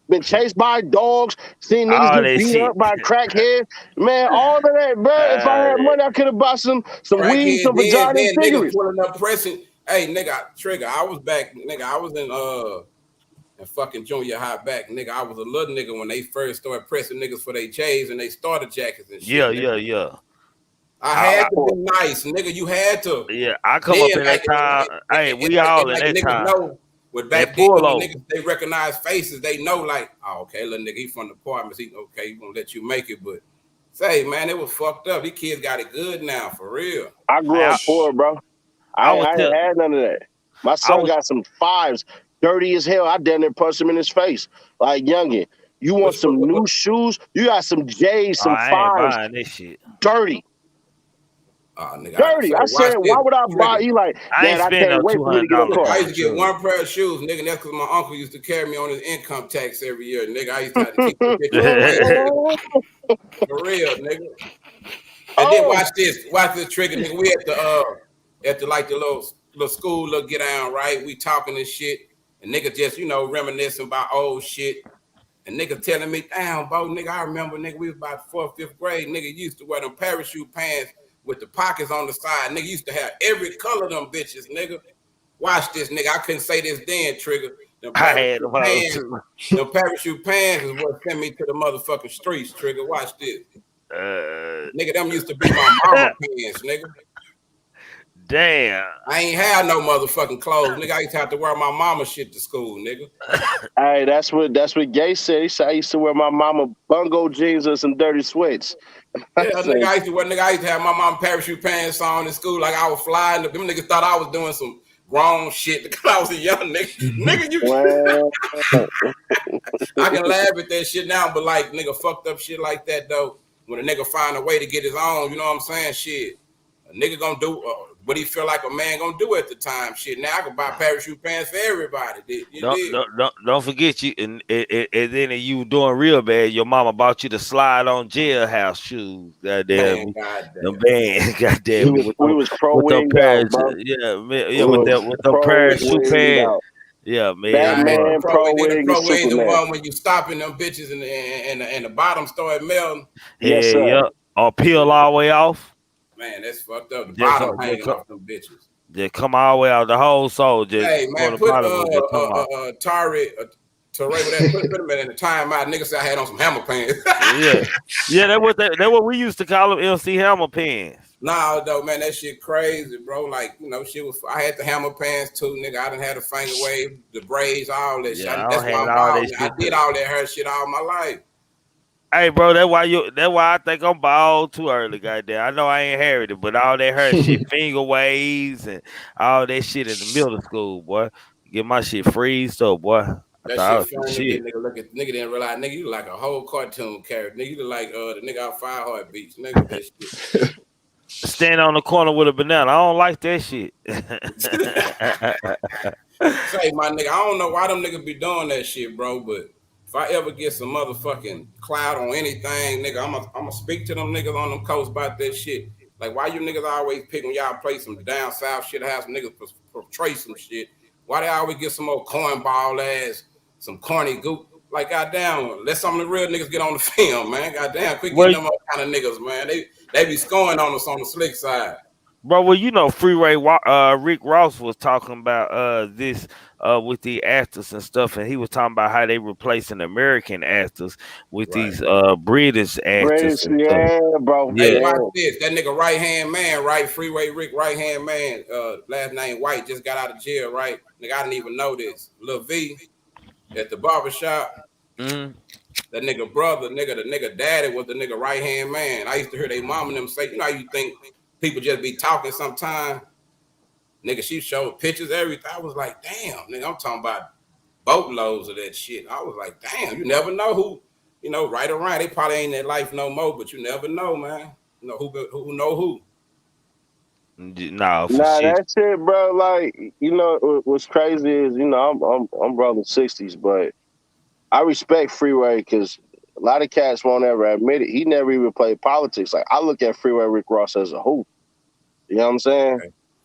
Been chased by dogs, seen niggas get beat up by crackheads. Man, all of that, bro. If I had money, I could have bought some weed, some vagina and cigarettes. Nigga pulling up pressing. Hey, nigga, trigger. I was back, nigga. I was in fucking junior high back, nigga. I was a little nigga when they first started pressing niggas for their J's and they starter jackets and shit. Yeah. I had to be nice, nigga. You had to. Yeah, I come up in that time. Hey, we all in that time. Know, but back then, when the niggas, they recognize faces, they know like, oh, okay, little nigga, he from the apartments. He gonna let you make it. But say, man, it was fucked up. These kids got it good now, for real. I grew up poor, bro. I ain't had none of that. My son got some 5s, dirty as hell. I damn near punched him in his face. Like, youngin', you want some new shoes? You got some J's, some 5s. I ain't buying this shit. Dirty. Nigga, dirty. I said, why would I buy? He like, Dad, I can't wait for me to get a car. I used to get one pair of shoes, nigga. And that's because my uncle used to carry me on his income tax every year, nigga. I used to have to keep the for real, nigga. And then watch this trigger, nigga. We at the like the little school, little get down, right? We talking and shit, and nigga just reminiscing about old shit. And nigga telling me, damn, bro, nigga, I remember, nigga, we was about 4th, 5th grade. Nigga used to wear them parachute pants with the pockets on the side. Nigga used to have every color of them bitches, nigga. Watch this, nigga. I couldn't say this then, trigger. Them parachute pants is what sent me to the motherfucking streets, trigger. Watch this. Nigga, them used to be my mama pants, nigga. Damn. I ain't had no motherfucking clothes, nigga. I used to have to wear my mama shit to school, nigga. Hey, that's what Gay said. He said I used to wear my mama bungo jeans and some dirty sweats. Yeah, nigga, I used to have my mom parachute pants on in school like I was flying. Them niggas thought I was doing some grown shit because I was a young nigga. Nigga, I can laugh at that shit now, but like nigga fucked up shit like that though. When a nigga find a way to get his own, you know what I'm saying? Shit, a nigga gonna what he feel like a man gonna do at the time. Shit, now I can buy parachute pants for everybody. Don't forget you, and then you were doing real bad. Your mama bought you the slide on jailhouse shoes. Goddamn, Man, goddamn. Man, goddamn, we was pro with them winged out, parachute, bro. with them parachute pants. Yeah, man. Batman, pro wing, and the Superman. one when you stopping them bitches and the bottom start melting. Yes, sir. Yeah, or peel all the way off. Man, that's fucked up. The bottom hanging off them bitches. They come all the way out the whole soul. Just hey man, put Tari put him in the timeout. Nigga said I had on some hammer pants. yeah, that what we used to call them, MC Hammer pants. Nah, though, man, that shit crazy, bro. Like, shit was. I had the hammer pants too, nigga. I done had a finger wave, the braids, all that shit. That's why I did all that hair shit all my life. Hey, bro, that's why I think I'm bald too early, goddamn. I know I ain't inherited, but all that hair shit, finger waves and all that shit in the middle school, boy. Get my shit freezed up, boy. That shit funny. Nigga didn't realize, nigga, you look like a whole cartoon character. Nigga, you look like the nigga out 5 Heartbeats. Nigga, that shit. Stand on the corner with a banana. I don't like that shit. Say, my nigga, I don't know why them niggas be doing that shit, bro, but if I ever get some motherfucking clout on anything, nigga, I'm gonna speak to them niggas on them coast about that shit. Like, why you niggas always pick when y'all play some down south shit, have some niggas portray some shit? Why they always get some old cornball ass, some corny goop? Like, goddamn, let some of the real niggas get on the film, man. Goddamn, quit getting them kind of niggas, man. They be scoring on us on the slick side. Bro, well, Freeway Rick Ross was talking about this with the actors and stuff, and he was talking about how they replacing American actors with these British actors. Yeah, bro. Hey, watch this. That nigga right hand man, right? Freeway Rick right hand man, last name White, just got out of jail, right? Nigga, I didn't even know this. Lil V at the barbershop. Mm-hmm. That nigga brother, the nigga daddy was the nigga right hand man. I used to hear they mom and them say, you know how you think people just be talking sometime? Nigga, she showed pictures, everything. I was like, damn, nigga, I'm talking about boatloads of that shit. I was like, damn, you never know who, right or wrong. They probably ain't in their life no more, but you never know, man. You know who know who. Nah, that's it, bro. Like, what's crazy is, I'm brother 60s, but I respect Freeway because a lot of cats won't ever admit it. He never even played politics. Like, I look at Freeway Rick Ross as a hoop. You know what I'm saying?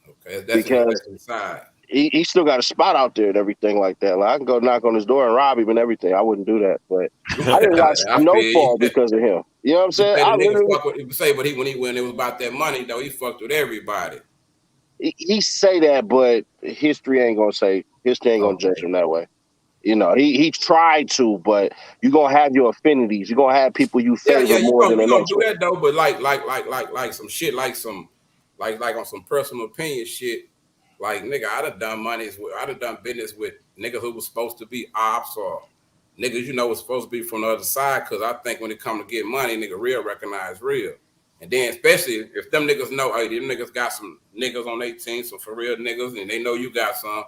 Okay. That's because inside. He still got a spot out there and everything like that. Like, I can go knock on his door and rob him and everything. I wouldn't do that, but I didn't got Snowfall because of him. You know what I'm saying? When it was about that money, though, he fucked with everybody. He say that, but history ain't gonna judge him that way. He tried to, but you're gonna have your affinities. You're gonna have people you favor more than the next. You gonna do that though, but like some shit, like on some personal opinion shit. Like, nigga, I done business with niggas who was supposed to be ops or niggas was supposed to be from the other side. Cause I think when it come to get money, nigga, real recognize real. And then especially if them niggas know, hey, them niggas got some niggas on their team, some for real niggas, and they know you got some.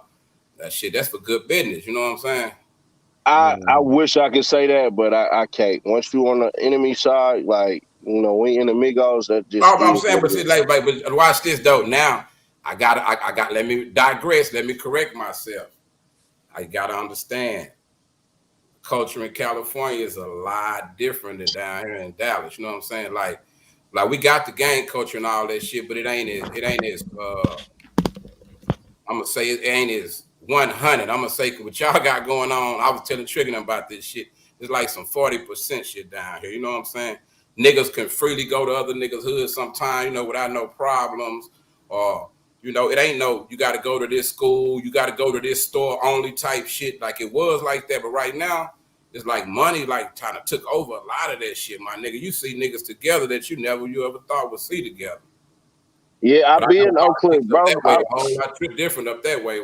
That shit, that's for good business. You know what I'm saying? I wish I could say that, but I can't. Once you on the enemy side, like, we in amigos, that just. I'm saying, but watch this though. Now I got. Let me digress. Let me correct myself. I gotta understand. Culture in California is a lot different than down here in Dallas. You know what I'm saying? Like we got the gang culture and all that shit, but it ain't as. I'm gonna say it ain't as 100. I'm gonna say what y'all got going on. I was telling Triggaman about this shit. It's like some 40% shit down here. You know what I'm saying? Niggas can freely go to other niggas' hoods sometime, without no problems. Or, it ain't no, you got to go to this school, you got to go to this store only type shit. Like it was like that. But right now, it's like money like kind of took over a lot of that shit, my nigga. You see niggas together that you ever thought would see together. Yeah, I be in Oak Cliff, bro. A whole lot different up that way.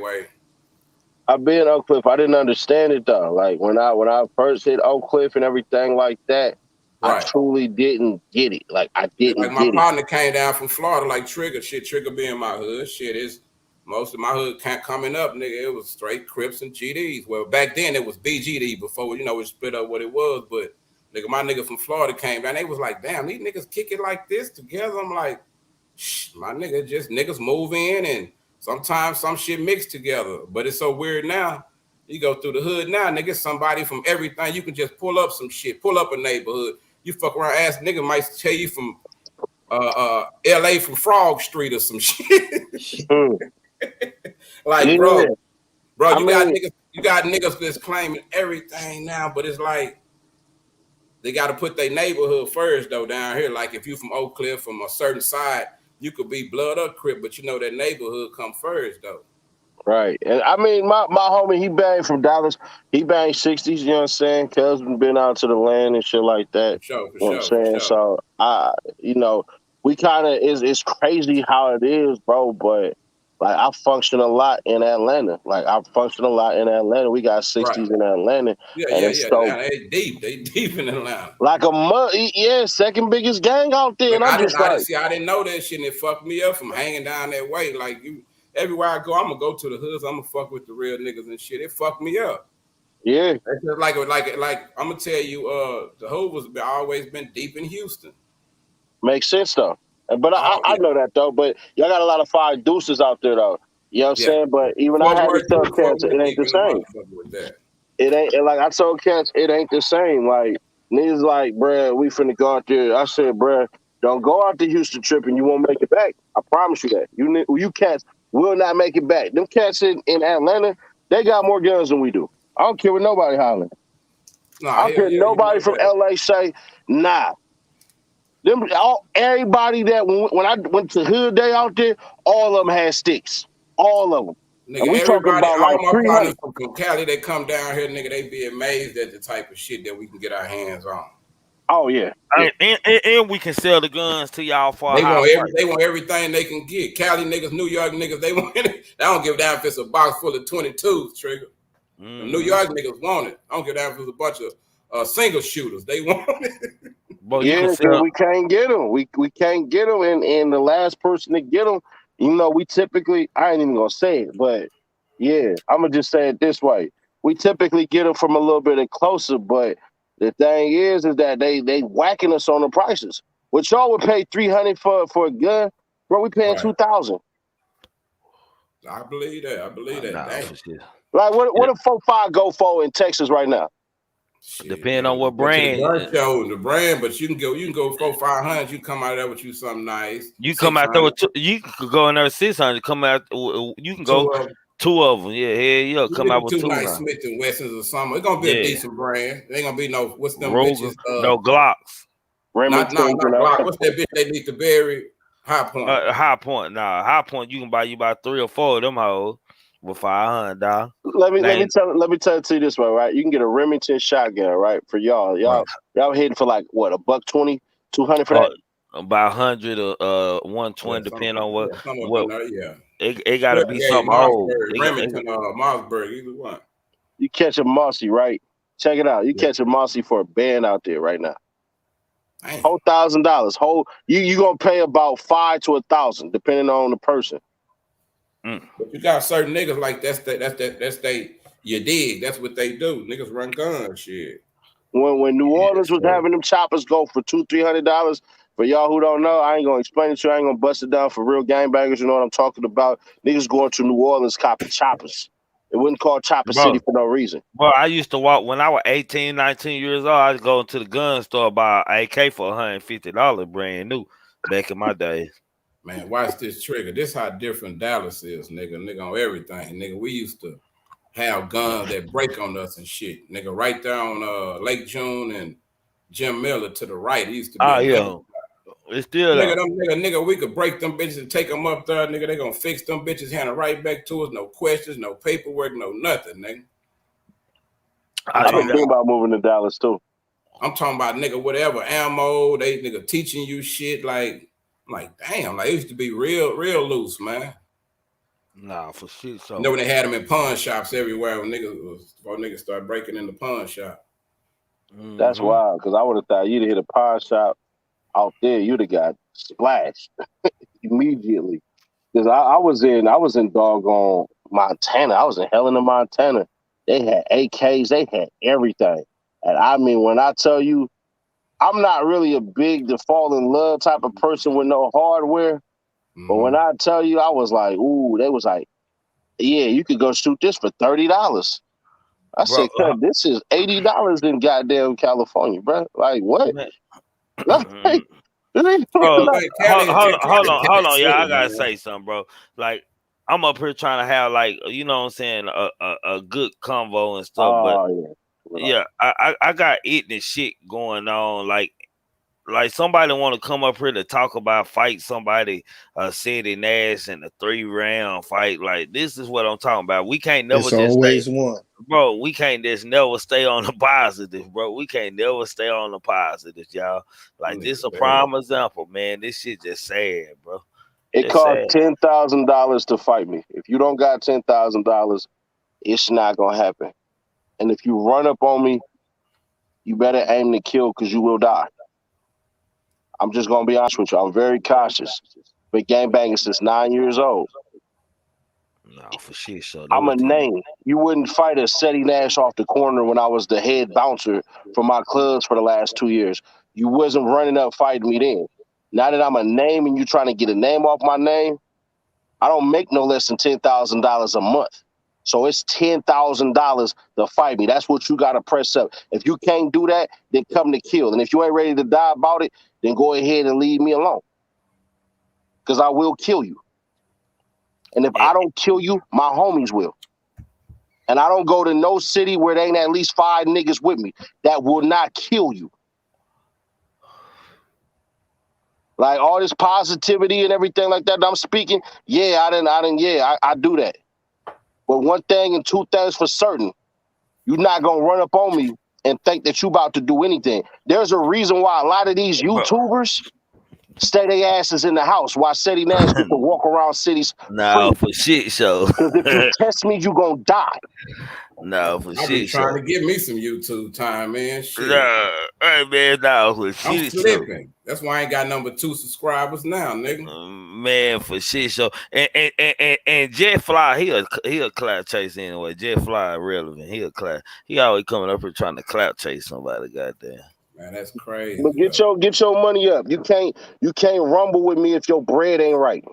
I've been in Oak Cliff. I didn't understand it though. Like when I first hit Oak Cliff and everything like that, right. I truly didn't get it. Like I didn't. Like my partner came down from Florida, like Trigger. Shit, Trigger being my hood. Shit is most of my hood coming up, nigga. It was straight Crips and GDs. Well, back then it was BGD before it split up what it was. But nigga, my nigga from Florida came down. They was like, damn, these niggas kick it like this together. I'm like, My nigga, just niggas move in and sometimes some shit mixed together. But it's so weird now. You go through the hood now, nigga, somebody from everything. You can just pull up some shit, pull up a neighborhood. You fuck around, ass nigga might tell you from LA from Frog Street or some shit. Like, Yeah. bro, I you got niggas that's claiming everything now, but it's like they got to put their neighborhood first though down here. Like if you from Oak Cliff, from a certain side, you could be blood or Crip, but you know that neighborhood come first though. Right. And I mean, my homie, he banged from Dallas. He banged 60s, you know what I'm saying? Cousin been out to the land and shit like that. For sure, You know what I'm saying? sure. So, you know, we kind of, it's crazy how it is, bro, but like I function a lot in Atlanta. We got 60s in Atlanta. Yeah. So, Now, they deep in Atlanta. like second biggest gang out there. But And I didn't know that shit and it fucked me up from hanging down that way. Like everywhere I go, I'm gonna go to the hoods. I'm gonna fuck with the real niggas and shit. It fucked me up. Yeah. It's just like I'm gonna tell you, the Hoovers always been deep in Houston. Makes sense though. But I know that though. But y'all got a lot of fire deuces out there though. You know what I'm saying? But even I had to tell cats it ain't the same. It ain't, like I told cats, it ain't the same. Like niggas like, bruh, we finna go out there. I said, bruh, don't go out the Houston trip and you won't make it back. I promise you that. You cats will not make it back. Them cats in Atlanta, they got more guns than we do. I don't care what nobody hollering. I don't care nobody from LA say, nah. Everybody that when I went to hood day out there, all of them had sticks. All of them. Nigga, and we talking about like all my 300. partners from Cali, they come down here, nigga, they be amazed at the type of shit that we can get our hands on. Oh yeah. And we can sell the guns to y'all for they want everything they can get. Cali niggas, New York niggas, they want it. I don't give a damn if it's a box full of 22s, Trigger. New York niggas want it. I don't give a damn if it's a bunch of single shooters. They want it. But yeah, we can't get them. We can't get them, and the last person to get them, you know, we typically, I ain't even gonna say it, but yeah, I'm gonna just say it this way: we typically get them from a little bit closer. But the thing is that they whacking us on the prices. What y'all would pay $300 for a gun, bro? We paying $2,000. I believe that. Like what a 4.5 go for in Texas right now? Shit, depending on what brand. The brand, but you can go 400-500. You come out of there with you something nice. You come out there with you could go in there 600. Come out, you can go two of them. Yeah. Come out with two nice Smith and Wessons or something. It's gonna be a decent brand. There ain't gonna be no what's them Rover, bitches? No Glocks. Not Glock. What's that bitch they need to bury? High Point. High Point. Nah, High Point. You can buy about 3 or 4 of them hoes with $500. Let me tell it to you this way, right? You can get a Remington shotgun, right? For y'all hitting for like what, $120, $200 for that? About 100 or 120, depending on what. Yeah. It gotta be something old. Remington, Mossberg, either one. You catch a Mossy, right? Check it out. You catch a Mossy for a band out there right now. Whole $1,000. You gonna pay about $500 to $1,000, depending on the person. But you got certain niggas like that's you dig. That's what they do. Niggas run guns, shit. When New Orleans was having them choppers go for $200-300, for y'all who don't know, I ain't gonna explain it to you. I ain't gonna bust it down for real gangbangers. You know what I'm talking about? Niggas going to New Orleans copping choppers. It wasn't called Chopper City for no reason. Well, I used to walk when I was 18, 19 years old. I was going to the gun store buy an AK for $150 brand new back in my days. Man, watch this, Trigger. This how different Dallas is, nigga. Nigga on everything. Nigga, we used to have guns that break on us and shit. Nigga, right there on Lake June and Jim Miller to the right. It used to be it's still nigga, we could break them bitches and take them up there, nigga. They gonna fix them bitches, hand it right back to us. No questions, no paperwork, no nothing, nigga. I've been thinking about moving to Dallas too. I'm talking about, nigga, whatever ammo, they nigga teaching you shit like damn, like it used to be real loose, man. Nah, for shit. So you know when they had them in pawn shops everywhere when niggas started breaking in the pawn shop. That's wild, because I would have thought you'd have hit a pawn shop out there, you'd have got splashed immediately. Because I was in doggone Montana. I was in Helena, Montana. They had AKs, they had everything. And I mean, when I tell you, I'm not really a big to fall in love type of person with no hardware, But when I tell you, I was like, ooh, they was like, yeah, you could go shoot this for $30. I said, this is $80 in goddamn California, bro. Like what? Like, Bro, Like Cali is just like hold on, yeah, I Tennessee, gotta man. say something, bro. Like, I'm up here trying to have like, you know what I'm saying, a good convo and stuff, but yeah, I got eating shit going on, like somebody want to come up here to talk about fight somebody, City Nash in a 3-round fight. Like, this is what I'm talking about. We can't never It's just always stay, one. bro. We can't just never stay on the positive, bro. We can't never stay on the positive, y'all. Like, this a prime example, man. This shit just sad, bro. it costs $10,000 to fight me. If you don't got $10,000, it's not gonna happen. And if you run up on me, you better aim to kill because you will die. I'm just gonna be honest with you. I'm very cautious. Been gangbanging since 9 years old. No, for shit, so I'm a name. You wouldn't fight a Seti Nash off the corner when I was the head bouncer for my clubs for the last 2 years. You wasn't running up fighting me then. Now that I'm a name and you trying to get a name off my name, I don't make no less than $10,000 a month. So it's $10,000 to fight me. That's what you got to press up. If you can't do that, then come to kill. And if you ain't ready to die about it, then go ahead and leave me alone. Because I will kill you. And if I don't kill you, my homies will. And I don't go to no city where there ain't at least 5 niggas with me that will not kill you. Like all this positivity and everything like that I'm speaking, yeah, I do that. But one thing and two things for certain, you're not gonna run up on me and think that you about to do anything. There's a reason why a lot of these YouTubers stay their asses in the house while Seti Nash get to walk around cities free. For shit show. Because if you test me, you gonna die. No, for I be shit trying show. to get me some YouTube time, man. Shit. Hey man, no, for shit I'm slipping. That's why I ain't got number 2 subscribers now, nigga. Man, for shit show. And Jet Fly, he a clout chase anyway. Jet Fly irrelevant. He always coming up here trying to clout chase somebody. Goddamn. Man, that's crazy. But get your money up. You can't rumble with me if your bread ain't right.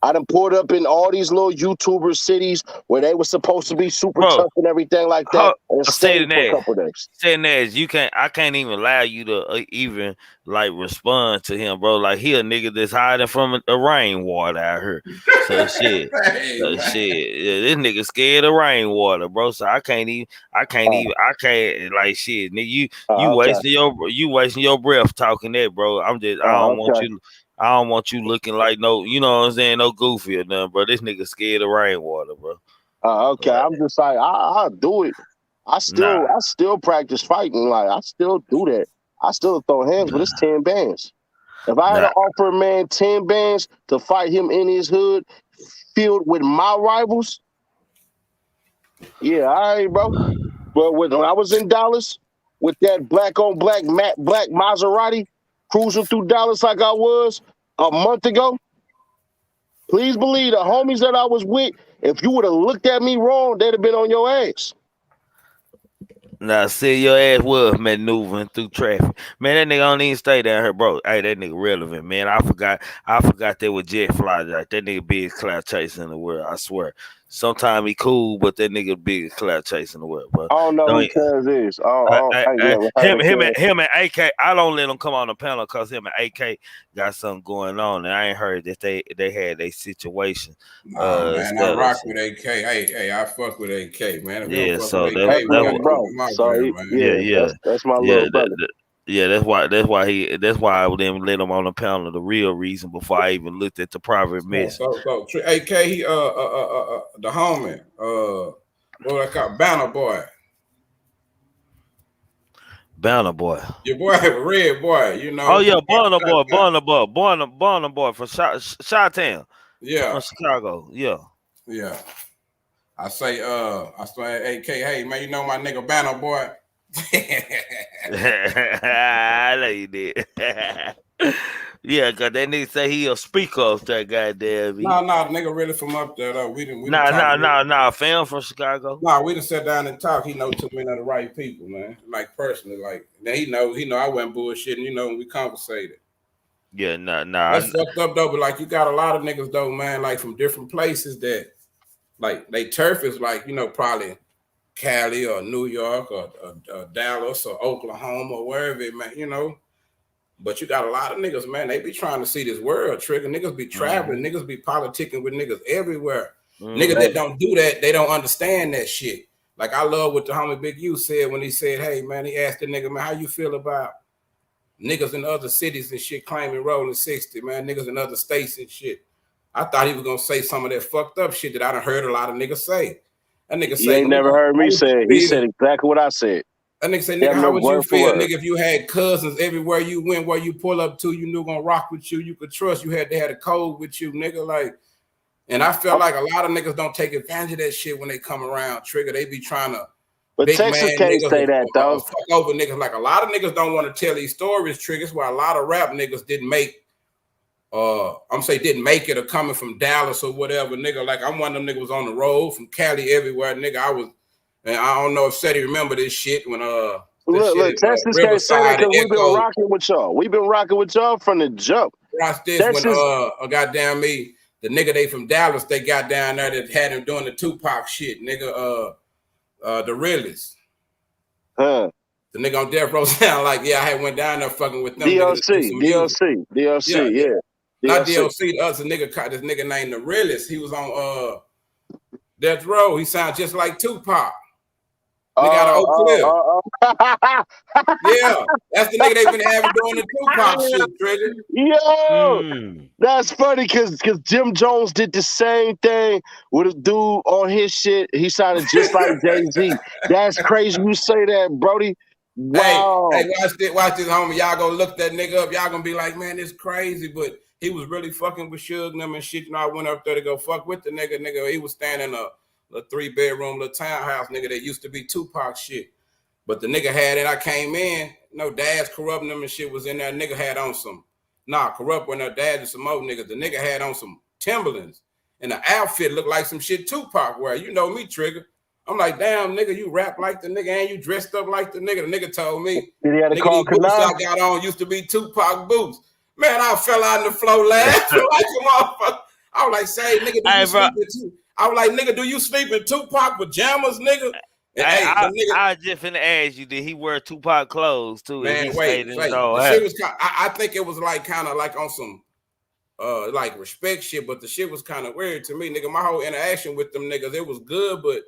I done pulled up in all these little YouTuber cities where they were supposed to be super tough and everything like that, and stayed for a couple days. Saying that I can't even allow you to even like respond to him, bro. Like he a nigga that's hiding from the rainwater out here. So shit, yeah, this nigga scared of rainwater, bro. So I can't like shit, nigga. You wasting your breath talking that, bro. I don't want you looking like no, you know what I'm saying, no goofy or nothing, bro. This nigga scared of rainwater, bro. Okay, I'm just like, I'll do it. I still practice fighting. Like, I still do that. I still throw hands, but it's 10 bands. If I had to offer a man 10 bands to fight him in his hood, filled with my rivals, yeah, all right, bro. But when I was in Dallas with that black on black Maserati, cruising through Dallas like I was a month ago, please believe the homies that I was with, if you would have looked at me wrong, they'd have been on your ass. Now, see, your ass was maneuvering through traffic. Man, that nigga don't even stay down here, bro. Hey, that nigga relevant, man. I forgot that was Jet Fly. Like, that nigga biggest cloud chase in the world, I swear. Sometimes he cool, but that nigga biggest cloud chase in the world, bro. I don't know who Cuz is. Him and AK, I don't let him come on the panel because him and AK got something going on, and I ain't heard that they had a situation. Man, I rock with AK. Hey, I fuck with AK, man. If yeah, so that's my little brother. That's why I didn't let him on the panel. The real reason before I even looked at the private message. So AK, he the homie, what I call Banner Boy. Banner Boy. Your boy, Red Boy, you know. Oh yeah, Banner Boy from Chi-Town. Yeah, from Chicago. Yeah. I say AK, hey man, you know my nigga Banner Boy. I know you did. Yeah, cause that nigga say he'll speak off that goddamn. No, nigga really from up there though. We didn't. Fam from Chicago. No, we done sat down and talk. He know too many of the right people, man. Like personally, like now he know I wasn't bullshitting. You know, we conversated. Yeah, nah. That's fucked up though. But like, you got a lot of niggas though, man, like from different places that, like, they turf is like, you know, probably Cali or New York or Dallas or Oklahoma or wherever it may, you know. But you got a lot of niggas, man. They be trying to see this world, Trigger. Niggas be traveling. Niggas be politicking with niggas everywhere. Niggas that don't do that, they don't understand that shit. Like, I love what the homie Big U said when he said, hey, man, he asked the nigga, man, how you feel about niggas in other cities and shit claiming rolling 60, man, niggas in other states and shit. I thought he was going to say some of that fucked up shit that I done heard a lot of niggas say. That nigga say, you ain't never heard me say it. He said exactly what I said. That nigga say, nigga, how would you feel, nigga, if you had cousins everywhere you went, where you pull up to, you knew gonna rock with you, you could trust, you had to have a code with you, nigga, like. And I felt like a lot of niggas don't take advantage of that shit when they come around, Trigger. They be trying to. But Texas can't say that, though. Fuck over niggas. Like, a lot of niggas don't want to tell these stories, Triggers, where a lot of rap niggas didn't make. Didn't make it or coming from Dallas or whatever, nigga. Like, I'm one of them niggas was on the road from Cali everywhere, nigga. And I don't know if Seti remember this shit when look, Texas can't say that because we've been rocking with y'all. We've been rocking with y'all from the jump. Watch this. Texas, when goddamn me, the nigga they from Dallas, they got down there that had him doing the Tupac shit, nigga. The realest. The nigga on death row sound like, yeah, I had went down there fucking with them. DLC, yeah. Not DLC, the other nigga, this nigga named the realest. He was on death row. He sounds just like Tupac. Nigga got an Oak Cliff. Yeah, that's the nigga they been having doing the Tupac shit, Trigger. Yo, that's funny because Jim Jones did the same thing with a dude on his shit. He sounded just like Jay-Z. That's crazy you say that, Brody. Wow. Hey, watch this, homie. Y'all gonna look that nigga up. Y'all gonna be like, man, it's crazy, but he was really fucking with Suge and them and shit. You know, I went up there to go fuck with the nigga. Nigga, he was standing up. A 3-bedroom little townhouse, nigga, that used to be Tupac shit. But the nigga had it, I came in, dads corrupting them and shit was in there. Nigga had on some, corrupt when their dads and some old niggas. The nigga had on some Timberlands. And the outfit looked like some shit Tupac wear. You know me, Trigger. I'm like, damn, nigga, you rap like the nigga and you dressed up like the nigga. The nigga told me, nigga, these boots I got on used to be Tupac boots. Man, I fell out on the floor laughing like a motherfucker. I was like, say, nigga, do you sleep with you? I was like, nigga, do you sleep in Tupac pajamas, nigga? I just finna ask you, did he wear Tupac clothes too? Man, wait. The shit was I think it was like kind of like on some like respect shit, but the shit was kind of weird to me, nigga. My whole interaction with them niggas, it was good, but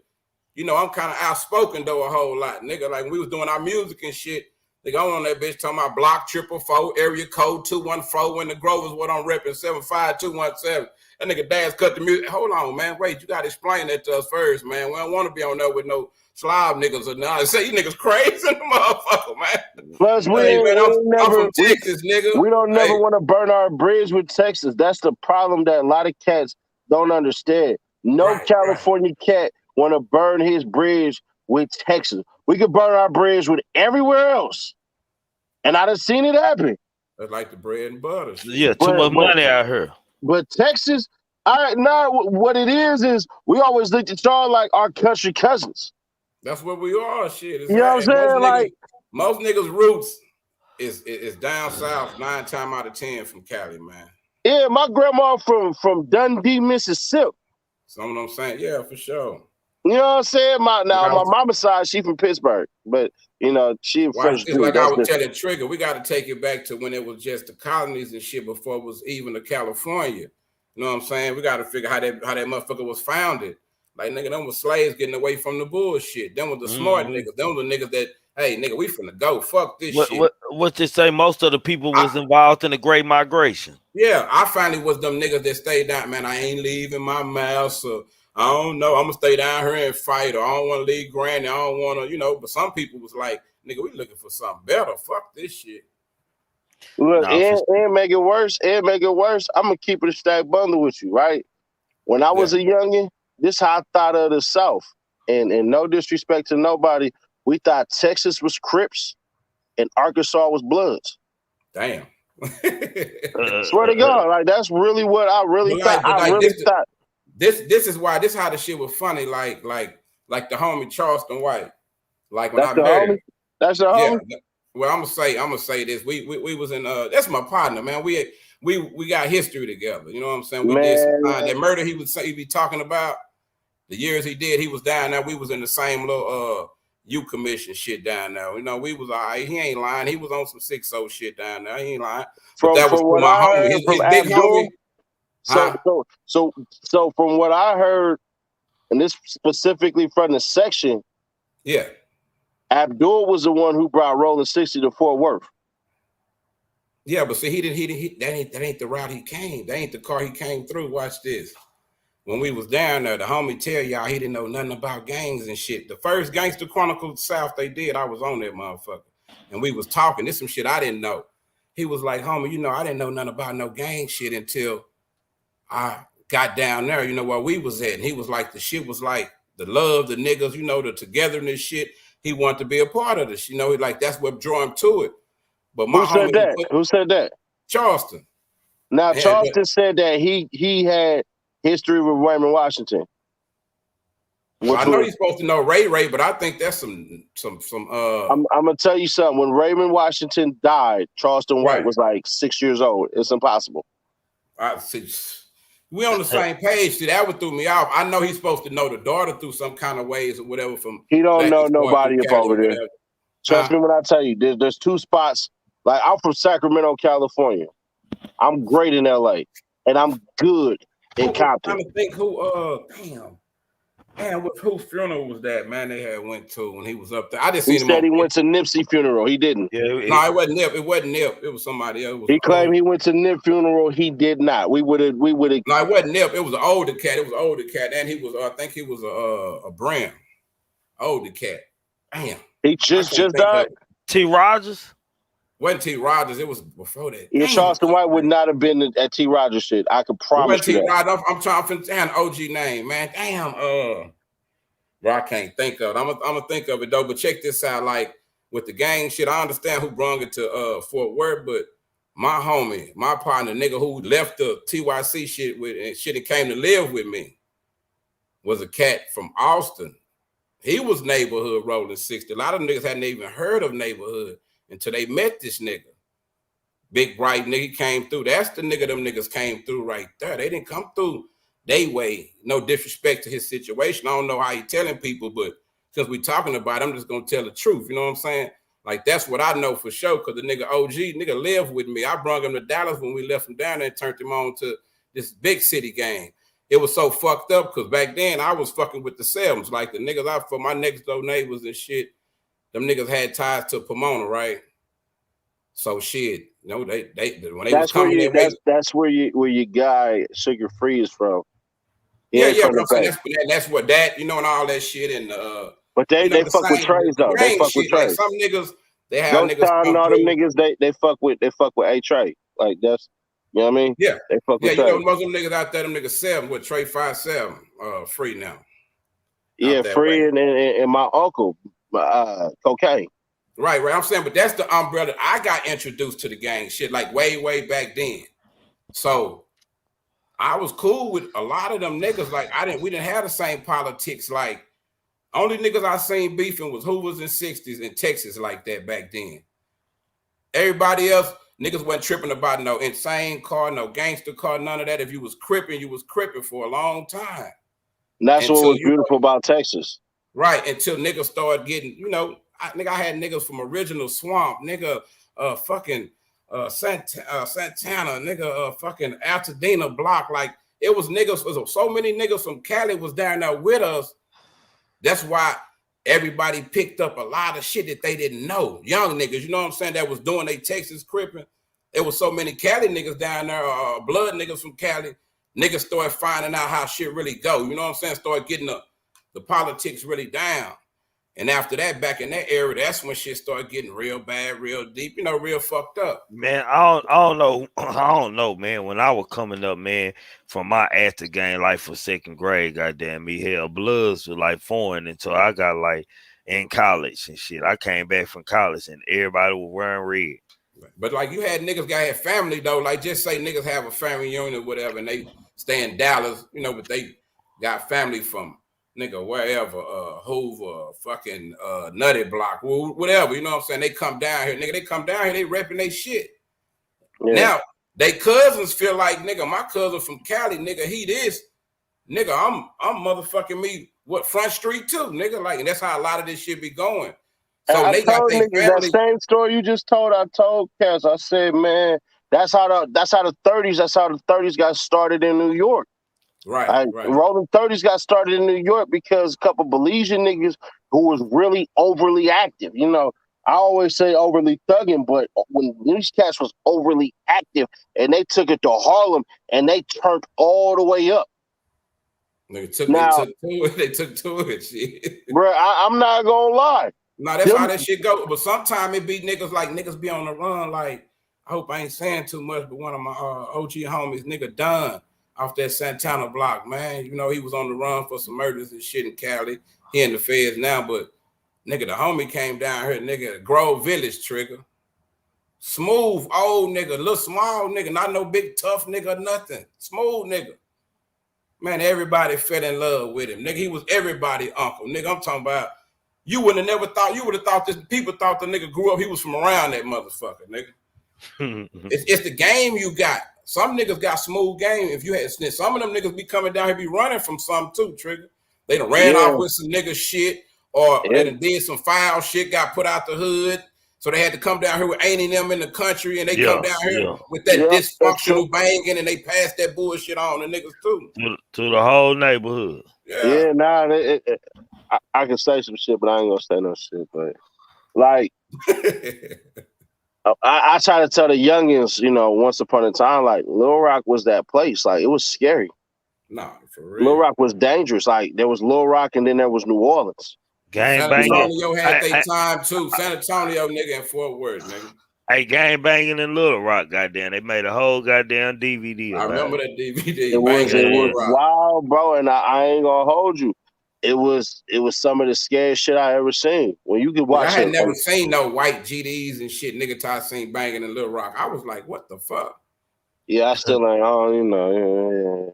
I'm kind of outspoken though a whole lot, nigga. Like when we was doing our music and shit, nigga, I'm on that bitch talking about block 444, area code 214, when the Grove is what I'm repping 75217. That nigga dad's cut the music. Hold on, man. Wait, you gotta explain that to us first, man. We don't want to be on there with no slob niggas or nothing. Say you niggas crazy, motherfucker, man. Plus, I'm from Texas, nigga. We don't never want to burn our bridge with Texas. That's the problem that a lot of cats don't understand. No California cat want to burn his bridge with Texas. We could burn our bridge with everywhere else. And I done seen it happen. That's like the bread and butter. Yeah, too much money out here. But Texas, what it is we always looked at y'all like our country cousins. That's what we are, shit. You know what I'm saying? Most niggas' roots is down south 9 times out of 10 from Cali, man. Yeah, my grandma from Dundee, Mississippi. Some of them saying, yeah, for sure. You know what I'm saying? My mama's side, she from Pittsburgh, but she French. Like I was telling Trigger, we got to take it back to when it was just the colonies and shit before it was even the California. You know what I'm saying? We got to figure how that motherfucker was founded. Like, nigga, them was slaves getting away from the bullshit. Them was the smart niggas. Them was the niggas that, hey, nigga, we finna go. Fuck this shit. What you say? Most of the people was involved in the Great Migration. Yeah, I finally was them niggas that stayed down. Man, I ain't leaving my mouth, so I don't know. I'm gonna stay down here and fight, or I don't want to leave Granny. I don't want to, But some people was like, nigga, we looking for something better. Fuck this shit. Look, and make it worse. I'm gonna keep it a stack bundle with you, right? When I was a youngin', this how I thought of the South, and no disrespect to nobody, we thought Texas was Crips and Arkansas was Bloods. Damn. Swear to God, like that's really what I really thought. I really thought. This is how the shit was funny. Like the homie Charleston White. Like when that's I met him. That's the homie. Well, I'm gonna say this. We was in that's my partner, man. We got history together. You know what I'm saying? We did some time. That murder he be talking about, the years he did, he was down there. We was in the same little U commission shit down there. You know, we was all right. He ain't lying. He was on some 6-0 shit down there. He ain't lying. But that was what my I homie, heard his big homie. So from what I heard, and this specifically from the section, yeah, Abdul was the one who brought Rolling 60 to Fort Worth. Yeah, but see, that ain't the route he came. That ain't the car he came through. Watch this. When we was down there, the homie tell y'all he didn't know nothing about gangs and shit. The first Gangster Chronicles South they did, I was on that motherfucker. And we was talking. This some shit I didn't know. He was like, homie, you know, I didn't know nothing about no gang shit until I got down there, you know, where we was at. And he was like, the shit was like the love, the niggas, you know, the togetherness shit. He wanted to be a part of this, you know, like that's what drew him to it. But my Who said that? Who said that? Charleston. Now, Charleston said that he had history with Raymond Washington. I know you're supposed to know Ray, but I think that's some. I'm gonna tell you something. When Raymond Washington died, Charleston White was like 6 years old. It's impossible. We on the same page. See, that would throw me off. I know he's supposed to know the daughter through some kind of ways or whatever. From he don't know nobody up over there. Trust me when I tell you. There's two spots. Like I'm from Sacramento, California. I'm great in LA, and I'm good in Compton. I'm trying to think who. Damn, whose funeral was that? Man, they had went to when he was up there. I just seen him. He said he went to Nipsey funeral. He didn't. Yeah, no, it wasn't Nip. It wasn't Nip. It was somebody else. He claimed he went to Nip funeral. He did not. We would have. No, it wasn't Nip. It was an older cat. It was an older cat, and he was. I think he was a Brown, older cat. Damn. He just died. T. Rogers. Wasn't T. Rogers? It was before that. Yeah, Charleston White would not have been at T. Rogers shit. I could promise you that. I'm trying to find OG name, man. Damn. Bro, I can't think of it. I'm gonna think of it though. But check this out. Like with the gang shit, I understand who brung it to Fort Worth, but my homie, my partner, nigga who left the TYC shit with and shit and came to live with me was a cat from Austin. He was neighborhood rolling 60. A lot of niggas hadn't even heard of neighborhood until they met this nigga. Big bright nigga came through. That's the nigga them niggas came through right there. They didn't come through they way. No disrespect to his situation. I don't know how he telling people, but since we talking about it, I'm just gonna tell the truth. You know what I'm saying? Like that's what I know for sure. Cause the nigga OG, nigga lived with me. I brought him to Dallas when we left him down there and turned him on to this big city game. It was so fucked up because back then I was fucking with the Selms. Like the niggas for my next door neighbors and shit. Them niggas had ties to Pomona, right? So shit, you know, they when they was coming that's where your guy Sugar Free is from. Yeah, that's what that, you know, and all that shit and but they fuck with Trays though. They fuck with Trays. Like some niggas they have Ghost niggas Town and all them niggas they fuck with A Trey. Like that's you know what I mean? Yeah. They fuck with you Trey. know, most of them niggas out there, them niggas 7 with Trey 5-7 free now. Yeah, free and my uncle cocaine. Right. I'm saying, but that's the umbrella. I got introduced to the gang shit like way back then. So I was cool with a lot of them niggas. Like we didn't have the same politics. Like only niggas I seen beefing was Hoovers and 60s in Texas like that back then. Everybody else, niggas wasn't tripping about no insane car, no gangster car, none of that. If you was cripping, you was cripping for a long time. And that's what was beautiful about Texas. Right, until niggas started getting, you know, I had niggas from Original Swamp, nigga, fucking Santana, nigga, fucking Altadena block. Like it was niggas, so many niggas from Cali was down there with us. That's why everybody picked up a lot of shit that they didn't know. Young niggas, you know what I'm saying, that was doing they Texas cripping. There was so many Cali niggas down there, blood niggas from Cali. Niggas started finding out how shit really go. You know what I'm saying? Started getting the politics really down. And after that, back in that era, that's when shit started getting real bad, real deep, you know, real fucked up. Man, I don't know, man. When I was coming up, man, from my after game life for second grade, goddamn me, hell, Bloods were like foreign until I got like in college and shit. I came back from college and everybody was wearing red. But like you had niggas got family though, like just say niggas have a family unit or whatever, and they stay in Dallas, you know, but they got family from nigga, wherever, Hoover, fucking Nutty Block, whatever, you know what I'm saying? They come down here, nigga, they come down here, they repping they shit. Yeah. Now, they cousins feel like, nigga, my cousin from Cali, nigga, he this, nigga, I'm motherfucking me, what, Front Street too, nigga, like, and that's how a lot of this shit be going. So and they got their family. that same story you just told, I told Cass, I said, man, that's how the 30s got started in New York. Right. Rolling 30s got started in New York because a couple Belizean niggas who was really overly active. You know, I always say overly thugging, but when these cats was overly active and they took it to Harlem and they turned all the way up. They took to it, shit. Bro, I'm not gonna lie. No, that's how that shit go. But sometimes it be niggas like niggas be on the run. Like, I hope I ain't saying too much, but one of my OG homies, nigga Don, off that Santana block, man. You know, he was on the run for some murders and shit in Cali. He in the feds now, but nigga, the homie came down here, nigga, Grove Village, Trigger. Smooth, old nigga, little small nigga, not no big tough nigga, nothing. Smooth nigga. Man, everybody fell in love with him. Nigga, he was everybody's uncle. Nigga, I'm talking about, you would have thought this, people thought the nigga grew up, he was from around that motherfucker, nigga. It's the game you got. Some niggas got smooth game. If you had snitch, some of them niggas be coming down here, be running from some too, Trigger. They done ran off with some nigga shit, or they done did some foul shit, got put out the hood. So they had to come down here with ain't them in the country, and they come down here with that dysfunctional banging, and they pass that bullshit on the niggas too. To the whole neighborhood. Yeah, nah, I can say some shit, but I ain't gonna say no shit. But like, I try to tell the youngins, you know, once upon a time, like Little Rock was that place. Like, it was scary. Nah, for real. Little Rock was dangerous. Like, there was Little Rock, and then there was New Orleans. San Antonio had their time too. San Antonio, nigga, and Fort Worth, nigga. Hey, gang banging in Little Rock, goddamn. They made a whole goddamn DVD. I remember that DVD. It was wild, bro, and I ain't gonna hold you. It was some of the scariest shit I ever seen. When you could watch I had never seen no white GDs and shit. Nigga, I seen banging in Little Rock. I was like, what the fuck? Yeah, I still ain't on, you know, yeah.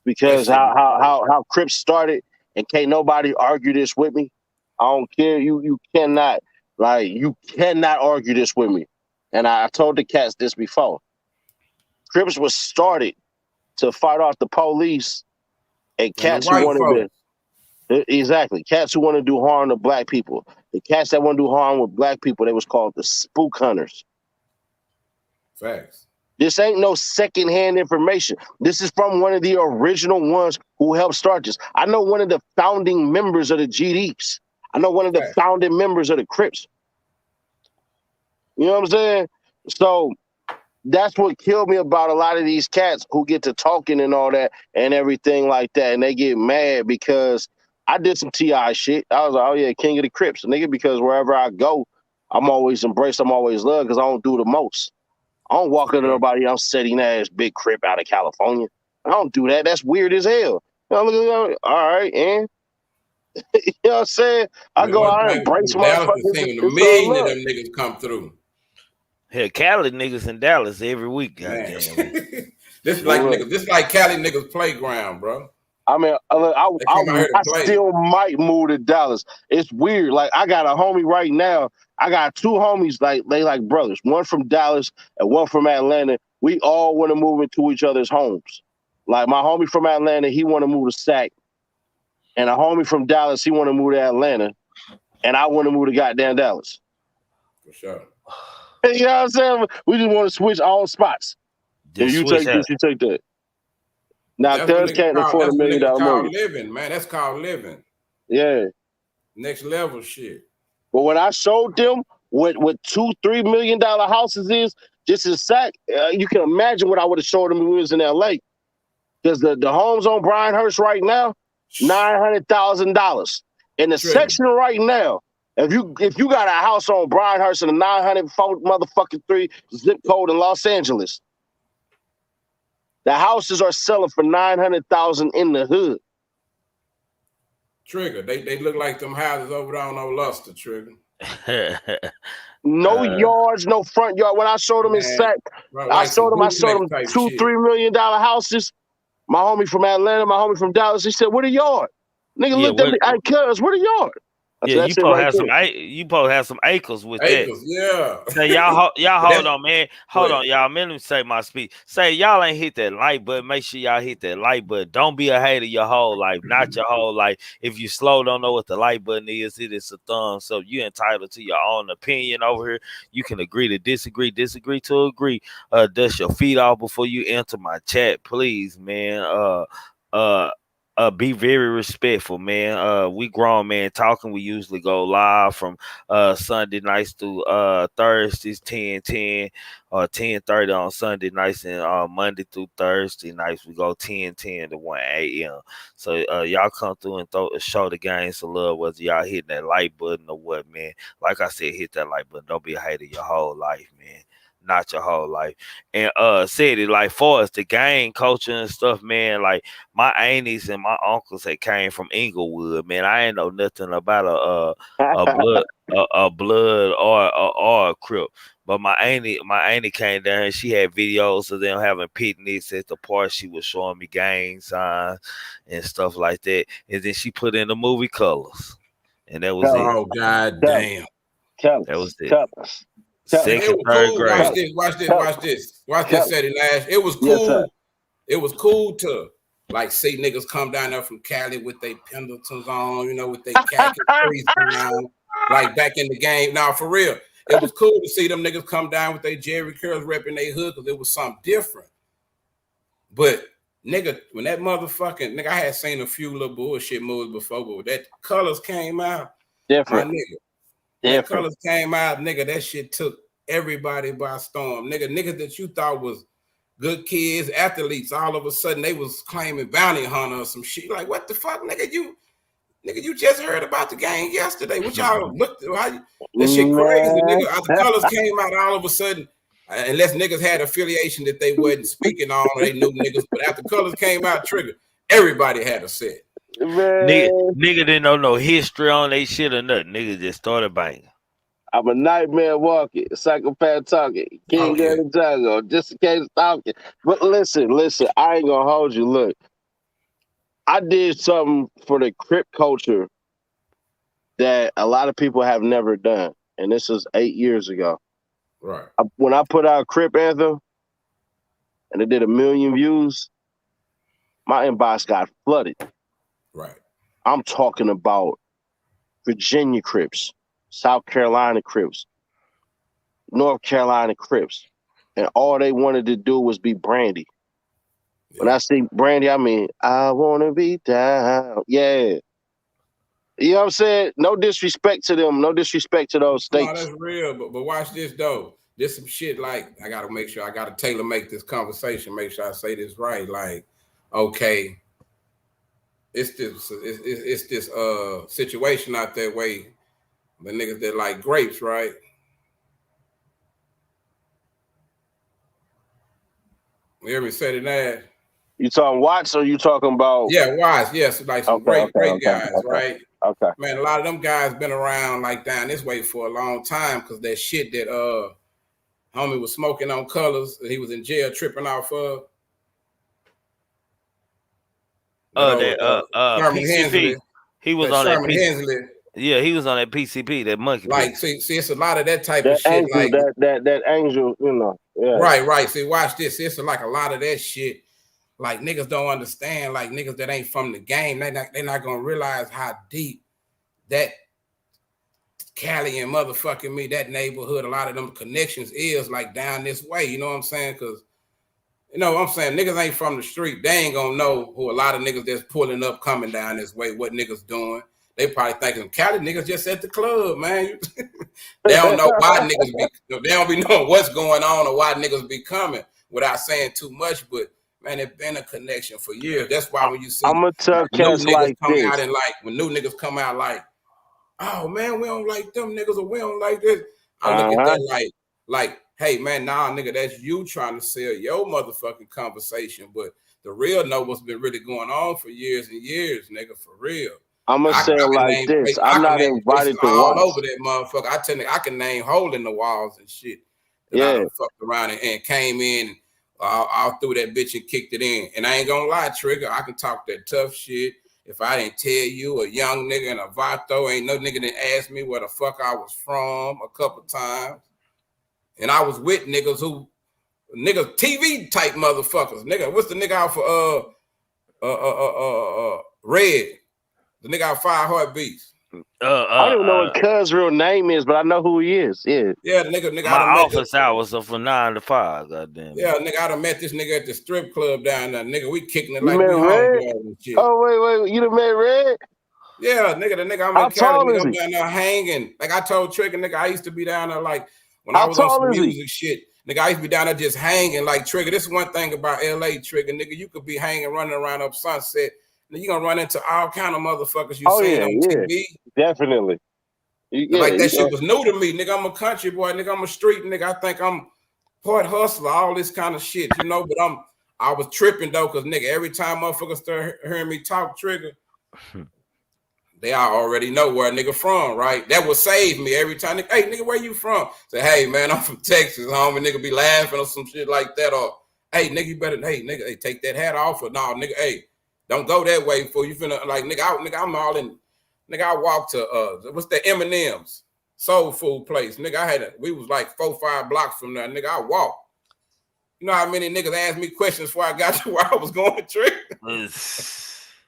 Because how Crips started, and can't nobody argue this with me. I don't care. You cannot argue this with me. And I told the cats this before. Crips was started to fight off the police and cats who wanted to. Exactly. Cats who want to do harm to black people. The cats that want to do harm with black people, they was called the spook hunters. Facts. This ain't no secondhand information. This is from one of the original ones who helped start this. I know one of the founding members of the GDs. I know one of the founding members of the Crips. You know what I'm saying? So that's what killed me about a lot of these cats who get to talking and all that and everything like that. And they get mad because I did some T.I. shit. I was like, oh yeah, king of the Crips. Nigga, because wherever I go, I'm always embraced. I'm always loved because I don't do the most. I don't walk into nobody else setting ass big Crip out of California. I don't do that. That's weird as hell. All right, and you know what I'm saying? I go out and embrace motherfuckers. A million of them niggas come through. Hell, Cali niggas in Dallas every week. Goddamn. This like Cali niggas playground, bro. I mean, I still might move to Dallas. It's weird. Like, I got a homie right now. I got two homies, like they like brothers. One from Dallas and one from Atlanta. We all want to move into each other's homes. Like, my homie from Atlanta, he want to move to Sac. And a homie from Dallas, he want to move to Atlanta. And I want to move to goddamn Dallas. For sure. You know what I'm saying? We just want to switch all spots. If you take this, you take that. Now, Cuz can't afford $1 million movie. Living, man. That's called living. Yeah. Next level shit. But when I showed them what $2-3 million houses is, just in Sac, you can imagine what I would have showed them if we was in LA. Because the homes on Bryanhurst right now, $900,000. In the section right now, if you got a house on Bryanhurst in a 903 zip code in Los Angeles, the houses are selling for $900,000 in the hood. Trigger, they look like them houses over there on Old Luster, Trigger. No yards, no front yard. When I showed them in Sac, I showed them $2-3 million houses. My homie from Atlanta, my homie from Dallas, he said, "What a yard?" Nigga Yeah, looked at me, hey, cuz, where the yard? I yeah, said, you that's it supposed to right have there. you supposed to have some acres with that. Acres, yeah. Say y'all hold on, man. Hold Wait. on, y'all. Let me say my speech. Say y'all ain't hit that like button. Make sure y'all hit that like button. Don't be a hater your whole life, not your whole life. If you slow, don't know what the like button is, it is a thumb. So you entitled to your own opinion over here. You can agree to disagree, disagree to agree. Dust your feet off before you enter my chat, please, man. Uh. Be very respectful, man. We grown man talking. We usually go live from Sunday nights through Thursdays 10:10 or 10:30 on Sunday nights, and Monday through Thursday nights we go 10:10 to 1 a.m. So y'all come through and show the gang some love, whether y'all hitting that like button or what, man. Like I said, hit that like button. Don't be a hater your whole life, man. Not your whole life. And said it like for us, the gang culture and stuff, man, like my aunties and my uncles that came from Inglewood, man. I ain't know nothing about a blood or a crip. But my auntie came down and she had videos of them having picnics at the park. She was showing me gang signs and stuff like that. And then she put in the movie Colors. And that was it. Oh, god damn. That was it. It Second, was third cool. grade. Watch this, Said it last. It was cool. It was cool to like see niggas come down there from Cali with their Pendletons on, you know, with their khaki trees on, like back in the game. Now, for real, it was cool to see them niggas come down with their Jerry curls repping their hood because it was something different. But nigga, when that motherfucking nigga, I had seen a few little bullshit movies before, but when that Colors came out, different. my nigga. That Colors came out, nigga, that shit took everybody by storm. Niggas that you thought was good kids, athletes, all of a sudden they was claiming bounty hunter or some shit. Like, what the fuck, nigga? You just heard about the gang yesterday. What y'all looked at? That shit crazy, nigga. After Colors came out, all of a sudden, unless niggas had affiliation that they wasn't speaking on, or they knew niggas, but after Colors came out, Trigger, everybody had a set. Nigga didn't know no history on they shit or nothing. Nigga just started banging. I'm a nightmare walking, psychopath talking, king of the jungle, just in case talking. But listen, I ain't gonna hold you. Look, I did something for the Crip culture that a lot of people have never done, and this was 8 years ago. Right. When I put out Crip Anthem, and it did 1 million views, my inbox got flooded. Right. I'm talking about Virginia Crips, South Carolina Crips, North Carolina Crips, and all they wanted to do was be Brandy. Yeah. When I see Brandy, I mean, I want to be down. Yeah. You know what I'm saying? No disrespect to them. No disrespect to those states. No, that's real. But watch this, though. There's some shit like, I got to make sure, I got to tailor make this conversation, make sure I say this right. Like, okay, it's this situation out there where the niggas that like grapes, right? You hear me say that? You talking Watts or you talking about? Yeah, Watts. Yes, like some great guys, right? Okay. Man, a lot of them guys been around like down this way for a long time because that shit that homie was smoking on Colors and he was in jail tripping off of. PCP. Hensley. He was on that PCP. Hensley. Yeah, he was on that PCP, that monkey. Like, see, it's a lot of that type of shit. Angel, like that angel, you know. Yeah. Right. See, watch this. It's like a lot of that shit. Like niggas don't understand. Like niggas that ain't from the game, they're not gonna realize how deep that Cali and motherfucking me, that neighborhood, a lot of them connections is like down this way. You know what I'm saying? Because you know what I'm saying, niggas ain't from the street. They ain't gonna know who a lot of niggas that's pulling up coming down this way, what niggas doing. They probably thinking Cali niggas just at the club, man. They don't know why niggas be, they don't be knowing what's going on or why niggas be coming without saying too much, but man, it's been a connection for years. That's why when you see I'm gonna tell cats like come this. out and like when new niggas come out like, oh man, we don't like them niggas or we don't like this. I look at that like, hey man, nah, nigga, that's you trying to sell your motherfucking conversation. But the real know what's been really going on for years and years, nigga, for real. I'm gonna say it like this. I'm not invited to all watch. over that motherfucker. I tell you, I can name hole in the walls and shit. Yeah. I done fucked around and came in all through that bitch and kicked it in. And I ain't gonna lie, Trigger, I can talk that tough shit. if I didn't tell you, a young nigga in a Vato, ain't no nigga that asked me where the fuck I was from a couple times. And I was with niggas who, niggas TV type motherfuckers. Nigga, what's the nigga out for Red? The nigga out 5 Heartbeats. I don't even know what Cuz' real name is, but I know who he is. Yeah. Yeah, the nigga. My office hours are from 9 to 5. Goddamn. Yeah, nigga, I done met this nigga at the strip club down there. Nigga, we kicking it You like met we Red? homeboys and shit. Oh, wait. You done met Red? Yeah, nigga, the nigga I'm How in Cali, tall nigga, is I'm he? down there hanging. Like I told Trigger, nigga, I used to be down there like when I How was on tall some is he? music shit. Nigga, I used to be down there just hanging like Trigger. This is one thing about LA, Trigger, nigga. You could be hanging, running around up Sunset. And you gonna run into all kind of motherfuckers you seen on TV. Definitely. Yeah, Like that shit was new to me, nigga. I'm a country boy, nigga. I'm a street nigga. I think I'm part hustler, all this kind of shit, you know. But I was tripping though, cause nigga, every time motherfuckers start hearing me talk Trigger, they already know where a nigga from, right? That would save me every time. Nigga, hey, nigga, where you from? Say, hey, man, I'm from Texas, homie. Nigga be laughing or some shit like that. Or, hey, nigga, you better, hey, nigga, hey, take that hat off. Or, no, nigga, hey, don't go that way before you finna, like, nigga, I'm all in. Nigga, I walked to, what's that, Eminem's soul food place. Nigga, we was like 4-5 blocks from there. Nigga, I walked. You know how many niggas asked me questions before I got to where I was going, Trick?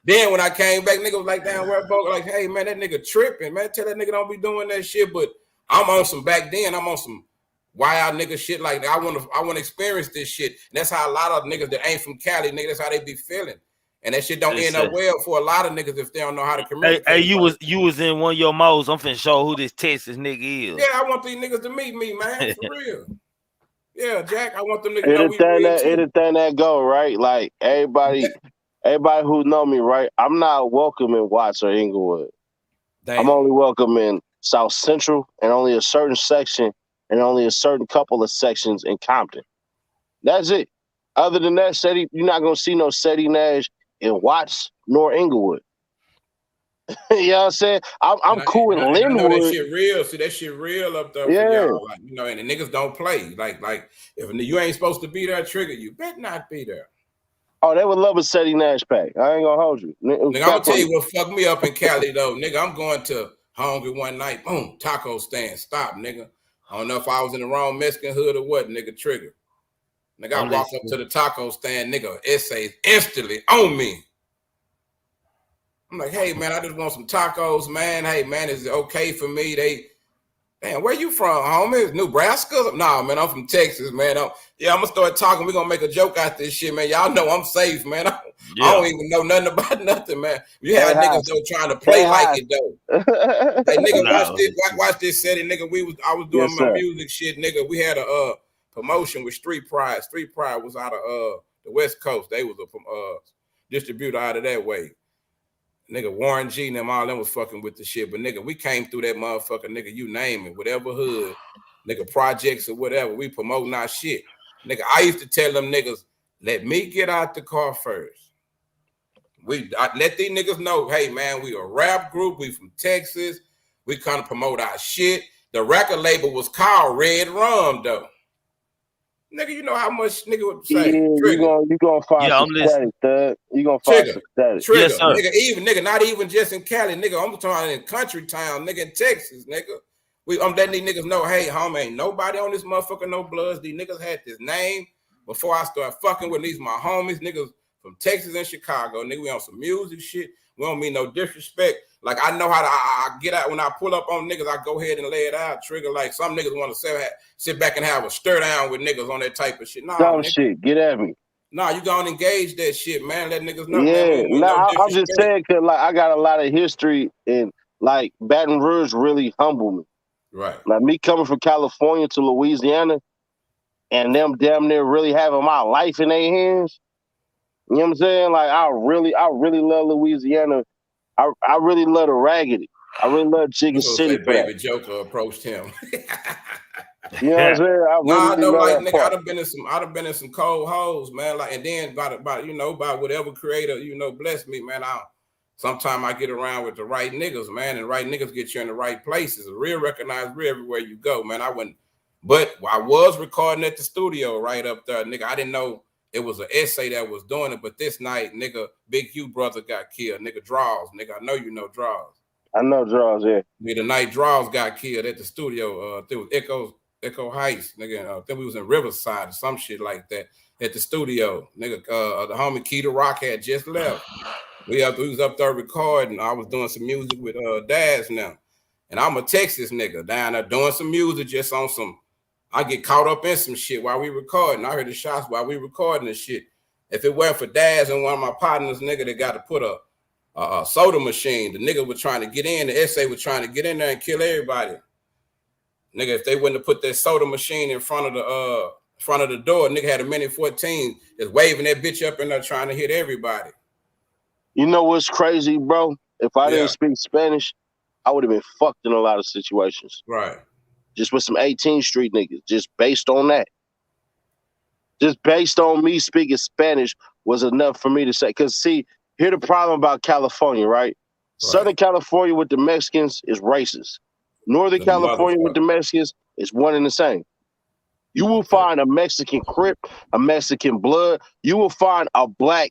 Then when I came back, nigga was like, damn, where folk, like, hey, man, that nigga tripping, man. Tell that nigga don't be doing that shit. But I'm on some, back then, I'm on some wild nigga shit like that. I want to experience this shit. And that's how a lot of niggas that ain't from Cali, nigga, that's how they be feeling. And that shit don't end up well for a lot of niggas if they don't know how to communicate. Hey, you was in one of your modes. I'm finna show who this Texas nigga is. Yeah, I want these niggas to meet me, man, for real. Yeah, Jack, I want them niggas to know we real too. Anything that go, right? Like, everybody who know me, right? I'm not welcome in Watts or Inglewood. Damn. I'm only welcome in South Central and only a certain section and only a certain couple of sections in Compton. That's it. Other than that, you're not going to see no Seti Nash in Watts nor Inglewood. You know what I'm saying? I'm cool in Linwood. I know that shit real. See, that shit real up there for y'all. Like, you know, and the niggas don't play. Like if you ain't supposed to be there, Trigger, you better not be there. Oh, they would love a Seti Nash pack. I ain't gonna hold you. Nigga, I'm gonna tell you what fucked me up in Cali though. Nigga, I'm going to hungry one night. Boom, taco stand. Stop, nigga. I don't know if I was in the wrong Mexican hood or what, nigga. Trigger. Nigga, I walked up to the taco stand, nigga, essays instantly on me. I'm like, hey, man, I just want some tacos, man. Hey, man, is it okay for me? Damn, where you from, homie? Nebraska? Nah, man, I'm from Texas, man. I'm gonna start talking. We're gonna make a joke out this shit, man. Y'all know I'm safe, man. I don't even know nothing about nothing, man. You have niggas though trying to play like it though. Hey, nigga, watch this setting, nigga. I was doing my music shit, nigga. We had a promotion with Street Pride. Street Pride was out of the West Coast. They was a distributor out of that way. Nigga, Warren G and them, all them was fucking with the shit. But nigga, we came through that motherfucker, nigga, you name it, whatever hood, nigga, projects or whatever, we promoting our shit. Nigga, I used to tell them niggas, let me get out the car first. I let these niggas know, hey man, we a rap group, we from Texas, we kind of promote our shit. The record label was called Red Rum though. Nigga, you know how much nigga would say. Yeah, you gonna find some static, thug. You gonna find some static. Trigger, yes, nigga, not even just in Cali, nigga. I'm talking in country town, nigga, in Texas, nigga. I'm letting these niggas know, hey, homie, ain't nobody on this motherfucker, no bloods. These niggas had this name before I start fucking with these my homies, niggas from Texas and Chicago. Nigga, we on some music shit. We don't mean no disrespect. Like, I know how to I get out when I pull up on niggas, I go ahead and lay it out, Trigger. Like, some niggas want to sit back and have a stir down with niggas on that type of shit. Nah, dumb shit, get at me. Nah, you gonna engage that shit, man. Let niggas know. Yeah, man, no I'm just saying, cause like I got a lot of history, and like Baton Rouge really humbled me. Right. Like me coming from California to Louisiana, and them damn near really having my life in their hands. You know what I'm saying? Like I really love Louisiana. I really love the Raggedy. I really love Jigga City. Baby Joker approached him. You know what I'm saying? I know, like nigga, I'd have been in some cold holes, man. Like, and then by whatever creator, bless me, man. Sometimes I get around with the right niggas, man, and right niggas get you in the right places. Real recognized real everywhere you go, man. But I was recording at the studio right up there, nigga. I didn't know it was an essay that was doing it. But this night, nigga, Big Hugh brother got killed. Nigga Draws. Nigga, I know you know Draws. I know Draws, yeah. The night Draws got killed at the studio. There was Echo Heights, nigga. I think we was in Riverside or some shit like that at the studio. Nigga, the homie Keita Rock had just left. We was up there recording. I was doing some music with Dads now. And I'm a Texas nigga down there doing some music just on some. I get caught up in some shit while we recording. I heard the shots while we recording the shit. If it weren't for Dads and one of my partners, nigga, that got to put a soda machine. The nigga was trying to get in. The SA was trying to get in there and kill everybody. Nigga, if they wouldn't have put that soda machine in front of the door, nigga had a minute 14 just waving that bitch up in there trying to hit everybody. You know what's crazy, bro? If I didn't speak Spanish, I would have been fucked in a lot of situations. Right. Just with some 18th Street niggas, just based on that. Just based on me speaking Spanish was enough for me to say. Because, see, here's the problem about California, right? Southern California with the Mexicans is racist. Northern California with the Mexicans is one and the same. You will find a Mexican Crip, a Mexican Blood. You will find a black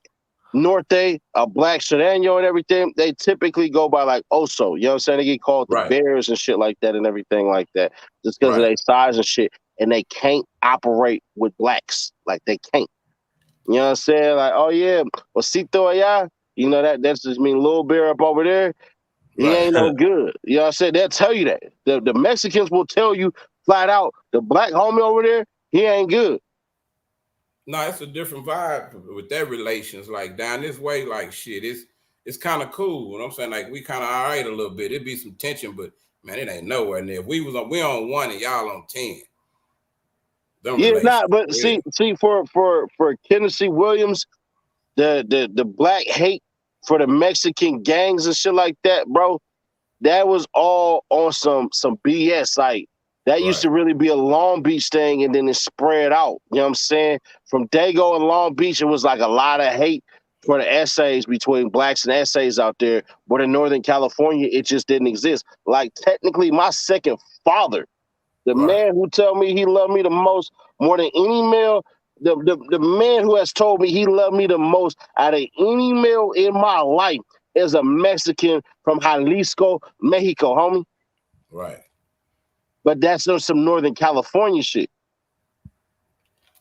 Norte, a black Serrano and everything. They typically go by like Oso. You know what I'm saying? They get called the Bears and shit like that and everything like that. Just because of their size and shit. And they can't operate with blacks. Like, they can't. You know what I'm saying? Like, oh yeah, Osito allá. You know, that's just mean Little Bear up over there. He ain't no good. You know what I'm saying? They'll tell you that. The Mexicans will tell you flat out, the black homie over there, he ain't good. No, it's a different vibe with their relations. Like down this way, like shit, it's kind of cool. You know what I'm saying? Like we kind of all right a little bit. It'd be some tension, but man, it ain't nowhere near. If we on 1 and y'all on 10. But see, for Tennessee Williams, the black hate for the Mexican gangs and shit like that, bro, that was all on some BS. Like that used to really be a Long Beach thing, and then it spread out. You know what I'm saying? From Dago and Long Beach, it was like a lot of hate for the essays between blacks and essays out there. But in Northern California, it just didn't exist. Like technically, my second father, the man who tell me he loved me the most, more than any male, the man who has told me he loved me the most out of any male in my life is a Mexican from Jalisco, Mexico, homie. Right. But that's some Northern California shit.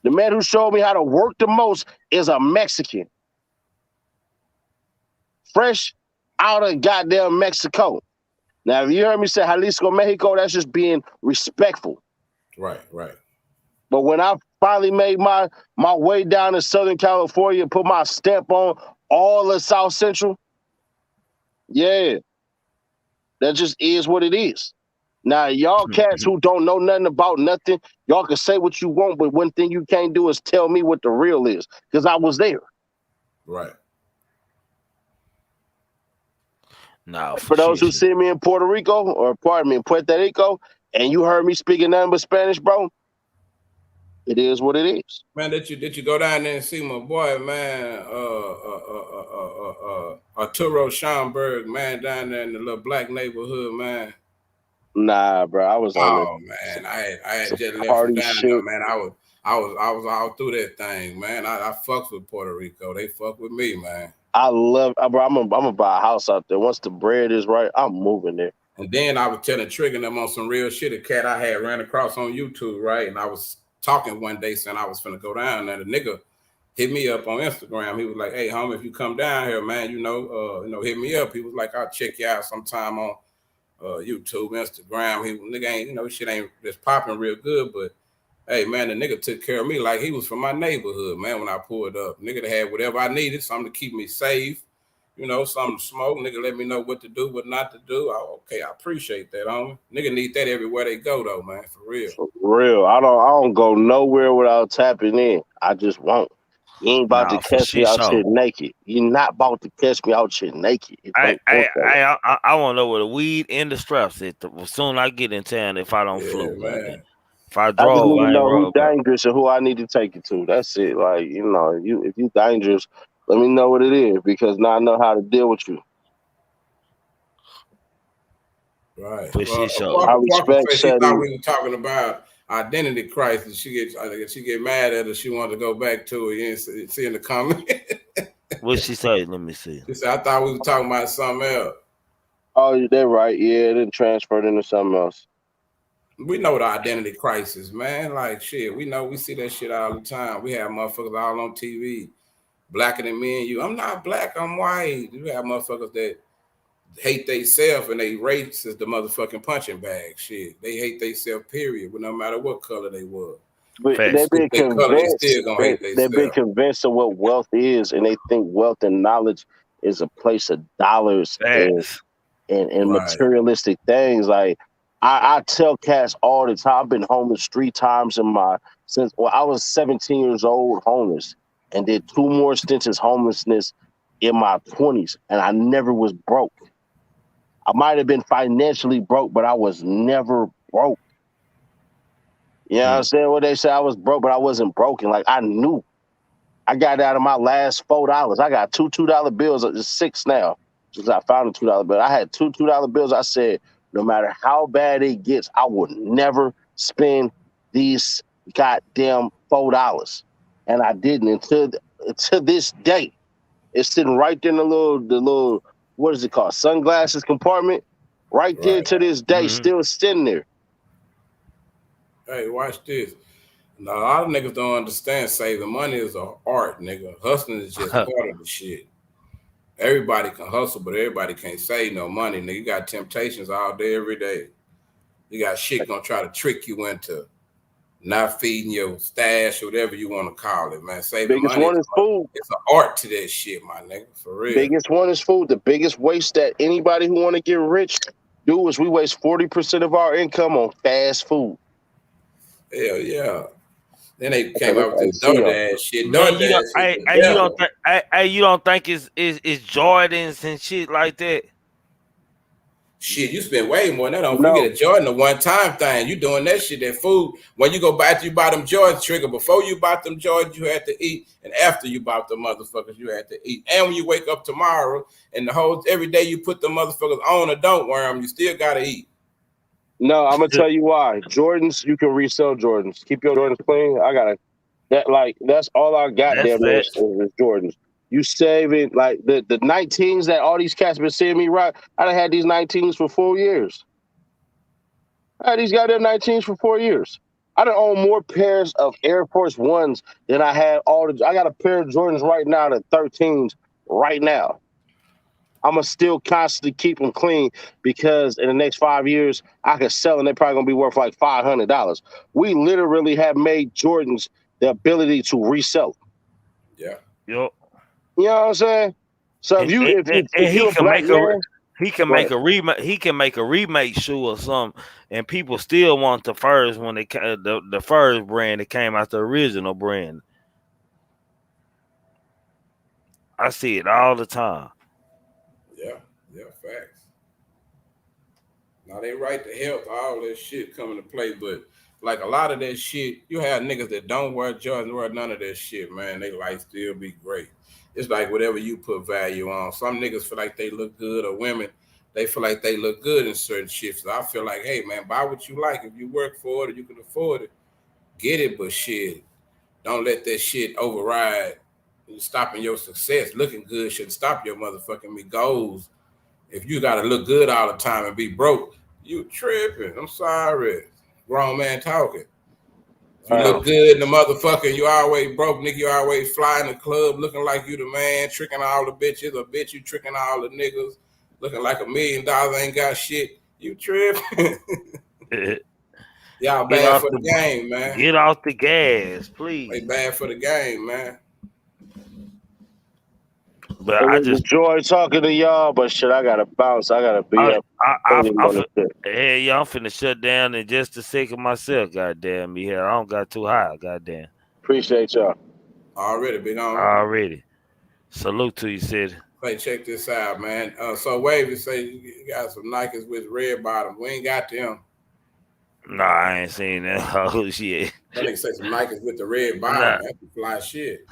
The man who showed me how to work the most is a Mexican. Fresh out of goddamn Mexico. Now, if you heard me say Jalisco, Mexico, that's just being respectful. Right. But when I finally made my way down to Southern California, put my stamp on all of South Central, yeah, that just is what it is. Now, y'all cats who don't know nothing about nothing, y'all can say what you want, but one thing you can't do is tell me what the real is, because I was there. Right. No, for those who see me in Puerto Rico, or pardon me, in Puerto Rico, and you heard me speaking nothing but Spanish, bro, it is what it is. Man, did you go down there and see my boy, man, Arturo Schomburg, man, down there in the little black neighborhood, man? Nah, bro, I was on man, I had just left from down there, man. I was all through that thing, man. I fucks with Puerto Rico. They fuck with me, man. I love, bro. I'm gonna buy a house out there. Once the bread is right, I'm moving there. And then I was telling Triggaman on some real shit. A cat I had ran across on YouTube, right? And I was talking one day saying I was finna go down there. The nigga hit me up on Instagram. He was like, "Hey, homie, if you come down here, man, hit me up." He was like, "I'll check you out sometime on YouTube, Instagram." Nigga ain't, shit ain't just popping real good, but hey, man, the nigga took care of me like he was from my neighborhood, man, when I pulled up. Nigga had whatever I needed, something to keep me safe, something to smoke. Nigga let me know what to do, what not to do. I appreciate that, homie. Nigga need that everywhere they go, though, man, for real. For real. I don't go nowhere without tapping in. I just won't. You ain't about to catch me out shit naked. You're not about to catch me out shit naked. I want to know where the weed and the straps is. Soon I get in town if I don't flew, man. If I drove, I just need to know who's dangerous and who I need to take it to. That's it. Like, if you dangerous, let me know what it is, because now I know how to deal with you. Right. I respect he thought we were talking about identity crisis. She get mad at her. She wanted to go back to it. You didn't see in the comment. What she say? Let me see. She said, "I thought we were talking about something else." Oh, they're right. Yeah, it didn't transfer into something else. We know the identity crisis, man. Like shit, we know we see that shit all the time. We have motherfuckers all on TV, blacker than me and you. I'm not black, I'm white. We have motherfuckers that hate theyself and they race is the motherfucking punching bag. Shit, they hate theyself. Period. But no matter what color they were, But Facts. they've been they color, they convinced. still gonna hate They've been theyself. convinced of what wealth is, and they think wealth and knowledge is a place of dollars Facts. and Right. materialistic things. Like I tell cats all the time. I've been homeless 3 times since I was 17 years old, homeless, and did 2 more stints as homelessness in my 20s, and I never was broke. I might have been financially broke, but I was never broke. You know what I'm saying? What they say, I was broke, but I wasn't broken. Like I knew. I got out of my last $4. I got two $2 bills. It's 6 now since I found a $2 bill. I had 2 $2 bills. I said, no matter how bad it gets, I would never spend these goddamn $4. And I didn't until this day. It's sitting right there in the little what is it called? Sunglasses compartment. Right there Right. to this day, still sitting there. Hey, watch this. Now, a lot of niggas don't understand saving money is an art, nigga. Hustling is just part of the shit. Everybody can hustle, but everybody can't save no money, nigga. You got temptations all day, every day. You got shit gonna try to trick you into not feeding your stash or whatever you want to call it, man. Saving Biggest money one is food. It's an art to that shit, my nigga, for real. Biggest one is food. The biggest waste that anybody who want to get rich do is we waste 40% of our income on fast food. Hell yeah. Then they came out with this DoorDash shit. Man, DoorDash you don't think it's Jordans and shit like that? Shit, you spend way more than that. Don't forget a Jordan, a one-time thing. You doing that shit, that food. When you go back, you buy them Jordans, Trigger. Before you bought them Jordans, you had to eat. And after you bought the motherfuckers, you had to eat. And when you wake up tomorrow, and every day you put the motherfuckers on or don't wear them, you still got to eat. No, I'm going to tell you why. Jordans, you can resell Jordans. Keep your Jordans clean. That's all I got there is Jordans. You saving like the 19s that all these cats been seeing me rock. I done had these 19s for 4 years. I had these goddamn 19s for 4 years. I done own more pairs of Air Force Ones than I had I got a pair of Jordans right now, the 13s right now. I'm gonna still constantly keep them clean because in the next 5 years I could sell and they're probably gonna be worth like $500. We literally have made Jordans the ability to resell. Yeah. Yep. You know what I'm saying? So if you a black man, he can make a remake. He can make a remake shoe or something, and people still want the first when the first brand that came out the original brand. I see it all the time. Yeah, facts. Now they right to help all that shit come into play, but like a lot of that shit, you have niggas that don't wear Jordans, wear none of that shit, man. They life still be great. It's like whatever you put value on. Some niggas feel like they look good, or women, they feel like they look good in certain shit. So I feel like, hey man, buy what you like. If you work for it or you can afford it, get it. But shit, don't let that shit override stopping your success. Looking good shouldn't stop your motherfucking goals. If you gotta look good all the time and be broke, you tripping. I'm sorry. Grown man talking. If you look good in the motherfucker, you always broke, nigga. You always fly in the club looking like you the man, tricking all the bitches, or bitch, you tricking all the niggas, looking like $1 million ain't got shit. You tripping. Y'all bad for the game, man. Get off the gas, please. They bad for the game, man. But I just enjoy talking to y'all, but shit, I gotta bounce. I gotta be up. I'm finna shut down in just a second myself. Goddamn me, I don't got too high. Goddamn. Appreciate y'all. Already, big on. Already. Salute to you, Sid. Hey, check this out, man. So Wavy say you got some Nikes with red bottoms. We ain't got them. Nah, I ain't seen that. Oh shit. That nigga say some Nikes with the red bottom. That's fly shit.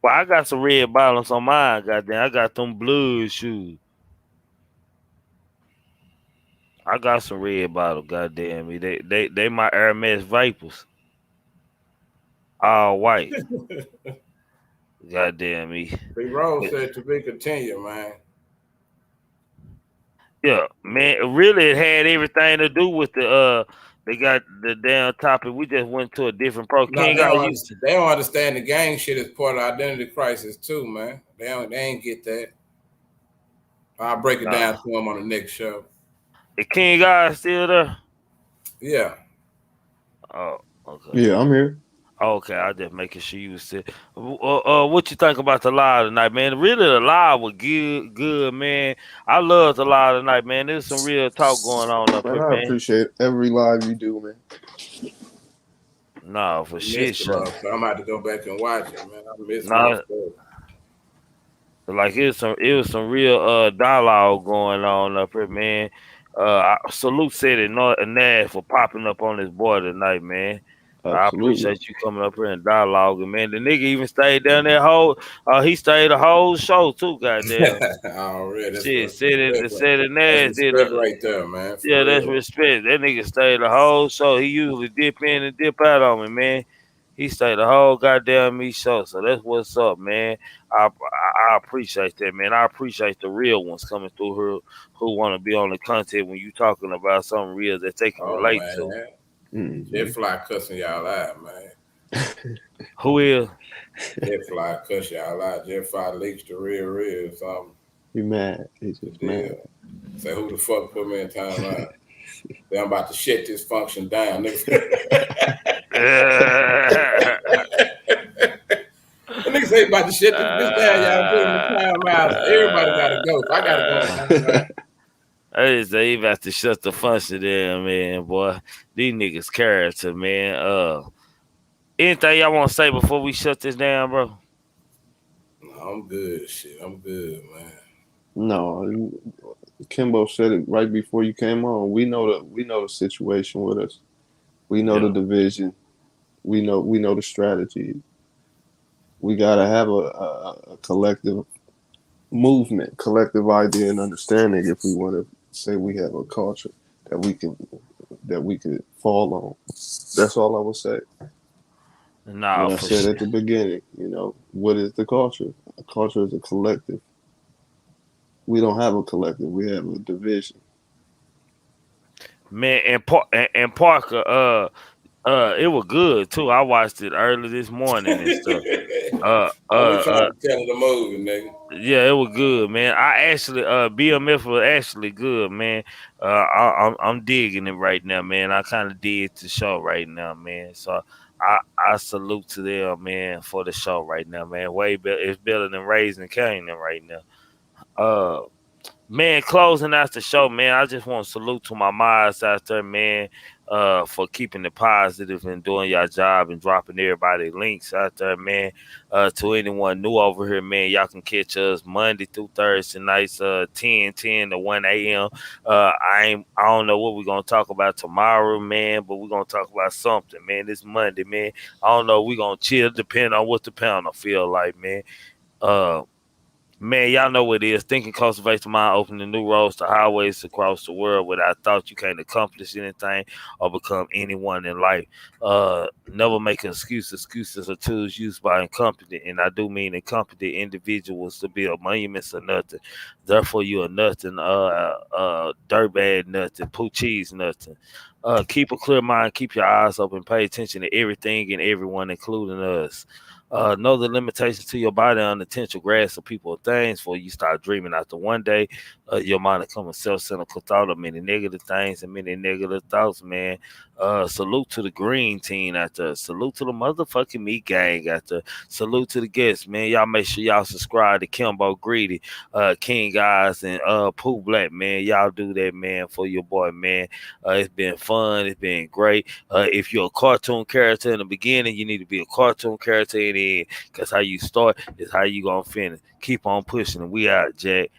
Well, I got some red bottoms on mine, goddamn. I got them blue shoes. I got some red bottle. Goddamn me, they my Hermes Vapors, all white. Goddamn me. Big Rose said to be continued, man. Yeah, man. Really, it had everything to do with the They got the damn topic. We just went to a different pro. No, King guy, you. they don't understand the gang shit is part of identity crisis too, man. They ain't get that. I'll break it down to them on the next show. The King guy still there? Yeah. Oh, okay. Yeah, I'm here. Okay, I just making sure you was still. What you think about the live tonight, man? Really, the live was good, man. I love the live tonight, man. There's some real talk going on up Man, here, I man. appreciate every live you do, man. No, for shit, so I'm about to go back and watch it, man. I missed like it was some real dialogue going on up here, man. I salute Said it and Nash for popping up on this boy tonight, man. Absolutely. I appreciate you coming up here and dialoguing, man. The nigga even stayed down there he stayed the whole show too, goddamn. Already. Shit, said it Nash did right there, man. Yeah, that's respect. That nigga stayed the whole show. He usually dip in and dip out on me, man. He stayed the whole goddamn me show. So that's what's up, man. I appreciate that, man. I appreciate the real ones coming through here who want to be on the content when you talking about something real that they can relate to. Jet Fly cussing y'all out, man. Who is? Jet Fly cuss y'all out. Jet Fly leaks the real or something. You mad? He's just mad. Say who the fuck put me in time out? I'm about to shut this function down, nigga. The nigga say about to shut this bitch down, y'all put him in time out. Everybody gotta go. So I gotta go. I just say he about to shut the function down, man, boy. These niggas character, man. Anything y'all want to say before we shut this down, bro? No, I'm good, shit. I'm good, man. No, Kimbo said it right before you came on. We know the situation with us. We know the division. We know the strategy. We gotta have a collective movement, collective idea and understanding if we want to say we have a culture that we could fall on. That's all I would say. No, what I said at the beginning, what is the culture? A culture is a collective. We don't have a collective. We have a division. Man, and Parker, it was good too. I watched it early this morning and stuff. I was trying to tell the movie, nigga. Yeah, it was good, man. I actually BMF was actually good, man. I'm digging it right now, man. I kind of dig the show right now, man. So I salute to them, man, for the show right now, man. Way better, it's better than Raising Canaan right now. Man, closing out the show, man, I just want to salute to my mods out there, man, for keeping it positive and doing your job and dropping everybody links out there, man. To anyone new over here, man, y'all can catch us Monday through Thursday nights, 10 to 1 a.m. I don't know what we're going to talk about tomorrow, man, but we're going to talk about something, man. This Monday, man. I don't know. We're going to chill depending on what the panel feel like, man. Man, y'all know what it is. Thinking cultivates the mind, opening new roads to highways across the world. Without thought, you can't accomplish anything or become anyone in life. Never make an excuse. Excuses are tools used by incompetent, and I do mean incompetent individuals to build monuments or nothing. Therefore, you are nothing. Dirtbag nothing. Poo cheese nothing. Keep a clear mind. Keep your eyes open. Pay attention to everything and everyone, including us. Know the limitations to your body and unintentional grasp of people or things before you start dreaming. After one day, your mind will come a self-centered thought of many negative things and many negative thoughts, man. Salute to the green team out there. Salute to the motherfucking meat gang out there. Salute to the guests, man. Y'all make sure y'all subscribe to Kimbo Greedy, King Guys, and Pooh Black, man. Y'all do that, man, for your boy, man. It's been fun. It's been great. If you're a cartoon character in the beginning, you need to be a cartoon character in the end, because how you start is how you gonna finish. Keep on pushing, and we out, Jack.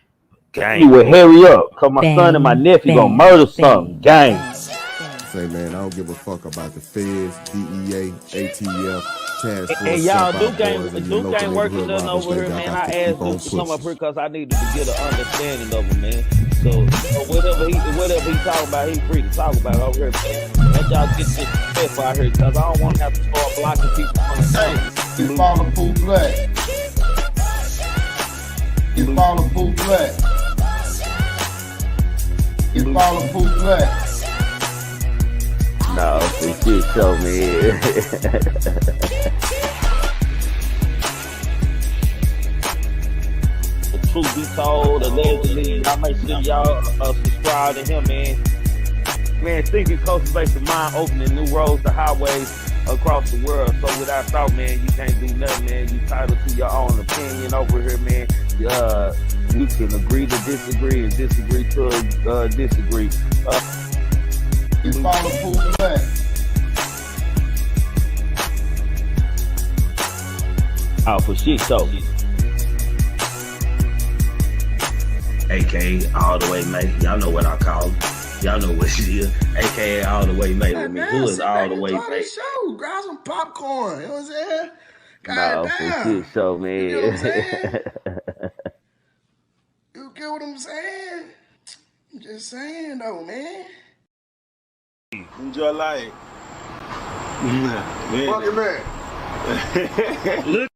Gang. You would hurry up, cause my son and my nephew gonna murder something. Gang. Say, man, I don't give a fuck about the feds, DEA, ATF, task force. And y'all, Duke ain't working done over here, man. I asked Duke to come up here because I needed to get an understanding of him, man. So whatever he talking about, he free to talk about over here. Let y'all get this stuff out here, cause I don't want to have to start blocking people from the Hey, you follow Pooh Black. You follow Pooh Black. You follow Pooh Black. No, this shit show me. The truth be told, allegedly, y'all make sure y'all subscribe to him, man. Man, thinking cultivates the mind, opening new roads to highways across the world. So without thought, man, you can't do nothing, man. You entitled to your own opinion over here, man. You can agree to disagree and disagree to disagree. You follow Pooh Black. Out for shit show. AKA all the way mate. Y'all know what I call it. Y'all know what she is. AKA all the way mate with me. Who is all the way mate? Show. Grab some popcorn. You know what I'm saying? No, for shit show, man. You get what I'm saying? You get what I'm saying? I'm just saying though, man. Enjoy life. Fuck your man. Look.